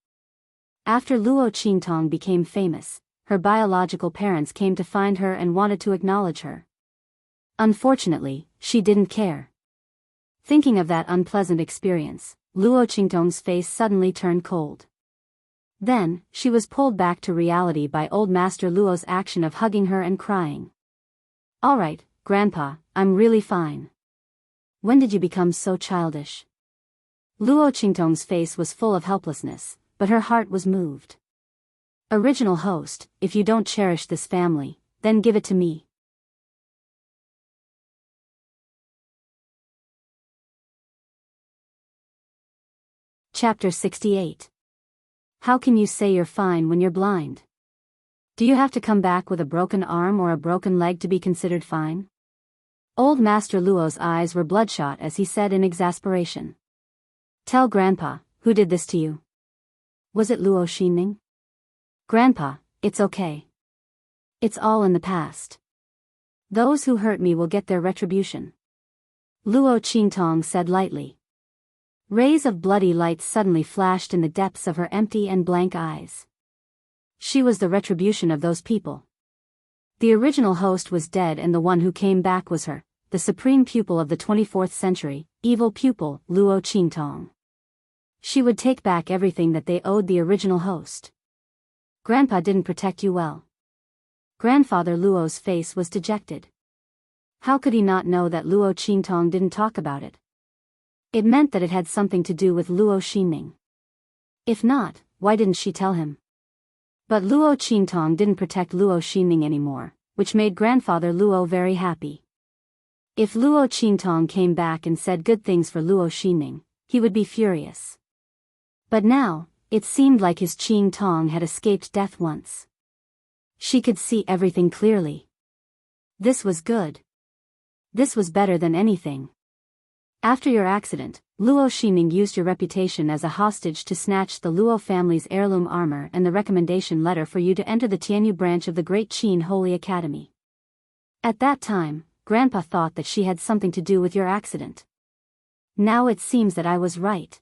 After Luo Qingtong became famous, her biological parents came to find her and wanted to acknowledge her. Unfortunately, she didn't care. Thinking of that unpleasant experience, Luo Qingtong's face suddenly turned cold. Then, she was pulled back to reality by Old Master Luo's action of hugging her and crying. All right, Grandpa, I'm really fine. When did you become so childish? Luo Qingtong's face was full of helplessness, but her heart was moved. Original host, if you don't cherish this family, then give it to me. Chapter 68. How can you say you're fine when you're blind? Do you have to come back with a broken arm or a broken leg to be considered fine? Old Master Luo's eyes were bloodshot as he said in exasperation. Tell Grandpa, who did this to you? Was it Luo Xinning? Grandpa, it's okay. It's all in the past. Those who hurt me will get their retribution. Luo Qingtong said lightly. Rays of bloody light suddenly flashed in the depths of her empty and blank eyes. She was the retribution of those people. The original host was dead and the one who came back was her, the supreme pupil of the 24th century, evil pupil, Luo Qingtong. She would take back everything that they owed the original host. Grandpa didn't protect you well. Grandfather Luo's face was dejected. How could he not know that Luo Qingtong didn't talk about it? It meant that it had something to do with Luo Xinming. If not, why didn't she tell him? But Luo Qingtong didn't protect Luo Xinming anymore, which made grandfather Luo very happy. If Luo Qingtong came back and said good things for Luo Xinming, he would be furious. But now, it seemed like his Qingtong had escaped death once. She could see everything clearly. This was good. This was better than anything. After your accident, Luo Xinming used your reputation as a hostage to snatch the Luo family's heirloom armor and the recommendation letter for you to enter the Tianyu branch of the Great Qin Holy Academy. At that time, Grandpa thought that she had something to do with your accident. Now it seems that I was right.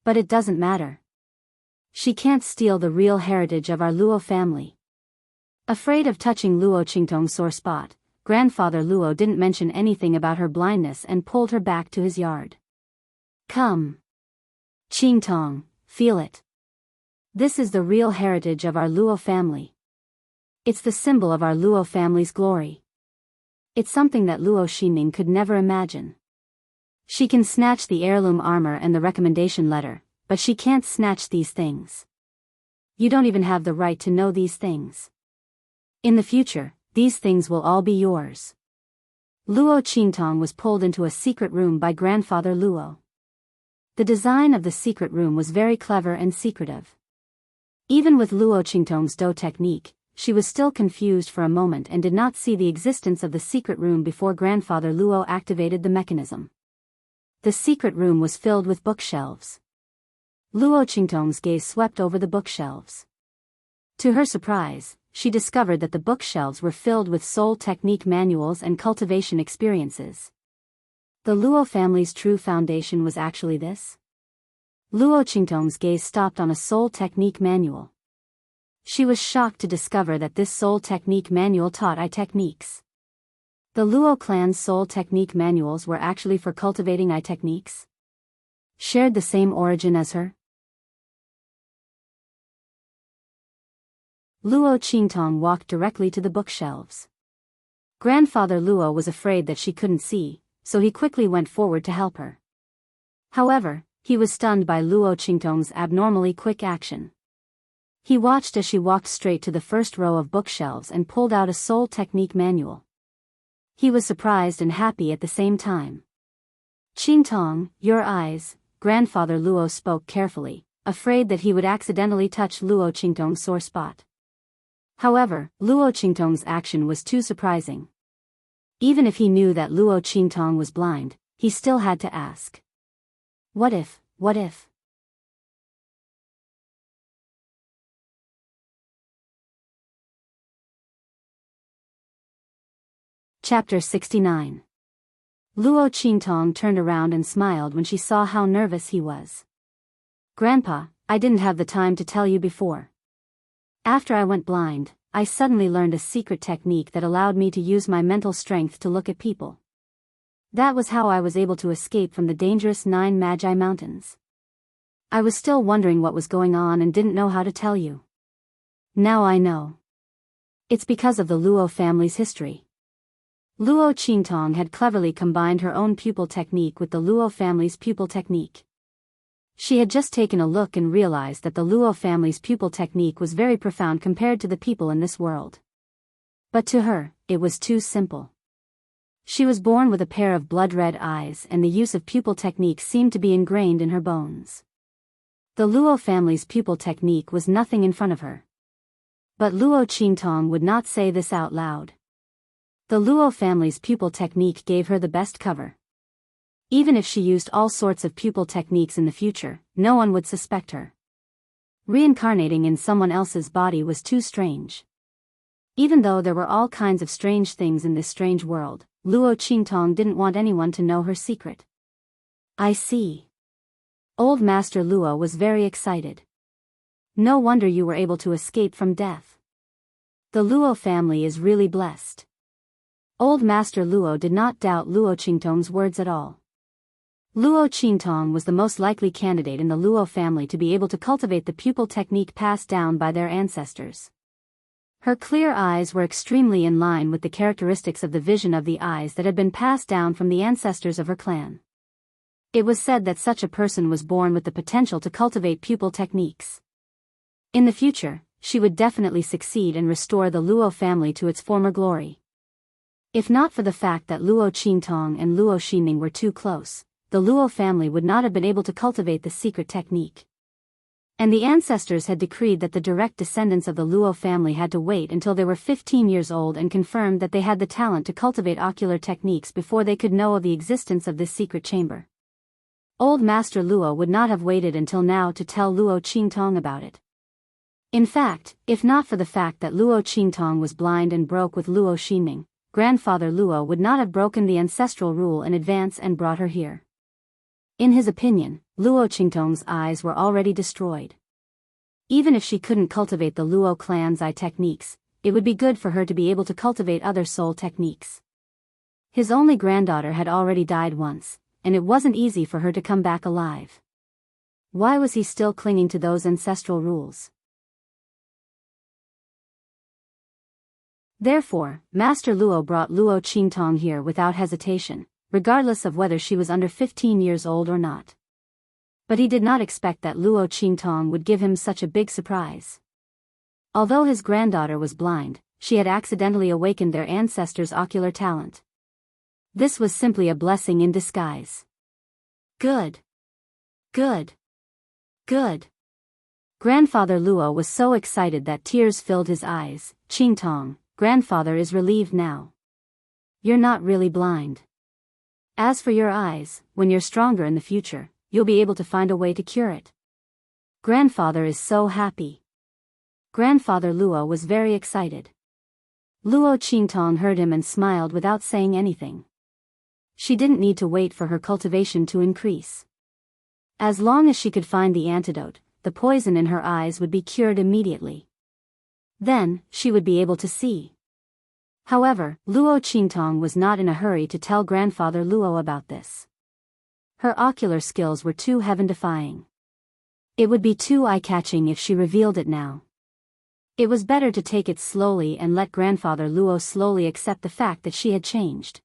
But it doesn't matter. She can't steal the real heritage of our Luo family. Afraid of touching Luo Qingtong's sore spot, Grandfather Luo didn't mention anything about her blindness and pulled her back to his yard. Come. Qingtong, feel it. This is the real heritage of our Luo family. It's the symbol of our Luo family's glory. It's something that Luo Xinming could never imagine. She can snatch the heirloom armor and the recommendation letter, but she can't snatch these things. You don't even have the right to know these things. In the future, these things will all be yours. Luo Qingtong was pulled into a secret room by Grandfather Luo. The design of the secret room was very clever and secretive. Even with Luo Qingtong's Do technique, she was still confused for a moment and did not see the existence of the secret room before Grandfather Luo activated the mechanism. The secret room was filled with bookshelves. Luo Qingtong's gaze swept over the bookshelves. To her surprise, she discovered that the bookshelves were filled with soul technique manuals and cultivation experiences. The Luo family's true foundation was actually this? Luo Qingtong's gaze stopped on a soul technique manual. She was shocked to discover that this soul technique manual taught eye techniques. The Luo clan's soul technique manuals were actually for cultivating eye techniques? Shared the same origin as her? Luo Qingtong walked directly to the bookshelves. Grandfather Luo was afraid that she couldn't see, so he quickly went forward to help her. However, he was stunned by Luo Qingtong's abnormally quick action. He watched as she walked straight to the first row of bookshelves and pulled out a soul technique manual. He was surprised and happy at the same time. Qingtong, your eyes, Grandfather Luo spoke carefully, afraid that he would accidentally touch Luo Qingtong's sore spot. However, Luo Qingtong's action was too surprising. Even if he knew that Luo Qingtong was blind, he still had to ask. What if? Chapter 69. Luo Qingtong turned around and smiled when she saw how nervous he was. Grandpa, I didn't have the time to tell you before. After I went blind, I suddenly learned a secret technique that allowed me to use my mental strength to look at people. That was how I was able to escape from the dangerous 9 Magi Mountains. I was still wondering what was going on and didn't know how to tell you. Now I know. It's because of the Luo family's history. Luo Qingtong had cleverly combined her own pupil technique with the Luo family's pupil technique. She had just taken a look and realized that the Luo family's pupil technique was very profound compared to the people in this world. But to her, it was too simple. She was born with a pair of blood-red eyes and the use of pupil technique seemed to be ingrained in her bones. The Luo family's pupil technique was nothing in front of her. But Luo Qingtong would not say this out loud. The Luo family's pupil technique gave her the best cover. Even if she used all sorts of pupil techniques in the future, no one would suspect her. Reincarnating in someone else's body was too strange. Even though there were all kinds of strange things in this strange world, Luo Qingtong didn't want anyone to know her secret. I see. Old Master Luo was very excited. No wonder you were able to escape from death. The Luo family is really blessed. Old Master Luo did not doubt Luo Qingtong's words at all. Luo Qingtong was the most likely candidate in the Luo family to be able to cultivate the pupil technique passed down by their ancestors. Her clear eyes were extremely in line with the characteristics of the vision of the eyes that had been passed down from the ancestors of her clan. It was said that such a person was born with the potential to cultivate pupil techniques. In the future, she would definitely succeed and restore the Luo family to its former glory. If not for the fact that Luo Qingtong and Luo Xinning were too close, the Luo family would not have been able to cultivate the secret technique. And the ancestors had decreed that the direct descendants of the Luo family had to wait until they were 15 years old and confirmed that they had the talent to cultivate ocular techniques before they could know of the existence of this secret chamber. Old Master Luo would not have waited until now to tell Luo Qingtong about it. In fact, if not for the fact that Luo Qingtong was blind and broke with Luo Xinning, Grandfather Luo would not have broken the ancestral rule in advance and brought her here. In his opinion, Luo Qingtong's eyes were already destroyed. Even if she couldn't cultivate the Luo clan's eye techniques, it would be good for her to be able to cultivate other soul techniques. His only granddaughter had already died once, and it wasn't easy for her to come back alive. Why was he still clinging to those ancestral rules? Therefore, Master Luo brought Luo Qingtong here without hesitation, regardless of whether she was under 15 years old or not. But he did not expect that Luo Qingtong would give him such a big surprise. Although his granddaughter was blind, she had accidentally awakened their ancestors' ocular talent. This was simply a blessing in disguise. Good. Good. Good. Grandfather Luo was so excited that tears filled his eyes. Qingtong, Grandfather is relieved now. You're not really blind. As for your eyes, when you're stronger in the future, you'll be able to find a way to cure it. Grandfather is so happy. Grandfather Luo was very excited. Luo Qingtong heard him and smiled without saying anything. She didn't need to wait for her cultivation to increase. As long as she could find the antidote, the poison in her eyes would be cured immediately. Then, she would be able to see. However, Luo Qingtong was not in a hurry to tell Grandfather Luo about this. Her ocular skills were too heaven-defying. It would be too eye-catching if she revealed it now. It was better to take it slowly and let Grandfather Luo slowly accept the fact that she had changed.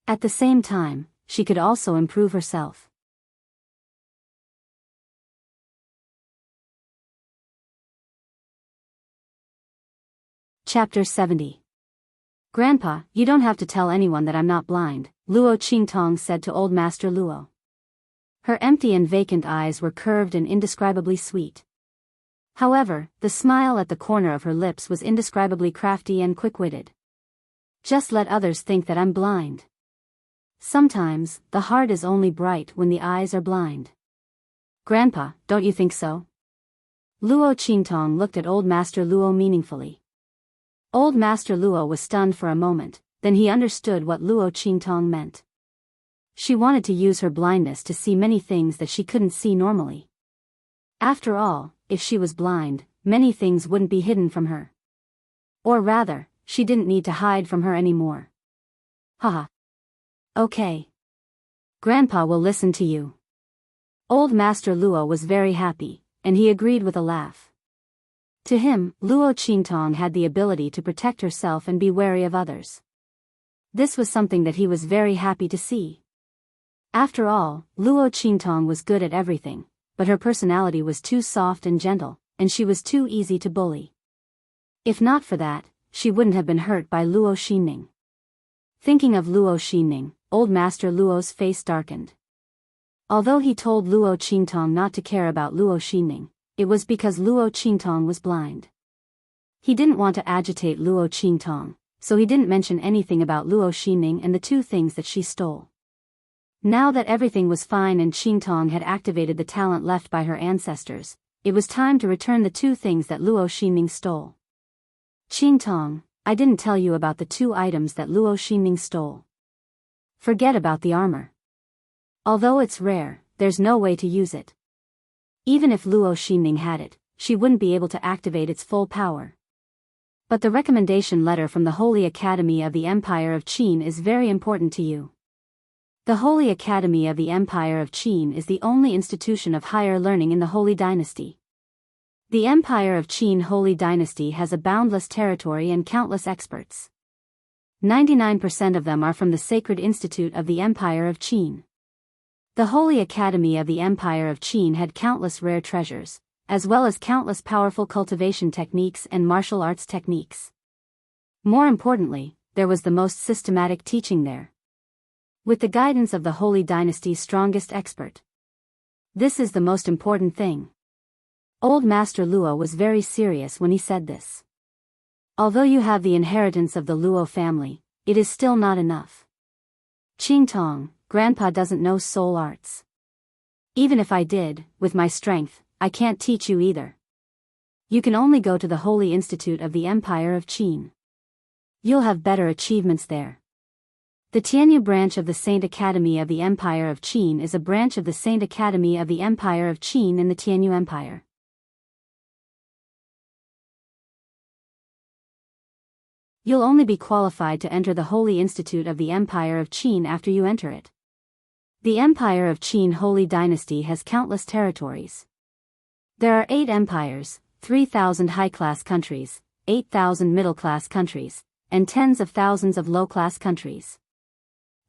At the same time, she could also improve herself. Chapter 70. Grandpa, you don't have to tell anyone that I'm not blind, Luo Qingtong said to Old Master Luo. Her empty and vacant eyes were curved and indescribably sweet. However, the smile at the corner of her lips was indescribably crafty and quick-witted. Just let others think that I'm blind. Sometimes, the heart is only bright when the eyes are blind. Grandpa, don't you think so? Luo Qingtong looked at Old Master Luo meaningfully. Old Master Luo was stunned for a moment, then he understood what Luo Qingtong meant. She wanted to use her blindness to see many things that she couldn't see normally. After all, if she was blind, many things wouldn't be hidden from her. Or rather, she didn't need to hide from her anymore. Haha. Okay. Grandpa will listen to you. Old Master Luo was very happy, and he agreed with a laugh. To him, Luo Qingtong had the ability to protect herself and be wary of others. This was something that he was very happy to see. After all, Luo Qingtong was good at everything, but her personality was too soft and gentle, and she was too easy to bully. If not for that, she wouldn't have been hurt by Luo Xinning. Thinking of Luo Xinning, Old Master Luo's face darkened. Although he told Luo Qingtong not to care about Luo Xinning, it was because Luo Qingtong was blind. He didn't want to agitate Luo Qingtong, so he didn't mention anything about Luo Xinning and the two things that she stole. Now that everything was fine and Qingtong had activated the talent left by her ancestors, it was time to return the two things that Luo Xinning stole. Qingtong, I didn't tell you about the two items that Luo Xinning stole. Forget about the armor. Although it's rare, there's no way to use it. Even if Luo Xinning had it, she wouldn't be able to activate its full power. But the recommendation letter from the Holy Academy of the Empire of Qin is very important to you. The Holy Academy of the Empire of Qin is the only institution of higher learning in the Holy Dynasty. The Empire of Qin Holy Dynasty has a boundless territory and countless experts. 99% of them are from the Sacred Institute of the Empire of Qin. The Holy Academy of the Empire of Qin had countless rare treasures, as well as countless powerful cultivation techniques and martial arts techniques. More importantly, there was the most systematic teaching there. With the guidance of the Holy Dynasty's strongest expert. This is the most important thing. Old Master Luo was very serious when he said this. Although you have the inheritance of the Luo family, it is still not enough. Qingtong, Grandpa doesn't know soul arts. Even if I did, with my strength, I can't teach you either. You can only go to the Holy Institute of the Empire of Qin. You'll have better achievements there. The Tianyu branch of the Saint Academy of the Empire of Qin is a branch of the Saint Academy of the Empire of Qin in the Tianyu Empire. You'll only be qualified to enter the Holy Institute of the Empire of Qin after you enter it. The Empire of Qin Holy Dynasty has countless territories. There are 8 empires, 3,000 high-class countries, 8,000 middle-class countries, and tens of thousands of low-class countries.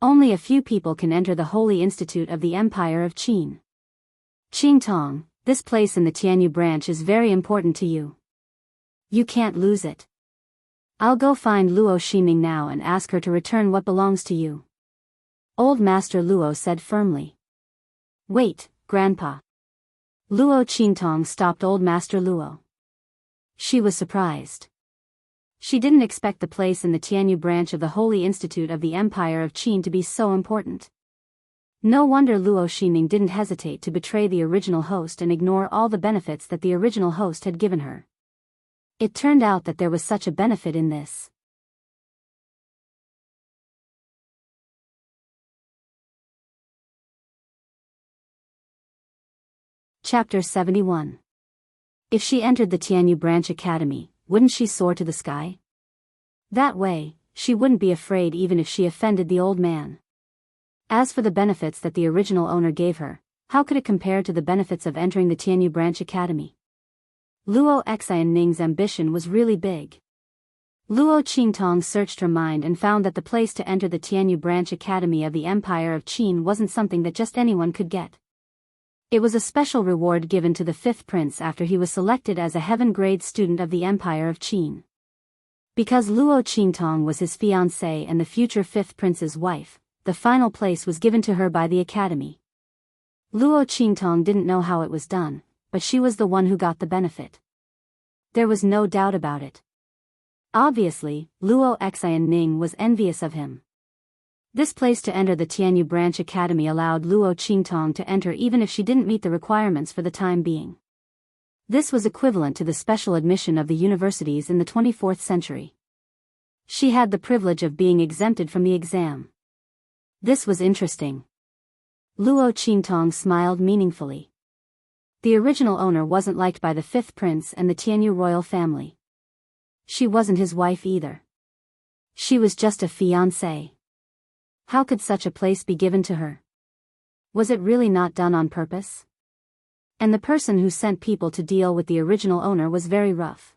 Only a few people can enter the Holy Institute of the Empire of Qin. Qingtong, this place in the Tianyu branch is very important to you. You can't lose it. I'll go find Luo Ximing now and ask her to return what belongs to you. Old Master Luo said firmly. Wait, Grandpa. Luo Qingtong stopped Old Master Luo. She was surprised. She didn't expect the place in the Tianyu branch of the Holy Institute of the Empire of Qin to be so important. No wonder Luo Ximing didn't hesitate to betray the original host and ignore all the benefits that the original host had given her. It turned out that there was such a benefit in this. Chapter 71. If she entered the Tianyu Branch Academy, wouldn't she soar to the sky? That way, she wouldn't be afraid even if she offended the old man. As for the benefits that the original owner gave her, how could it compare to the benefits of entering the Tianyu Branch Academy? Luo Xianning's ambition was really big. Luo Qingtong searched her mind and found that the place to enter the Tianyu Branch Academy of the Empire of Qin wasn't something that just anyone could get. It was a special reward given to the 5th prince after he was selected as a heaven-grade student of the Empire of Qin. Because Luo Qingtong was his fiancée and the future 5th prince's wife, the final place was given to her by the academy. Luo Qingtong didn't know how it was done, but she was the one who got the benefit. There was no doubt about it. Obviously, Luo Xianning was envious of him. This place to enter the Tianyu Branch Academy allowed Luo Qingtong to enter even if she didn't meet the requirements for the time being. This was equivalent to the special admission of the universities in the 24th century. She had the privilege of being exempted from the exam. This was interesting. Luo Qingtong smiled meaningfully. The original owner wasn't liked by the 5th prince and the Tianyu royal family. She wasn't his wife either. She was just a fiancée. How could such a place be given to her? Was it really not done on purpose? And the person who sent people to deal with the original owner was very rough.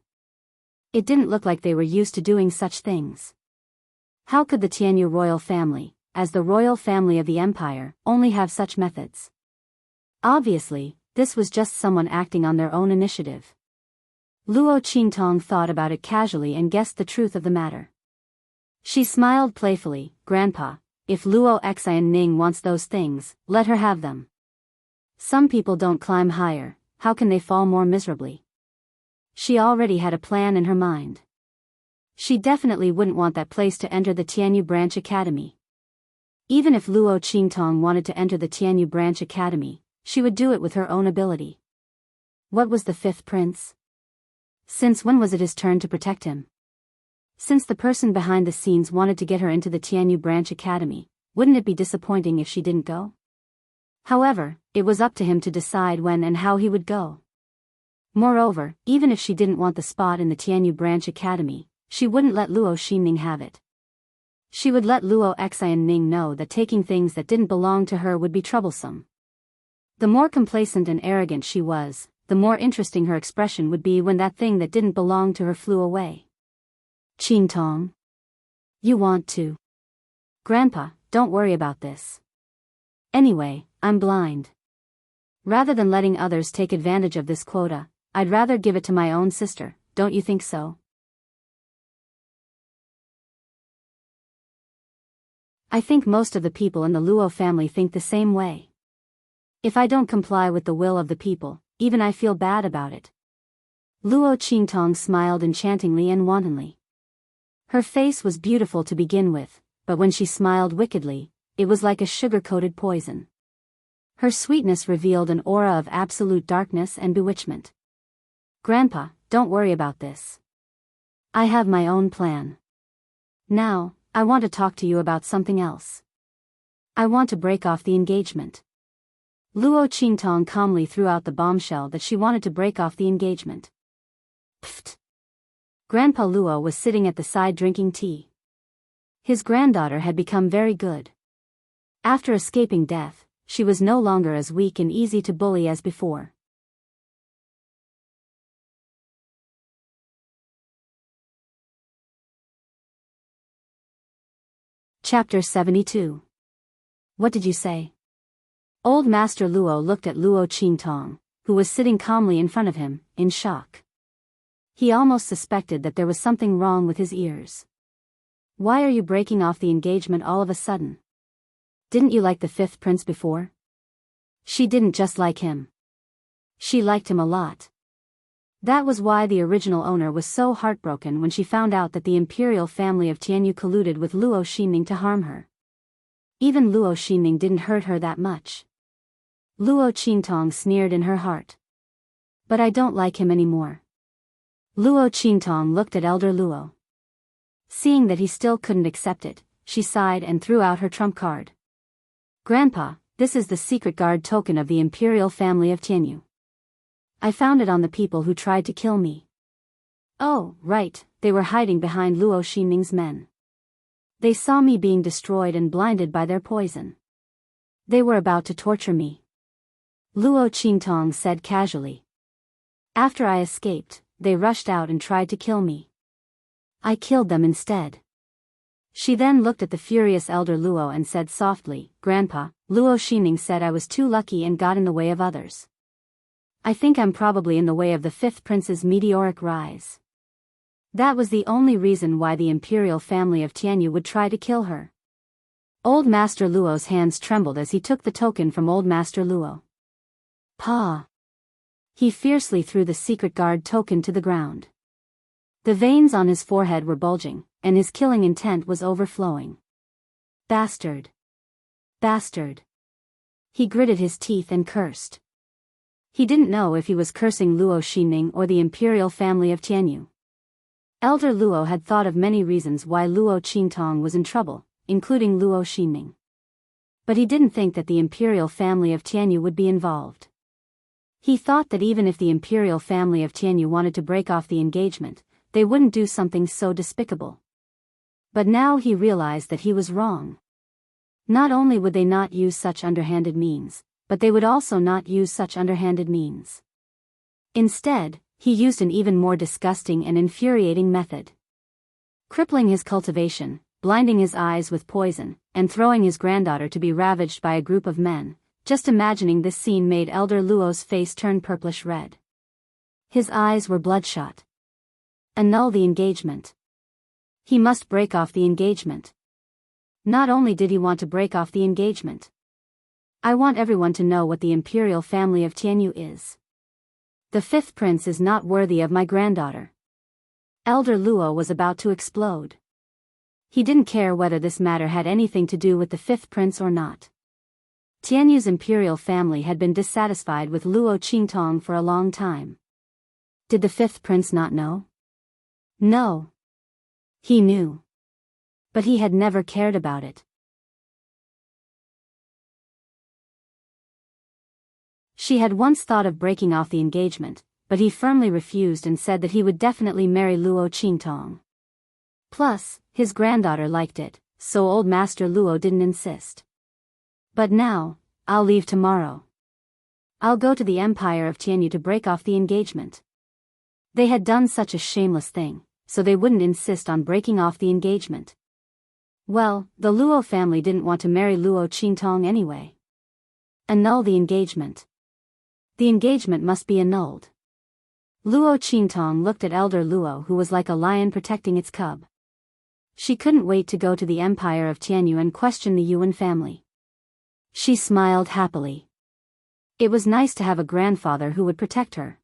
It didn't look like they were used to doing such things. How could the Tianyu royal family, as the royal family of the empire, only have such methods? Obviously, this was just someone acting on their own initiative. Luo Qingtong thought about it casually and guessed the truth of the matter. She smiled playfully. Grandpa, if Luo Xianning wants those things, let her have them. Some people don't climb higher, how can they fall more miserably? She already had a plan in her mind. She definitely wouldn't want that place to enter the Tianyu Branch Academy. Even if Luo Qingtong wanted to enter the Tianyu Branch Academy, she would do it with her own ability. What was the 5th prince? Since when was it his turn to protect him? Since the person behind the scenes wanted to get her into the Tianyu Branch Academy, wouldn't it be disappointing if she didn't go? However, it was up to him to decide when and how he would go. Moreover, even if she didn't want the spot in the Tianyu Branch Academy, she wouldn't let Luo Ximing have it. She would let Luo Xianning know that taking things that didn't belong to her would be troublesome. The more complacent and arrogant she was, the more interesting her expression would be when that thing that didn't belong to her flew away. Qingtong. You want to. Grandpa, don't worry about this. Anyway, I'm blind. Rather than letting others take advantage of this quota, I'd rather give it to my own sister, don't you think so? I think most of the people in the Luo family think the same way. If I don't comply with the will of the people, even I feel bad about it. Luo Qingtong smiled enchantingly and wantonly. Her face was beautiful to begin with, but when she smiled wickedly, it was like a sugar-coated poison. Her sweetness revealed an aura of absolute darkness and bewitchment. Grandpa, don't worry about this. I have my own plan. Now, I want to talk to you about something else. I want to break off the engagement. Luo Qingtong calmly threw out the bombshell that she wanted to break off the engagement. Pfft. Grandpa Luo was sitting at the side drinking tea. His granddaughter had become very good. After escaping death, she was no longer as weak and easy to bully as before. Chapter 72. What did you say? Old Master Luo looked at Luo Qingtong, who was sitting calmly in front of him, in shock. He almost suspected that there was something wrong with his ears. Why are you breaking off the engagement all of a sudden? Didn't you like the fifth prince before? She didn't just like him. She liked him a lot. That was why the original owner was so heartbroken when she found out that the imperial family of Jianghu colluded with Luo Xinning to harm her. Even Luo Xinning didn't hurt her that much. Luo Qingtong sneered in her heart. But I don't like him anymore. Luo Qingtong looked at Elder Luo. Seeing that he still couldn't accept it, she sighed and threw out her trump card. Grandpa, this is the secret guard token of the imperial family of Jianghu. I found it on the people who tried to kill me. Oh, right, they were hiding behind Luo Xinning's men. They saw me being destroyed and blinded by their poison. They were about to torture me. Luo Qingtong said casually. After I escaped, they rushed out and tried to kill me. I killed them instead. She then looked at the furious elder Luo and said softly, Grandpa, Luo Xinning said I was too lucky and got in the way of others. I think I'm probably in the way of the fifth prince's meteoric rise. That was the only reason why the imperial family of Jianghu would try to kill her. Old Master Luo's hands trembled as he took the token from Old Master Luo. Pa! He fiercely threw the secret guard token to the ground. The veins on his forehead were bulging, and his killing intent was overflowing. Bastard! Bastard! He gritted his teeth and cursed. He didn't know if he was cursing Luo Xinning or the imperial family of Jianghu. Elder Luo had thought of many reasons why Luo Qingtong was in trouble, including Luo Xinning. But he didn't think that the imperial family of Jianghu would be involved. He thought that even if the imperial family of Jianghu wanted to break off the engagement, they wouldn't do something so despicable. But now he realized that he was wrong. Not only would they not use such underhanded means, but they would also not use such underhanded means. Instead, he used an even more disgusting and infuriating method. Crippling his cultivation, blinding his eyes with poison, and throwing his granddaughter to be ravaged by a group of men, just imagining this scene made Elder Luo's face turn purplish red. His eyes were bloodshot. Annul the engagement. He must break off the engagement. Not only did he want to break off the engagement. I want everyone to know what the imperial family of Jianghu is. The fifth prince is not worthy of my granddaughter. Elder Luo was about to explode. He didn't care whether this matter had anything to do with the fifth prince or not. Jianghu's imperial family had been dissatisfied with Luo Qingtong for a long time. Did the fifth prince not know? No. He knew. But he had never cared about it. She had once thought of breaking off the engagement, but he firmly refused and said that he would definitely marry Luo Qingtong. Plus, his granddaughter liked it, so old Master Luo didn't insist. But now, I'll leave tomorrow. I'll go to the Empire of Jianghu to break off the engagement. They had done such a shameless thing, so they wouldn't insist on breaking off the engagement. Well, the Luo family didn't want to marry Luo Qingtong anyway. Annul the engagement. The engagement must be annulled. Luo Qingtong looked at elder Luo, who was like a lion protecting its cub. She couldn't wait to go to the empire of Tianyu and question the Yuan family. She smiled happily. It was nice to have a grandfather who would protect her.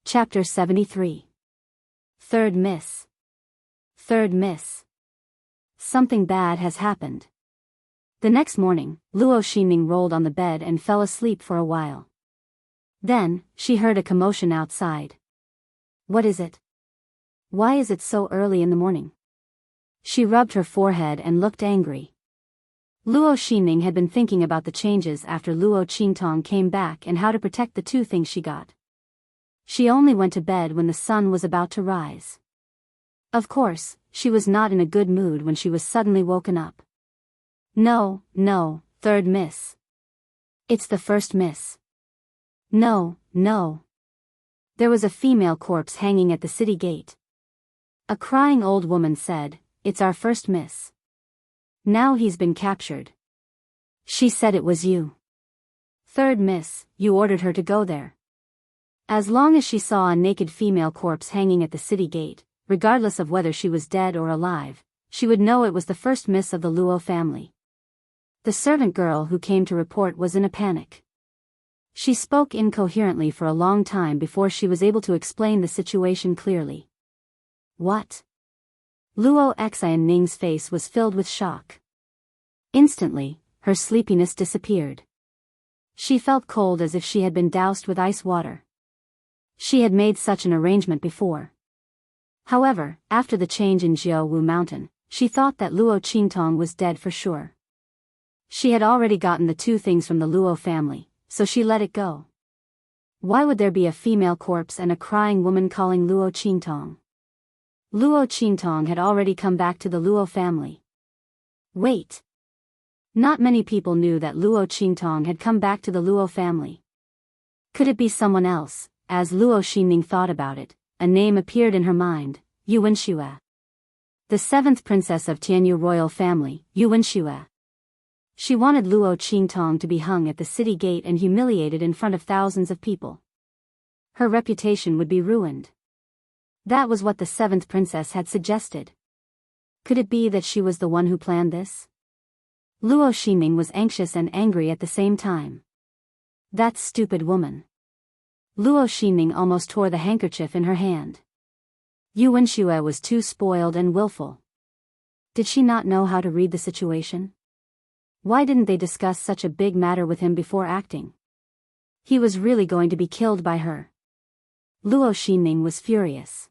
Chapter 73. Third Miss. Third Miss. Something bad has happened. The next morning, Luo Xinming rolled on the bed and fell asleep for a while. Then, she heard a commotion outside. What is it? Why is it so early in the morning? She rubbed her forehead and looked angry. Luo Xinming had been thinking about the changes after Luo Qingtong came back and how to protect the two things she got. She only went to bed when the sun was about to rise. Of course, she was not in a good mood when she was suddenly woken up. No, third miss. It's the first miss. No. There was a female corpse hanging at the city gate. A crying old woman said, "It's our first miss. Now he's been captured." She said it was you. Third miss, you ordered her to go there. As long as she saw a naked female corpse hanging at the city gate, regardless of whether she was dead or alive, she would know it was the first miss of the Luo family. The servant girl who came to report was in a panic. She spoke incoherently for a long time before she was able to explain the situation clearly. What? Luo Xianning's face was filled with shock. Instantly, her sleepiness disappeared. She felt cold as if she had been doused with ice water. She had made such an arrangement before. However, after the change in Jianghu mountain, she thought that Luo Qingtong was dead for sure. She had already gotten the two things from the Luo family, so she let it go. Why would there be a female corpse and a crying woman calling Luo Qingtong? Luo Qingtong had already come back to the Luo family. Wait. Not many people knew that Luo Qingtong had come back to the Luo family. Could it be someone else? As Luo Xinming thought about it, a name appeared in her mind, Yu Wenxue. The seventh princess of Tianyu royal family, Yu Wenxue. She wanted Luo Qingtong to be hung at the city gate and humiliated in front of thousands of people. Her reputation would be ruined. That was what the seventh princess had suggested. Could it be that she was the one who planned this? Luo Xinming was anxious and angry at the same time. That stupid woman. Luo Xinming almost tore the handkerchief in her hand. Yu Wenxue was too spoiled and willful. Did she not know how to read the situation? Why didn't they discuss such a big matter with him before acting? He was really going to be killed by her. Luo Xinming was furious.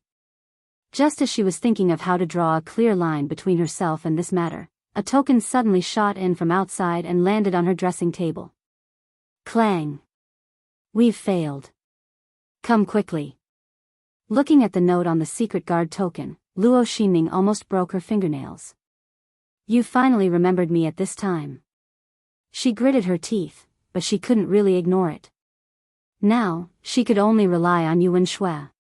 Just as she was thinking of how to draw a clear line between herself and this matter, a token suddenly shot in from outside and landed on her dressing table. Clang! We've failed. Come quickly. Looking at the note on the secret guard token, Luo Xinming almost broke her fingernails. You finally remembered me at this time. She gritted her teeth, but she couldn't really ignore it. Now, she could only rely on Yu Wenxue.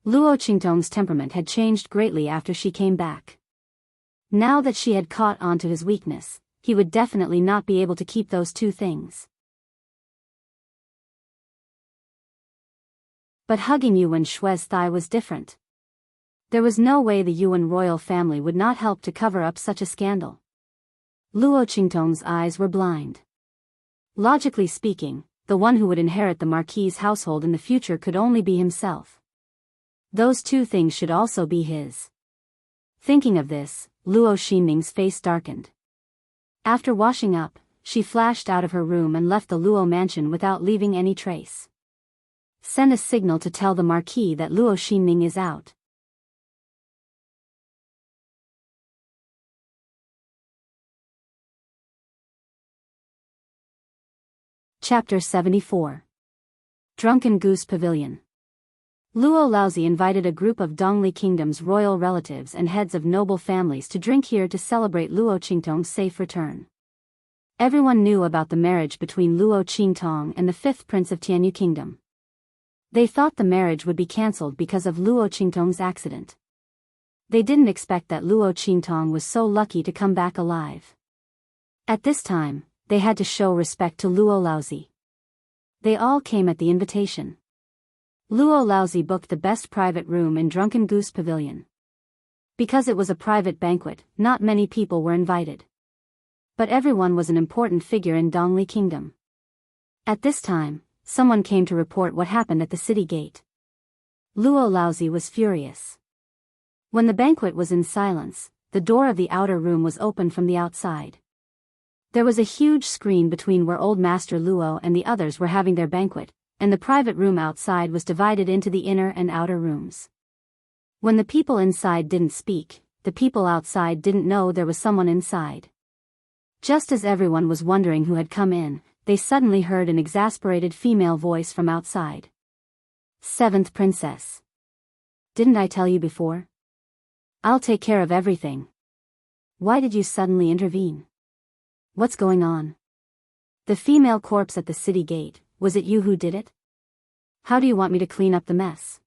Luo Qingtong's temperament had changed greatly after she came back. Now that she had caught on to his weakness, he would definitely not be able to keep those two things. But hugging Yu Wenshue's thigh was different. There was no way the Yuan royal family would not help to cover up such a scandal. Luo Qingtong's eyes were blind. Logically speaking, the one who would inherit the marquis's household in the future could only be himself. Those two things should also be his. Thinking of this, Luo Xinming's face darkened. After washing up, she flashed out of her room and left the Luo mansion without leaving any trace. Send a signal to tell the marquis that Luo Xinming is out. Chapter 74. Drunken Goose Pavilion. Luo Laozi invited a group of Dongli Kingdom's royal relatives and heads of noble families to drink here to celebrate Luo Qingtong's safe return. Everyone knew about the marriage between Luo Qingtong and the fifth prince of Tianyu Kingdom. They thought the marriage would be cancelled because of Luo Qingtong's accident. They didn't expect that Luo Qingtong was so lucky to come back alive. At this time, they had to show respect to Luo Laozi. They all came at the invitation. Luo Laozi booked the best private room in Drunken Goose Pavilion. Because it was a private banquet, not many people were invited. But everyone was an important figure in Dongli Kingdom. At this time, someone came to report what happened at the city gate. Luo Laozi was furious. When the banquet was in silence, the door of the outer room was opened from the outside. There was a huge screen between where Old Master Luo and the others were having their banquet, and the private room outside was divided into the inner and outer rooms. When the people inside didn't speak, the people outside didn't know there was someone inside. Just as everyone was wondering who had come in, they suddenly heard an exasperated female voice from outside. "Seventh Princess. Didn't I tell you before? I'll take care of everything. Why did you suddenly intervene? What's going on? The female corpse at the city gate, was it you who did it? How do you want me to clean up the mess?"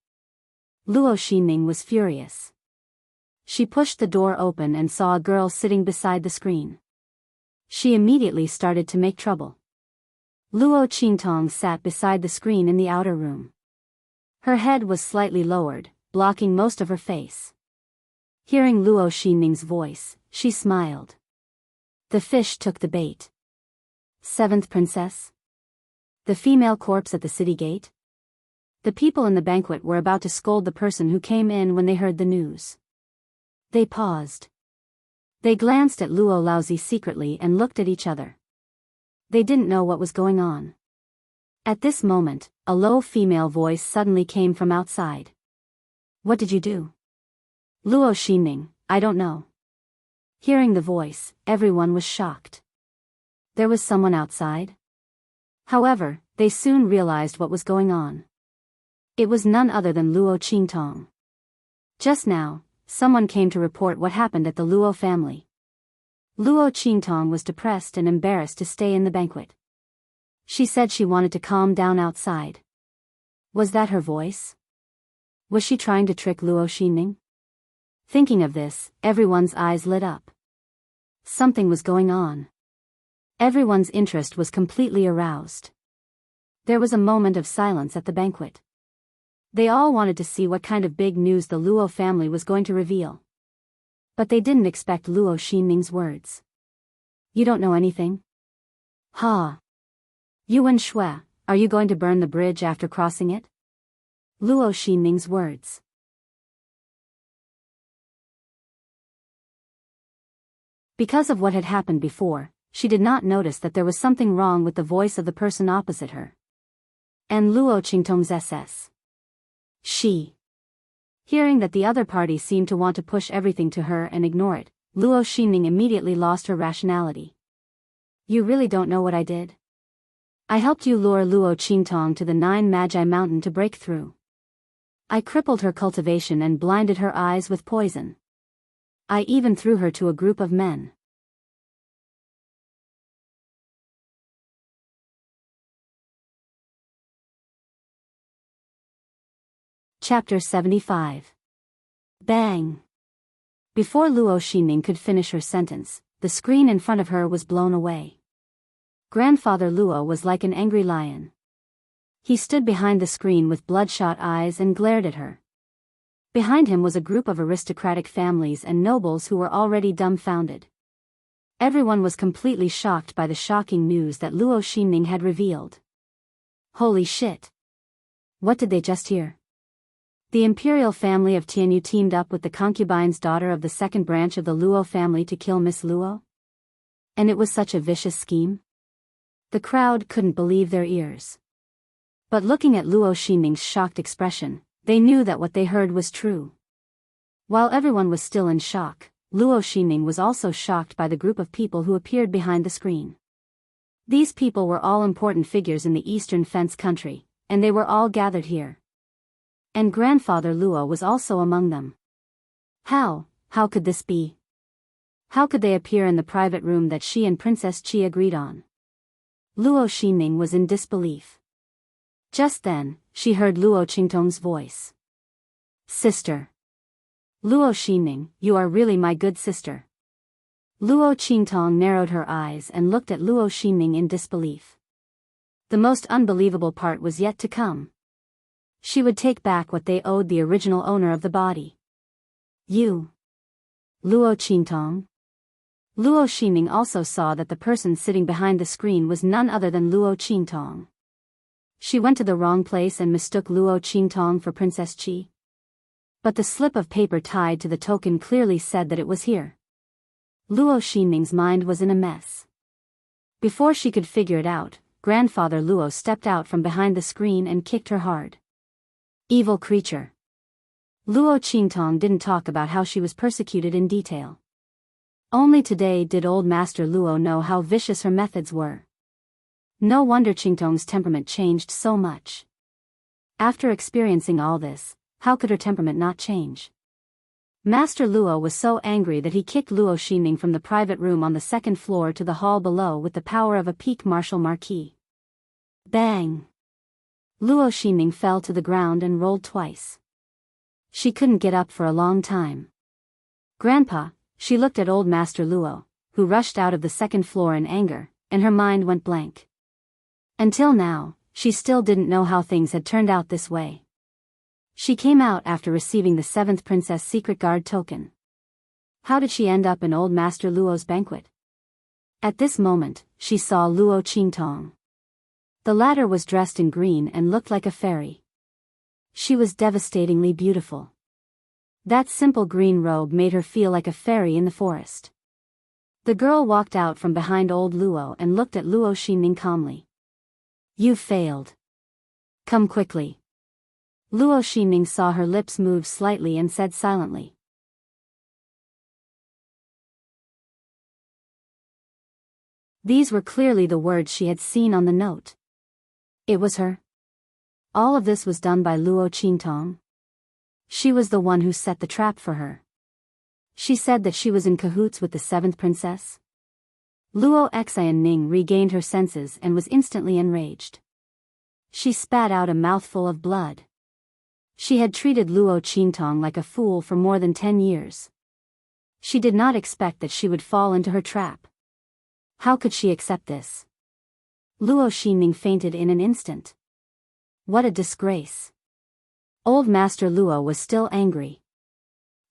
Luo Xinning was furious. She pushed the door open and saw a girl sitting beside the screen. She immediately started to make trouble. Luo Qingtong sat beside the screen in the outer room. Her head was slightly lowered, blocking most of her face. Hearing Luo Xinning's voice, she smiled. The fish took the bait. "Seventh Princess? The female corpse at the city gate?" The people in the banquet were about to scold the person who came in when they heard the news. They paused. They glanced at Luo Laozi secretly and looked at each other. They didn't know what was going on. At this moment, a low female voice suddenly came from outside. "What did you do?" "Luo Xinning, I don't know." Hearing the voice, everyone was shocked. There was someone outside? However, they soon realized what was going on. It was none other than Luo Qingtong. Just now, someone came to report what happened at the Luo family. Luo Qingtong was depressed and embarrassed to stay in the banquet. She said she wanted to calm down outside. Was that her voice? Was she trying to trick Luo Xinning? Thinking of this, everyone's eyes lit up. Something was going on. Everyone's interest was completely aroused. There was a moment of silence at the banquet. They all wanted to see what kind of big news the Luo family was going to reveal. But they didn't expect Luo Xinning's words. "You don't know anything? Ha! Yuan Shui, are you going to burn the bridge after crossing it?" Luo Xinning's words. Because of what had happened before, she did not notice that there was something wrong with the voice of the person opposite her. And Luo Qingtong's SS. She. Hearing that the other party seemed to want to push everything to her and ignore it, Luo Xinning immediately lost her rationality. "You really don't know what I did? I helped you lure Luo Qingtong to the 9 Magi Mountain to break through. I crippled her cultivation and blinded her eyes with poison. I even threw her to a group of men." Chapter 75. Bang! Before Luo Xinning could finish her sentence, the screen in front of her was blown away. Grandfather Luo was like an angry lion. He stood behind the screen with bloodshot eyes and glared at her. Behind him was a group of aristocratic families and nobles who were already dumbfounded. Everyone was completely shocked by the shocking news that Luo Xinning had revealed. Holy shit! What did they just hear? The imperial family of Tianyu teamed up with the concubine's daughter of the second branch of the Luo family to kill Miss Luo? And it was such a vicious scheme? The crowd couldn't believe their ears. But looking at Luo Xinning's shocked expression, they knew that what they heard was true. While everyone was still in shock, Luo Xinning was also shocked by the group of people who appeared behind the screen. These people were all important figures in the Eastern Fence country, and they were all gathered here. And Grandfather Luo was also among them. How could this be? How could they appear in the private room that she and Princess Qi agreed on? Luo Xinning was in disbelief. Just then, she heard Luo Qingtong's voice. "Sister." Luo Xinning, you are really my good sister. Luo Qingtong narrowed her eyes and looked at Luo Xinning in disbelief. The most unbelievable part was yet to come. She would take back what they owed the original owner of the body. You. Luo Qingtong. Luo Xinning also saw that the person sitting behind the screen was none other than Luo Qingtong. She went to the wrong place and mistook Luo Qingtong for Princess Qi. But the slip of paper tied to the token clearly said that it was here. Luo Xinning's mind was in a mess. Before she could figure it out, Grandfather Luo stepped out from behind the screen and kicked her hard. Evil creature. Luo Qingtong didn't talk about how she was persecuted in detail. Only today did old Master Luo know how vicious her methods were. No wonder Qingtong's temperament changed so much. After experiencing all this, how could her temperament not change? Master Luo was so angry that he kicked Luo Xinning from the private room on the second floor to the hall below with the power of a peak martial marquis. Bang! Luo Xinning fell to the ground and rolled twice. She couldn't get up for a long time. Grandpa, she looked at old Master Luo, who rushed out of the second floor in anger, and her mind went blank. Until now, she still didn't know how things had turned out this way. She came out after receiving the 7th Princess Secret Guard token. How did she end up in old Master Luo's banquet? At this moment, she saw Luo Qingtong. The latter was dressed in green and looked like a fairy. She was devastatingly beautiful. That simple green robe made her feel like a fairy in the forest. The girl walked out from behind old Luo and looked at Luo Xinning calmly. You failed. Come quickly. Luo Xinning saw her lips move slightly and said silently. These were clearly the words she had seen on the note. It was her. All of this was done by Luo Qingtong. She was the one who set the trap for her. She said that she was in cahoots with the 7th princess. Luo Xianning regained her senses and was instantly enraged. She spat out a mouthful of blood. She had treated Luo Qingtong like a fool for more than 10 years. She did not expect that she would fall into her trap. How could she accept this? Luo Xinning fainted in an instant. What a disgrace. Old Master Luo was still angry.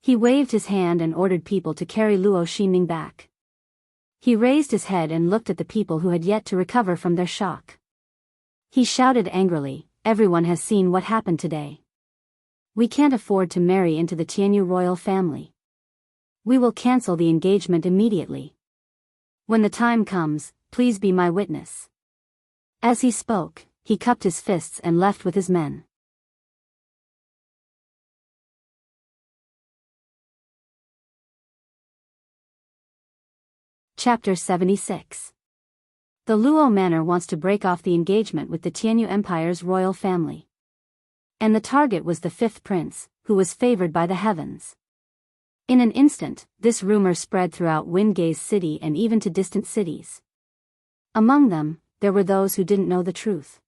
He waved his hand and ordered people to carry Luo Xinning back. He raised his head and looked at the people who had yet to recover from their shock. He shouted angrily, everyone has seen what happened today. We can't afford to marry into the Jianghu royal family. We will cancel the engagement immediately. When the time comes, please be my witness. As he spoke, he cupped his fists and left with his men. Chapter 76. The Luo Manor wants to break off the engagement with the Jianghu Empire's royal family. And the target was the 5th prince, who was favored by the heavens. In an instant, this rumor spread throughout Wingay's city and even to distant cities. Among them, there were those who didn't know the truth.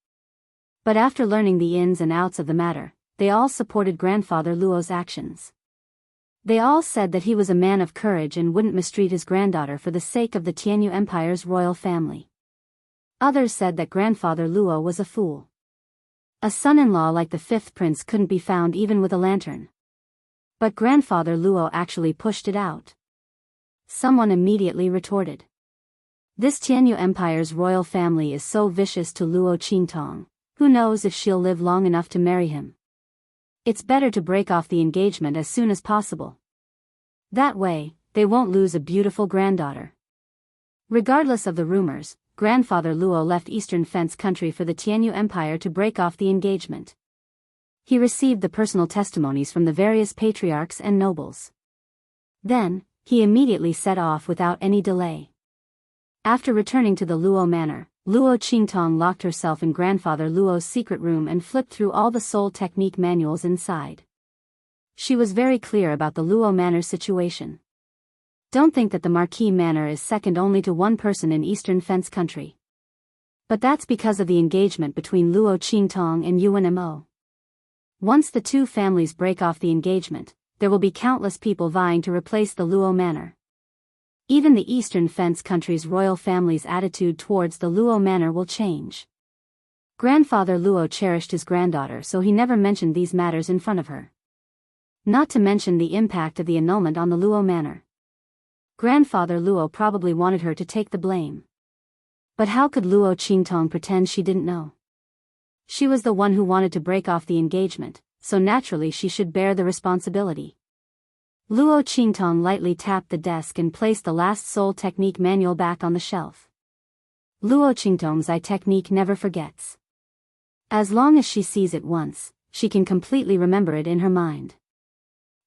But after learning the ins and outs of the matter, they all supported Grandfather Luo's actions. They all said that he was a man of courage and wouldn't mistreat his granddaughter for the sake of the Jianghu Empire's royal family. Others said that Grandfather Luo was a fool. A son-in-law like the 5th prince couldn't be found even with a lantern. But Grandfather Luo actually pushed it out. Someone immediately retorted. This Jianghu Empire's royal family is so vicious to Luo Qingtong, who knows if she'll live long enough to marry him. It's better to break off the engagement as soon as possible. That way, they won't lose a beautiful granddaughter. Regardless of the rumors, Grandfather Luo left Eastern Fence Country for the Jianghu Empire to break off the engagement. He received the personal testimonies from the various patriarchs and nobles. Then, he immediately set off without any delay. After returning to the Luo Manor, Luo Qingtong locked herself in Grandfather Luo's secret room and flipped through all the soul technique manuals inside. She was very clear about the Luo Manor situation. Don't think that the Marquis Manor is second only to one person in Eastern Fence Country. But that's because of the engagement between Luo Qingtong and Yuan Mo. Once the two families break off the engagement, there will be countless people vying to replace the Luo manor. Even the Eastern Fence country's royal family's attitude towards the Luo manor will change. Grandfather Luo cherished his granddaughter, so he never mentioned these matters in front of her. Not to mention the impact of the annulment on the Luo manor. Grandfather Luo probably wanted her to take the blame. But how could Luo Qingtong pretend she didn't know? She was the one who wanted to break off the engagement, so naturally she should bear the responsibility. Luo Qingtong lightly tapped the desk and placed the last soul technique manual back on the shelf. Luo Qingtong's eye technique never forgets. As long as she sees it once, she can completely remember it in her mind.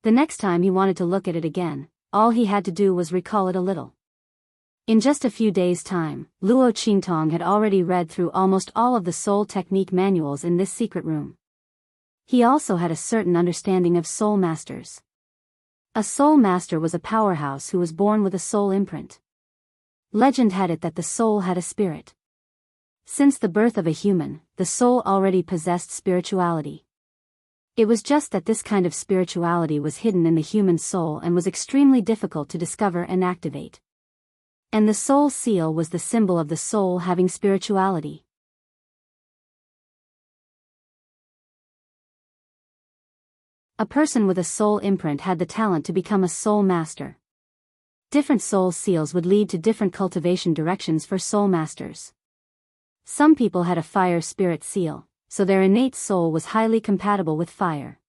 The next time he wanted to look at it again, all he had to do was recall it a little. In just a few days' time, Luo Qingtong had already read through almost all of the soul technique manuals in this secret room. He also had a certain understanding of soul masters. A soul master was a powerhouse who was born with a soul imprint. Legend had it that the soul had a spirit. Since the birth of a human, the soul already possessed spirituality. It was just that this kind of spirituality was hidden in the human soul and was extremely difficult to discover and activate. And the soul seal was the symbol of the soul having spirituality. A person with a soul imprint had the talent to become a soul master. Different soul seals would lead to different cultivation directions for soul masters. Some people had a fire spirit seal, so their innate soul was highly compatible with fire.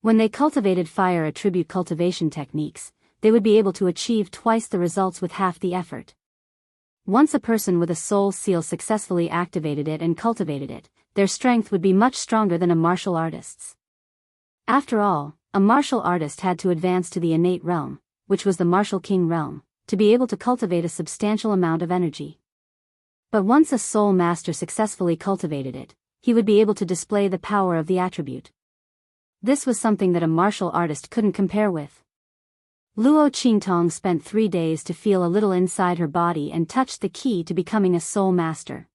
When they cultivated fire attribute cultivation techniques, they would be able to achieve twice the results with half the effort. Once a person with a soul seal successfully activated it and cultivated it, their strength would be much stronger than a martial artist's. After all, a martial artist had to advance to the innate realm, which was the martial king realm, to be able to cultivate a substantial amount of energy. But once a soul master successfully cultivated it, he would be able to display the power of the attribute. This was something that a martial artist couldn't compare with. Luo Qingtong spent 3 days to feel a little inside her body and touched the key to becoming a soul master.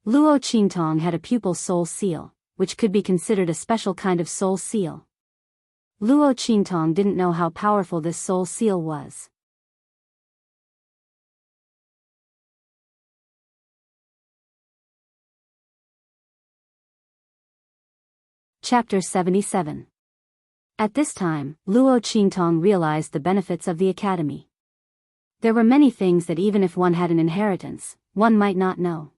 Luo Qingtong had a pupil soul seal, which could be considered a special kind of soul seal. Luo Qingtong didn't know how powerful this soul seal was. Chapter 77. At this time, Luo Qingtong realized the benefits of the academy. There were many things that even if one had an inheritance, one might not know.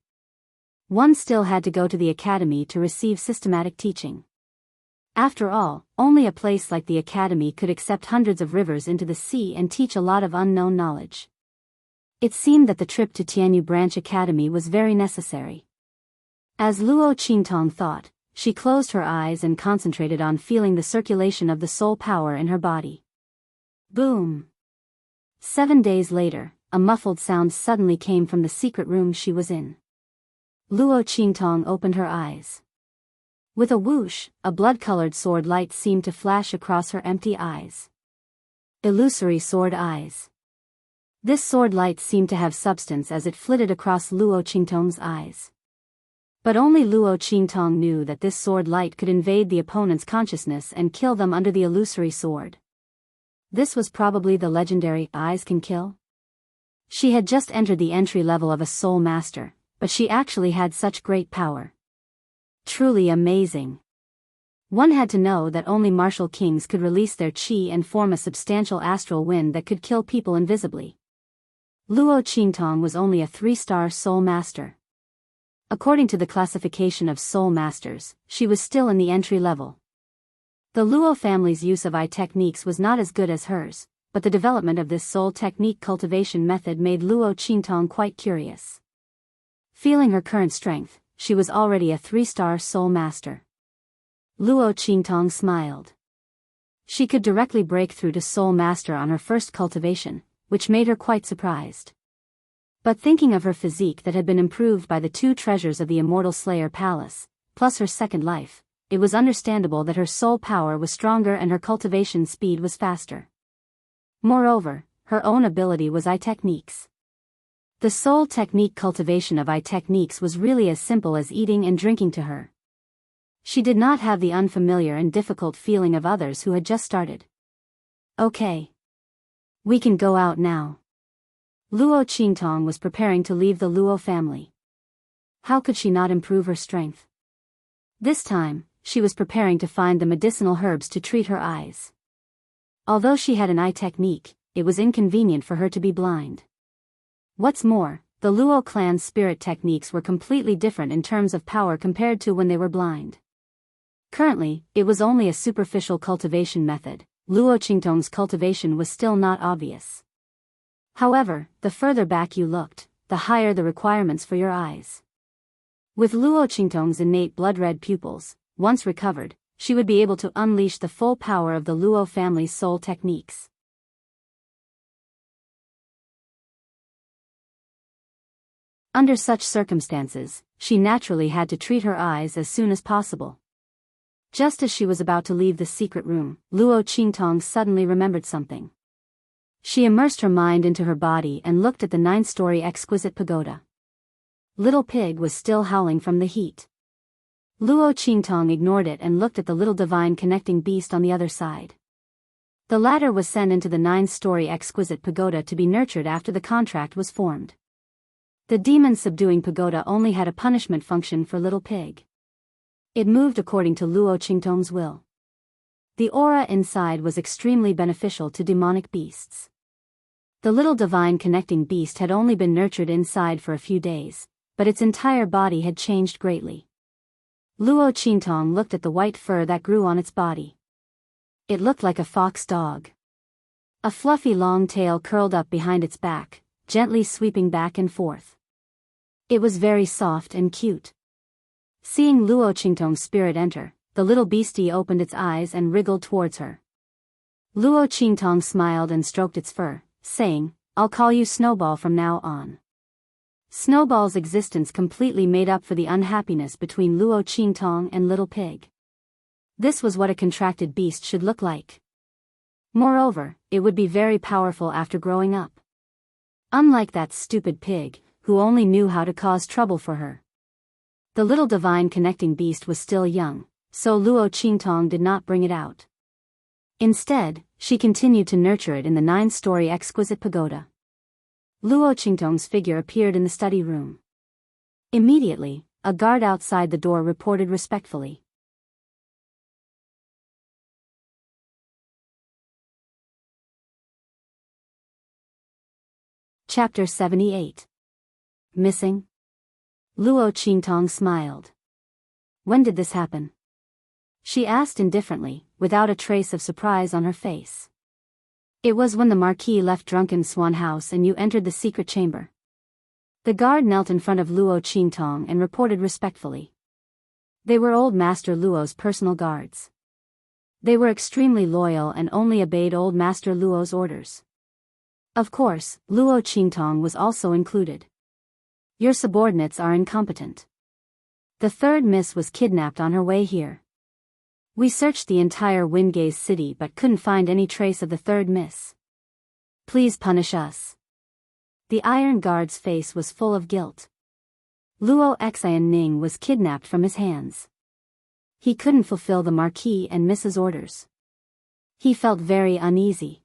One still had to go to the academy to receive systematic teaching. After all, only a place like the academy could accept hundreds of rivers into the sea and teach a lot of unknown knowledge. It seemed that the trip to Tianyu Branch Academy was very necessary. As Luo Qingtong thought, she closed her eyes and concentrated on feeling the circulation of the soul power in her body. Boom! 7 days later, a muffled sound suddenly came from the secret room she was in. Luo Qingtong opened her eyes. With a whoosh, a blood-colored sword light seemed to flash across her empty eyes. Illusory sword eyes. This sword light seemed to have substance as it flitted across Luo Qingtong's eyes. But only Luo Qingtong knew that this sword light could invade the opponent's consciousness and kill them under the illusory sword. This was probably the legendary eyes can kill. She had just entered the entry level of a soul master, but she actually had such great power. Truly amazing. One had to know that only martial kings could release their qi and form a substantial astral wind that could kill people invisibly. Luo Qingtong was only a 3-star soul master. According to the classification of soul masters, she was still in the entry level. The Luo family's use of eye techniques was not as good as hers, but the development of this soul technique cultivation method made Luo Qingtong quite curious. Feeling her current strength, she was already a 3-star soul master. Luo Qingtong smiled. She could directly break through to soul master on her first cultivation, which made her quite surprised. But thinking of her physique that had been improved by the 2 treasures of the Immortal Slayer Palace, plus her second life, it was understandable that her soul power was stronger and her cultivation speed was faster. Moreover, her own ability was eye techniques. The soul technique cultivation of eye techniques was really as simple as eating and drinking to her. She did not have the unfamiliar and difficult feeling of others who had just started. Okay. We can go out now. Luo Qingtong was preparing to leave the Luo family. How could she not improve her strength? This time, she was preparing to find the medicinal herbs to treat her eyes. Although she had an eye technique, it was inconvenient for her to be blind. What's more, the Luo clan's spirit techniques were completely different in terms of power compared to when they were blind. Currently, it was only a superficial cultivation method. Luo Qingtong's cultivation was still not obvious. However, the further back you looked, the higher the requirements for your eyes. With Luo Qingtong's innate blood-red pupils, once recovered, she would be able to unleash the full power of the Luo family's soul techniques. Under such circumstances, she naturally had to treat her eyes as soon as possible. Just as she was about to leave the secret room, Luo Qingtong suddenly remembered something. She immersed her mind into her body and looked at the 9-story exquisite pagoda. Little Pig was still howling from the heat. Luo Qingtong ignored it and looked at the little divine connecting beast on the other side. The latter was sent into the 9-story exquisite pagoda to be nurtured after the contract was formed. The demon-subduing pagoda only had a punishment function for Little Pig. It moved according to Luo Qingtong's will. The aura inside was extremely beneficial to demonic beasts. The little divine connecting beast had only been nurtured inside for a few days, but its entire body had changed greatly. Luo Qingtong looked at the white fur that grew on its body. It looked like a fox dog. A fluffy long tail curled up behind its back, gently sweeping back and forth. It was very soft and cute. Seeing Luo Qingtong's spirit enter, the little beastie opened its eyes and wriggled towards her. Luo Qingtong smiled and stroked its fur, saying, "I'll call you Snowball from now on." Snowball's existence completely made up for the unhappiness between Luo Qingtong and Little Pig. This was what a contracted beast should look like. Moreover, it would be very powerful after growing up. Unlike that stupid pig, who only knew how to cause trouble for her. The little divine connecting beast was still young, so Luo Qingtong did not bring it out. Instead, she continued to nurture it in the 9-story exquisite pagoda. Luo Qingtong's figure appeared in the study room. Immediately, a guard outside the door reported respectfully. Chapter 78. Missing? Luo Qingtong smiled. When did this happen? She asked indifferently, without a trace of surprise on her face. It was when the Marquis left Drunken Swan House and you entered the secret chamber. The guard knelt in front of Luo Qingtong and reported respectfully. They were Old Master Luo's personal guards. They were extremely loyal and only obeyed Old Master Luo's orders. Of course, Luo Qingtong was also included. Your subordinates are incompetent. The third miss was kidnapped on her way here. We searched the entire Windgaze city but couldn't find any trace of the third miss. Please punish us. The Iron Guard's face was full of guilt. Luo Xianning was kidnapped from his hands. He couldn't fulfill the Marquis and Mrs. orders. He felt very uneasy.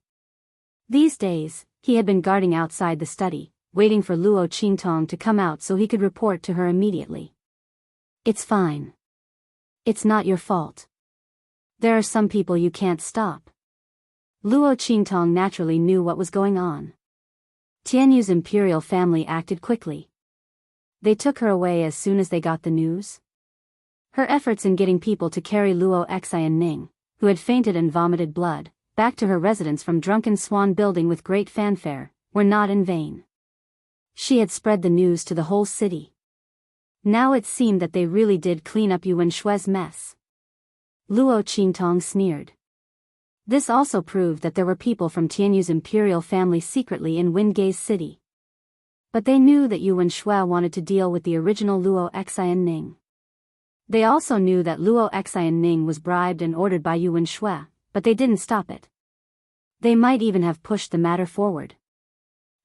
These days, he had been guarding outside the study, waiting for Luo Qingtong to come out so he could report to her immediately. It's fine. It's not your fault. There are some people you can't stop. Luo Qingtong naturally knew what was going on. Tianyu's imperial family acted quickly. They took her away as soon as they got the news. Her efforts in getting people to carry Luo Xianning, who had fainted and vomited blood, back to her residence from Drunken Swan Building with great fanfare, were not in vain. She had spread the news to the whole city. Now it seemed that they really did clean up Yuan Shue's mess. Luo Qingtong sneered. This also proved that there were people from Tianyu's imperial family secretly in Windgaze City. But they knew that Yuan Shui wanted to deal with the original Luo Xianning. They also knew that Luo Xianning was bribed and ordered by Yuan Shui, but they didn't stop it. They might even have pushed the matter forward.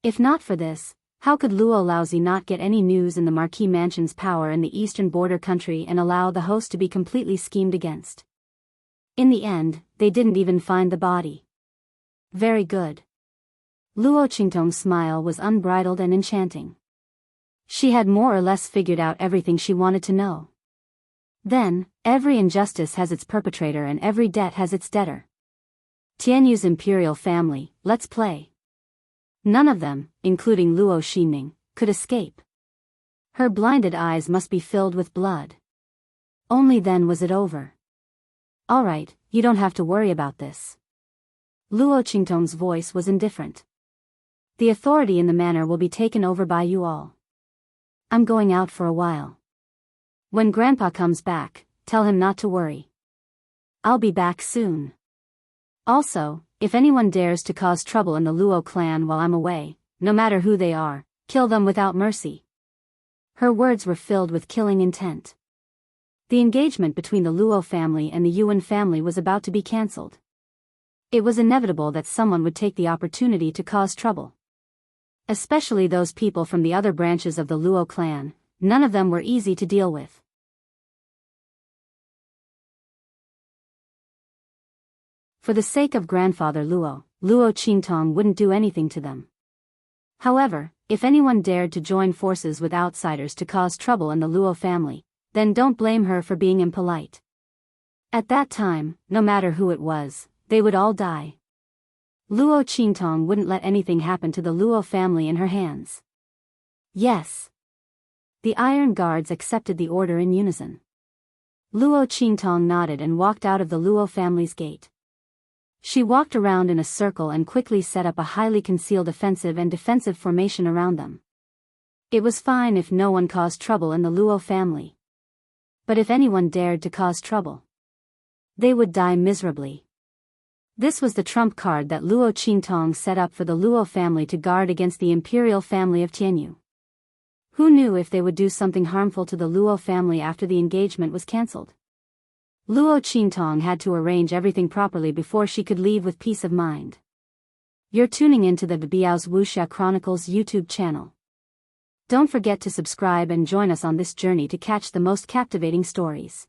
If not for this, How could Luo Laozi not get any news in the Marquis Mansion's power in the eastern border country and allow the host to be completely schemed against? In the end, they didn't even find the body. Very good. Luo Qingtong's smile was unbridled and enchanting. She had more or less figured out everything she wanted to know. Then, every injustice has its perpetrator and every debt has its debtor. Tianyu's imperial family, let's play. None of them, including Luo Ximing, could escape. Her blinded eyes must be filled with blood. Only then was it over. All right, you don't have to worry about this. Luo Qingtong's voice was indifferent. The authority in the manor will be taken over by you all. I'm going out for a while. When Grandpa comes back, tell him not to worry. I'll be back soon. Also, if anyone dares to cause trouble in the Luo clan while I'm away, no matter who they are, kill them without mercy. Her words were filled with killing intent. The engagement between the Luo family and the Yuan family was about to be cancelled. It was inevitable that someone would take the opportunity to cause trouble. Especially those people from the other branches of the Luo clan, none of them were easy to deal with. For the sake of grandfather Luo, Luo Qingtong wouldn't do anything to them. However, if anyone dared to join forces with outsiders to cause trouble in the Luo family, then don't blame her for being impolite. At that time, no matter who it was, they would all die. Luo Qingtong wouldn't let anything happen to the Luo family in her hands. Yes. The Iron Guards accepted the order in unison. Luo Qingtong nodded and walked out of the Luo family's gate. She walked around in a circle and quickly set up a highly concealed offensive and defensive formation around them. It was fine if no one caused trouble in the Luo family. But if anyone dared to cause trouble, they would die miserably. This was the trump card that Luo Qingtong set up for the Luo family to guard against the imperial family of Tianyu. Who knew if they would do something harmful to the Luo family after the engagement was cancelled? Luo Qingtong had to arrange everything properly before she could leave with peace of mind. You're tuning into the Biyao's Wuxia Chronicles YouTube channel. Don't forget to subscribe and join us on this journey to catch the most captivating stories.